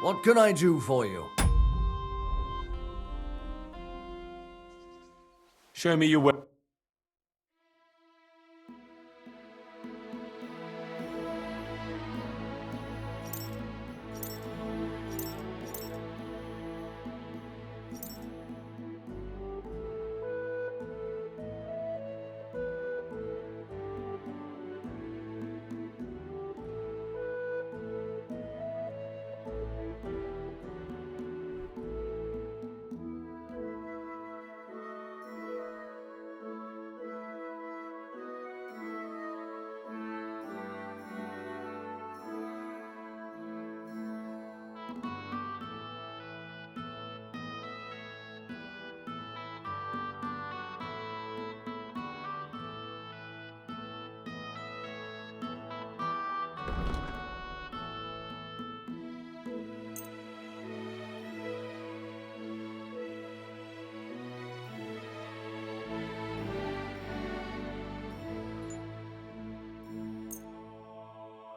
What can I do for you? Show me your way.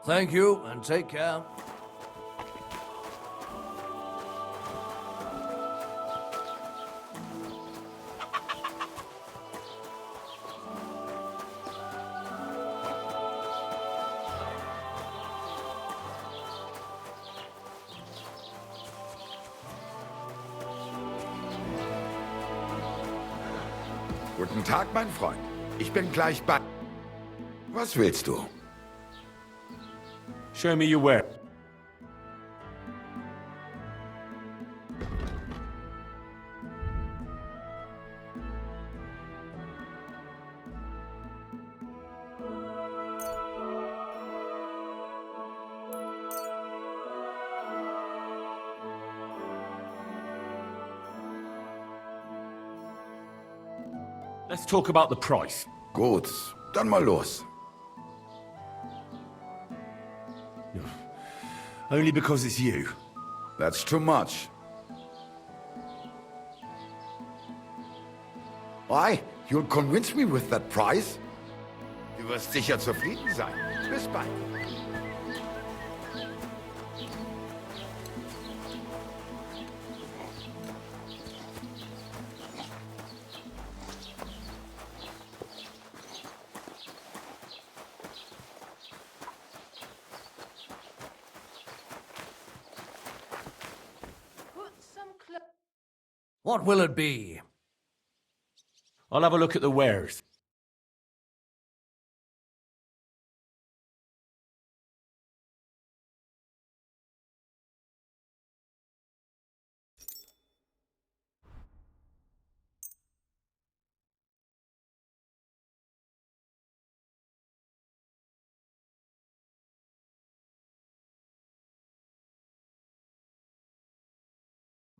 Thank you, and take care. Guten Tag, mein Freund. Ich bin gleich bei... Was willst du? Show me your ware. Let's talk about the price. Gut, dann mal los. Only because it's you. That's too much. Why? You'll convince me with that price? Du wirst sicher zufrieden sein. Bis bald. What will it be? I'll have a look at the wares.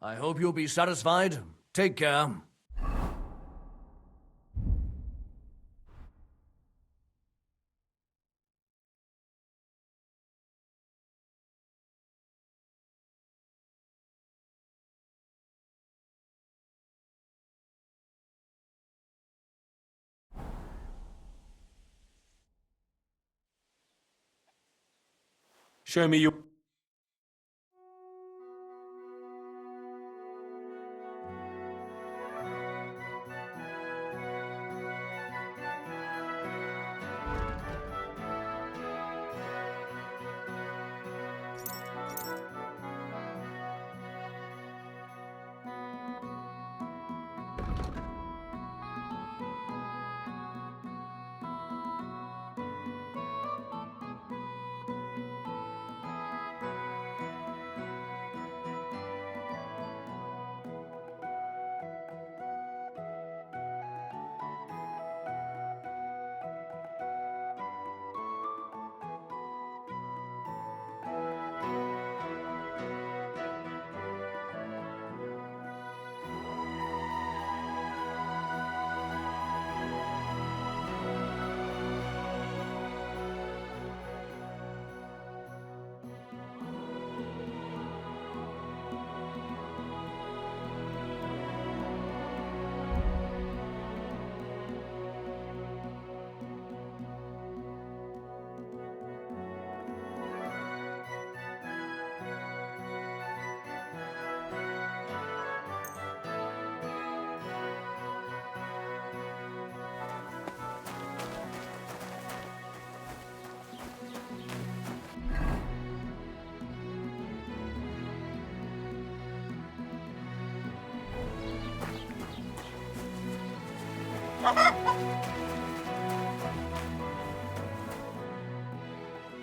I hope you'll be satisfied. Take care. Show me your...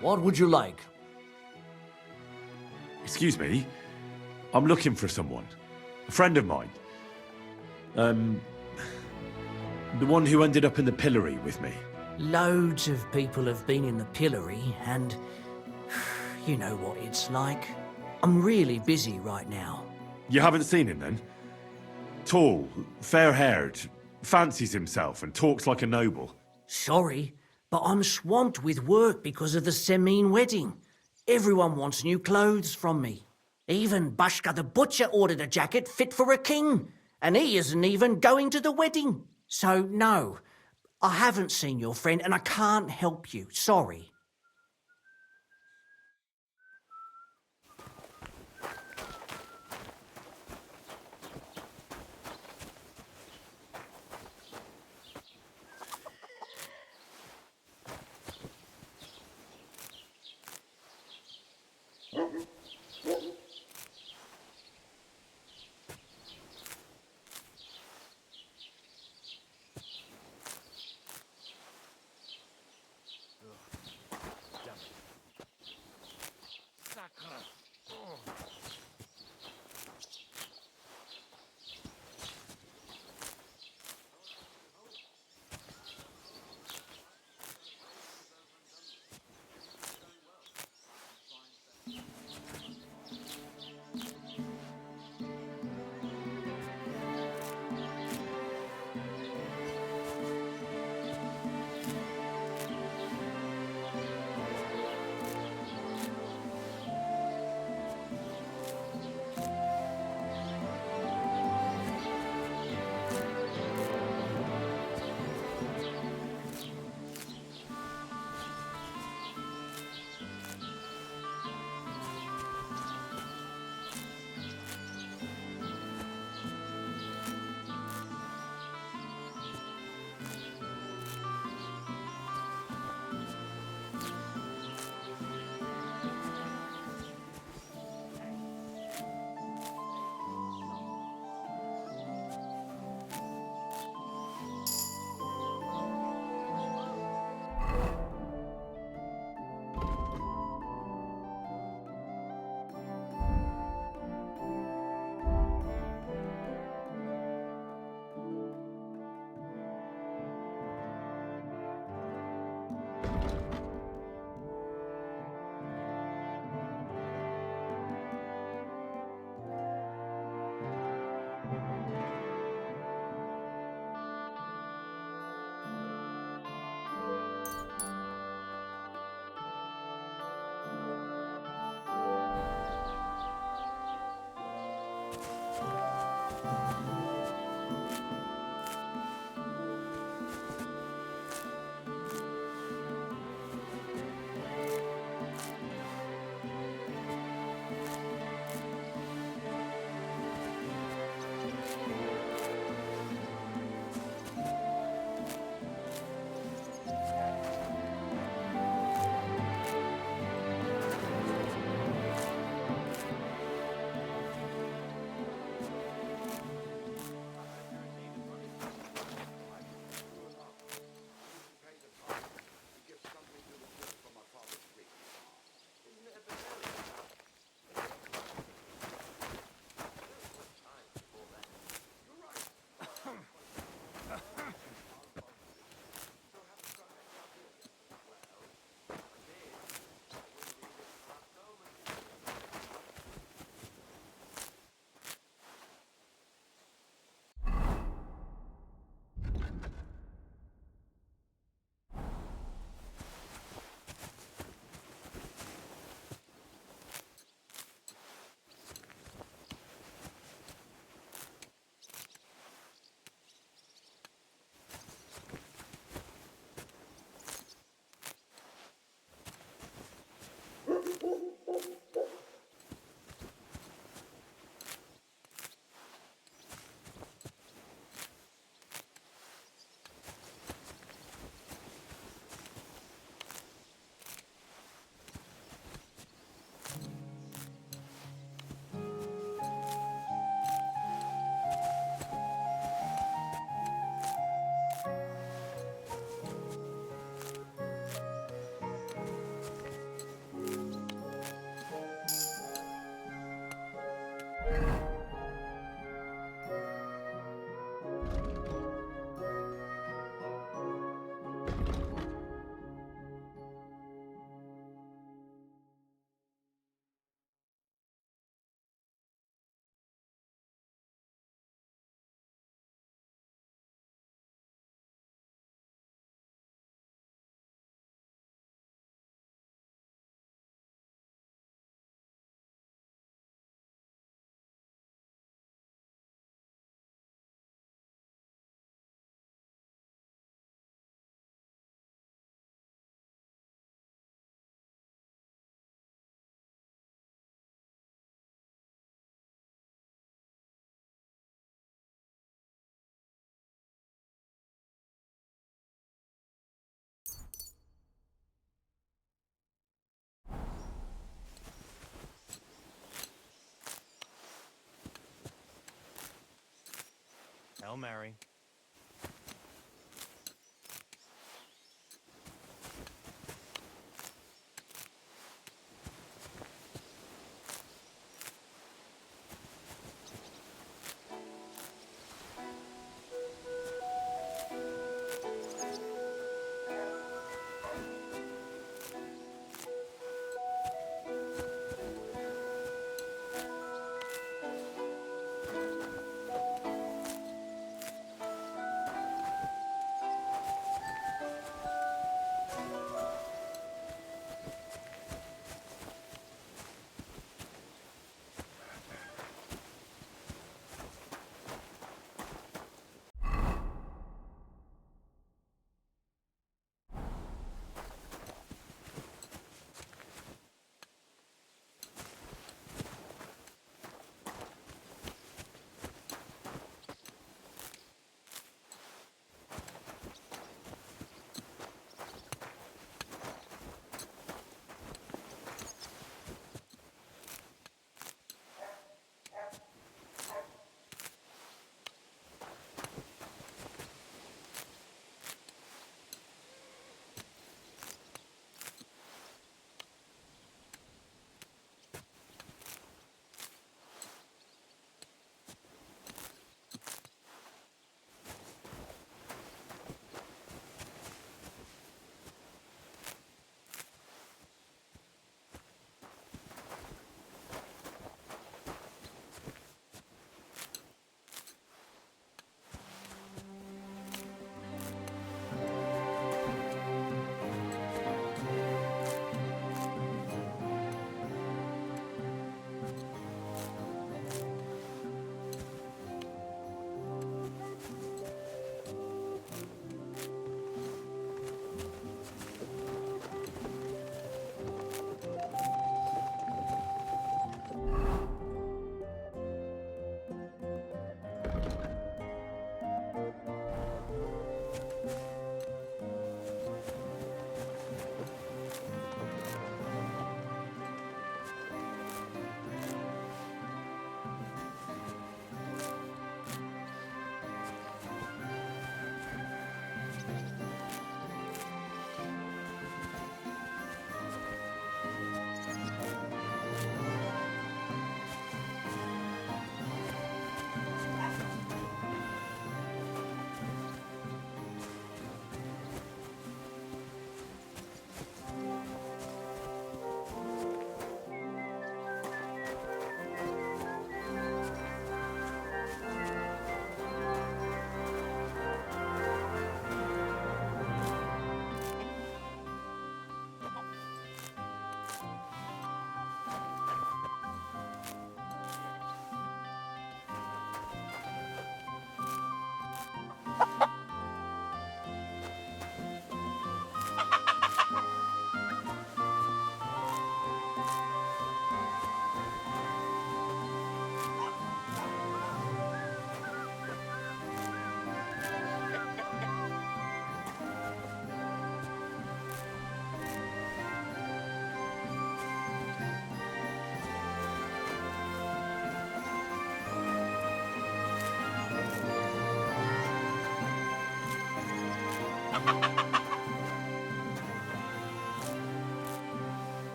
What would you like? Excuse me. I'm looking for someone. A friend of mine. The one who ended up in the pillory with me. Loads of people have been in the pillory, and you know what it's like. I'm really busy right now. You haven't seen him then? Tall, fair-haired, fancies himself and talks like a noble. Sorry, but I'm swamped with work because of the Semine wedding. Everyone wants new clothes from me. Even Bashka the butcher ordered a jacket fit for a king, and he isn't even going to the wedding. So no, I haven't seen your friend and I can't help you. Sorry. Hail Mary.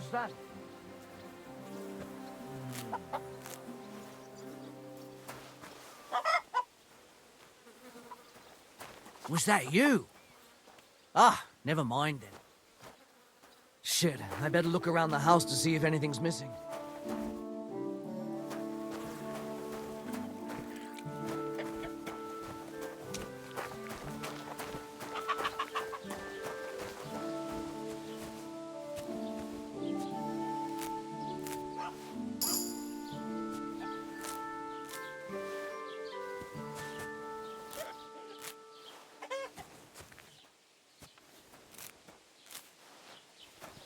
What's that? Was that you? Ah, never mind then. Shit, I better look around the house to see if anything's missing.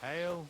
Hail.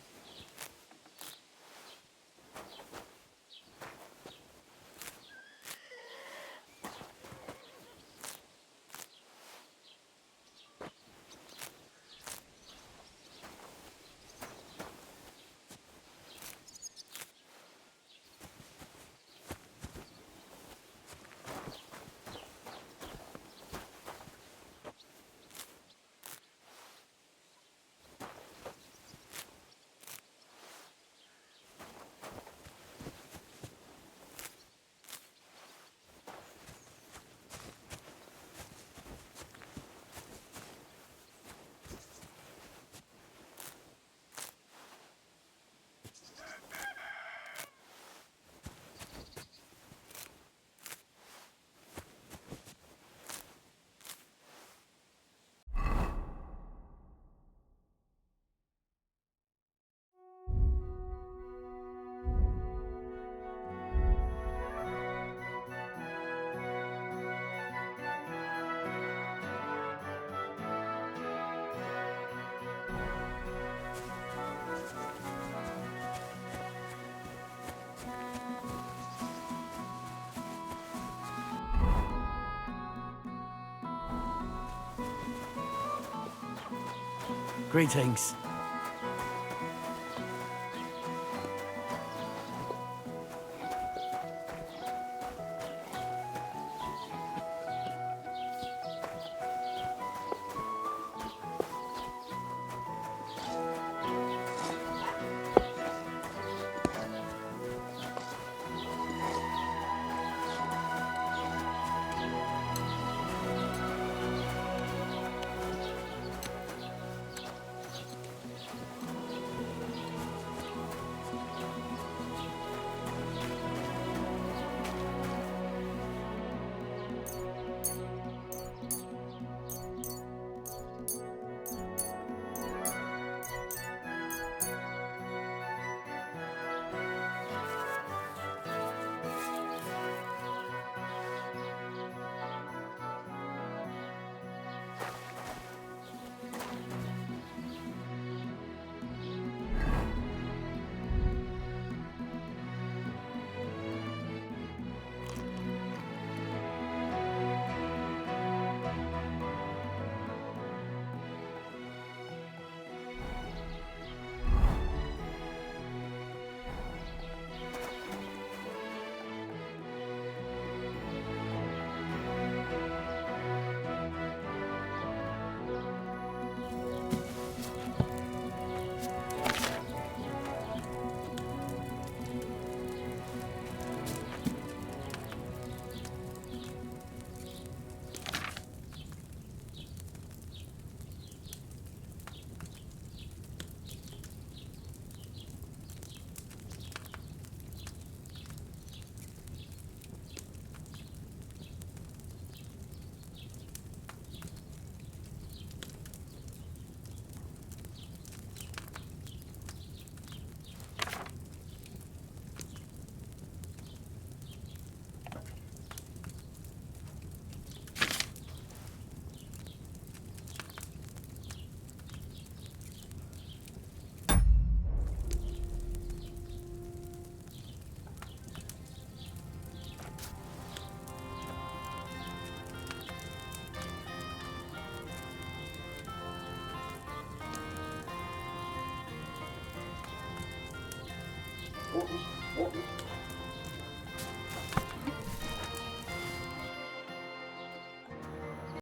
Greetings.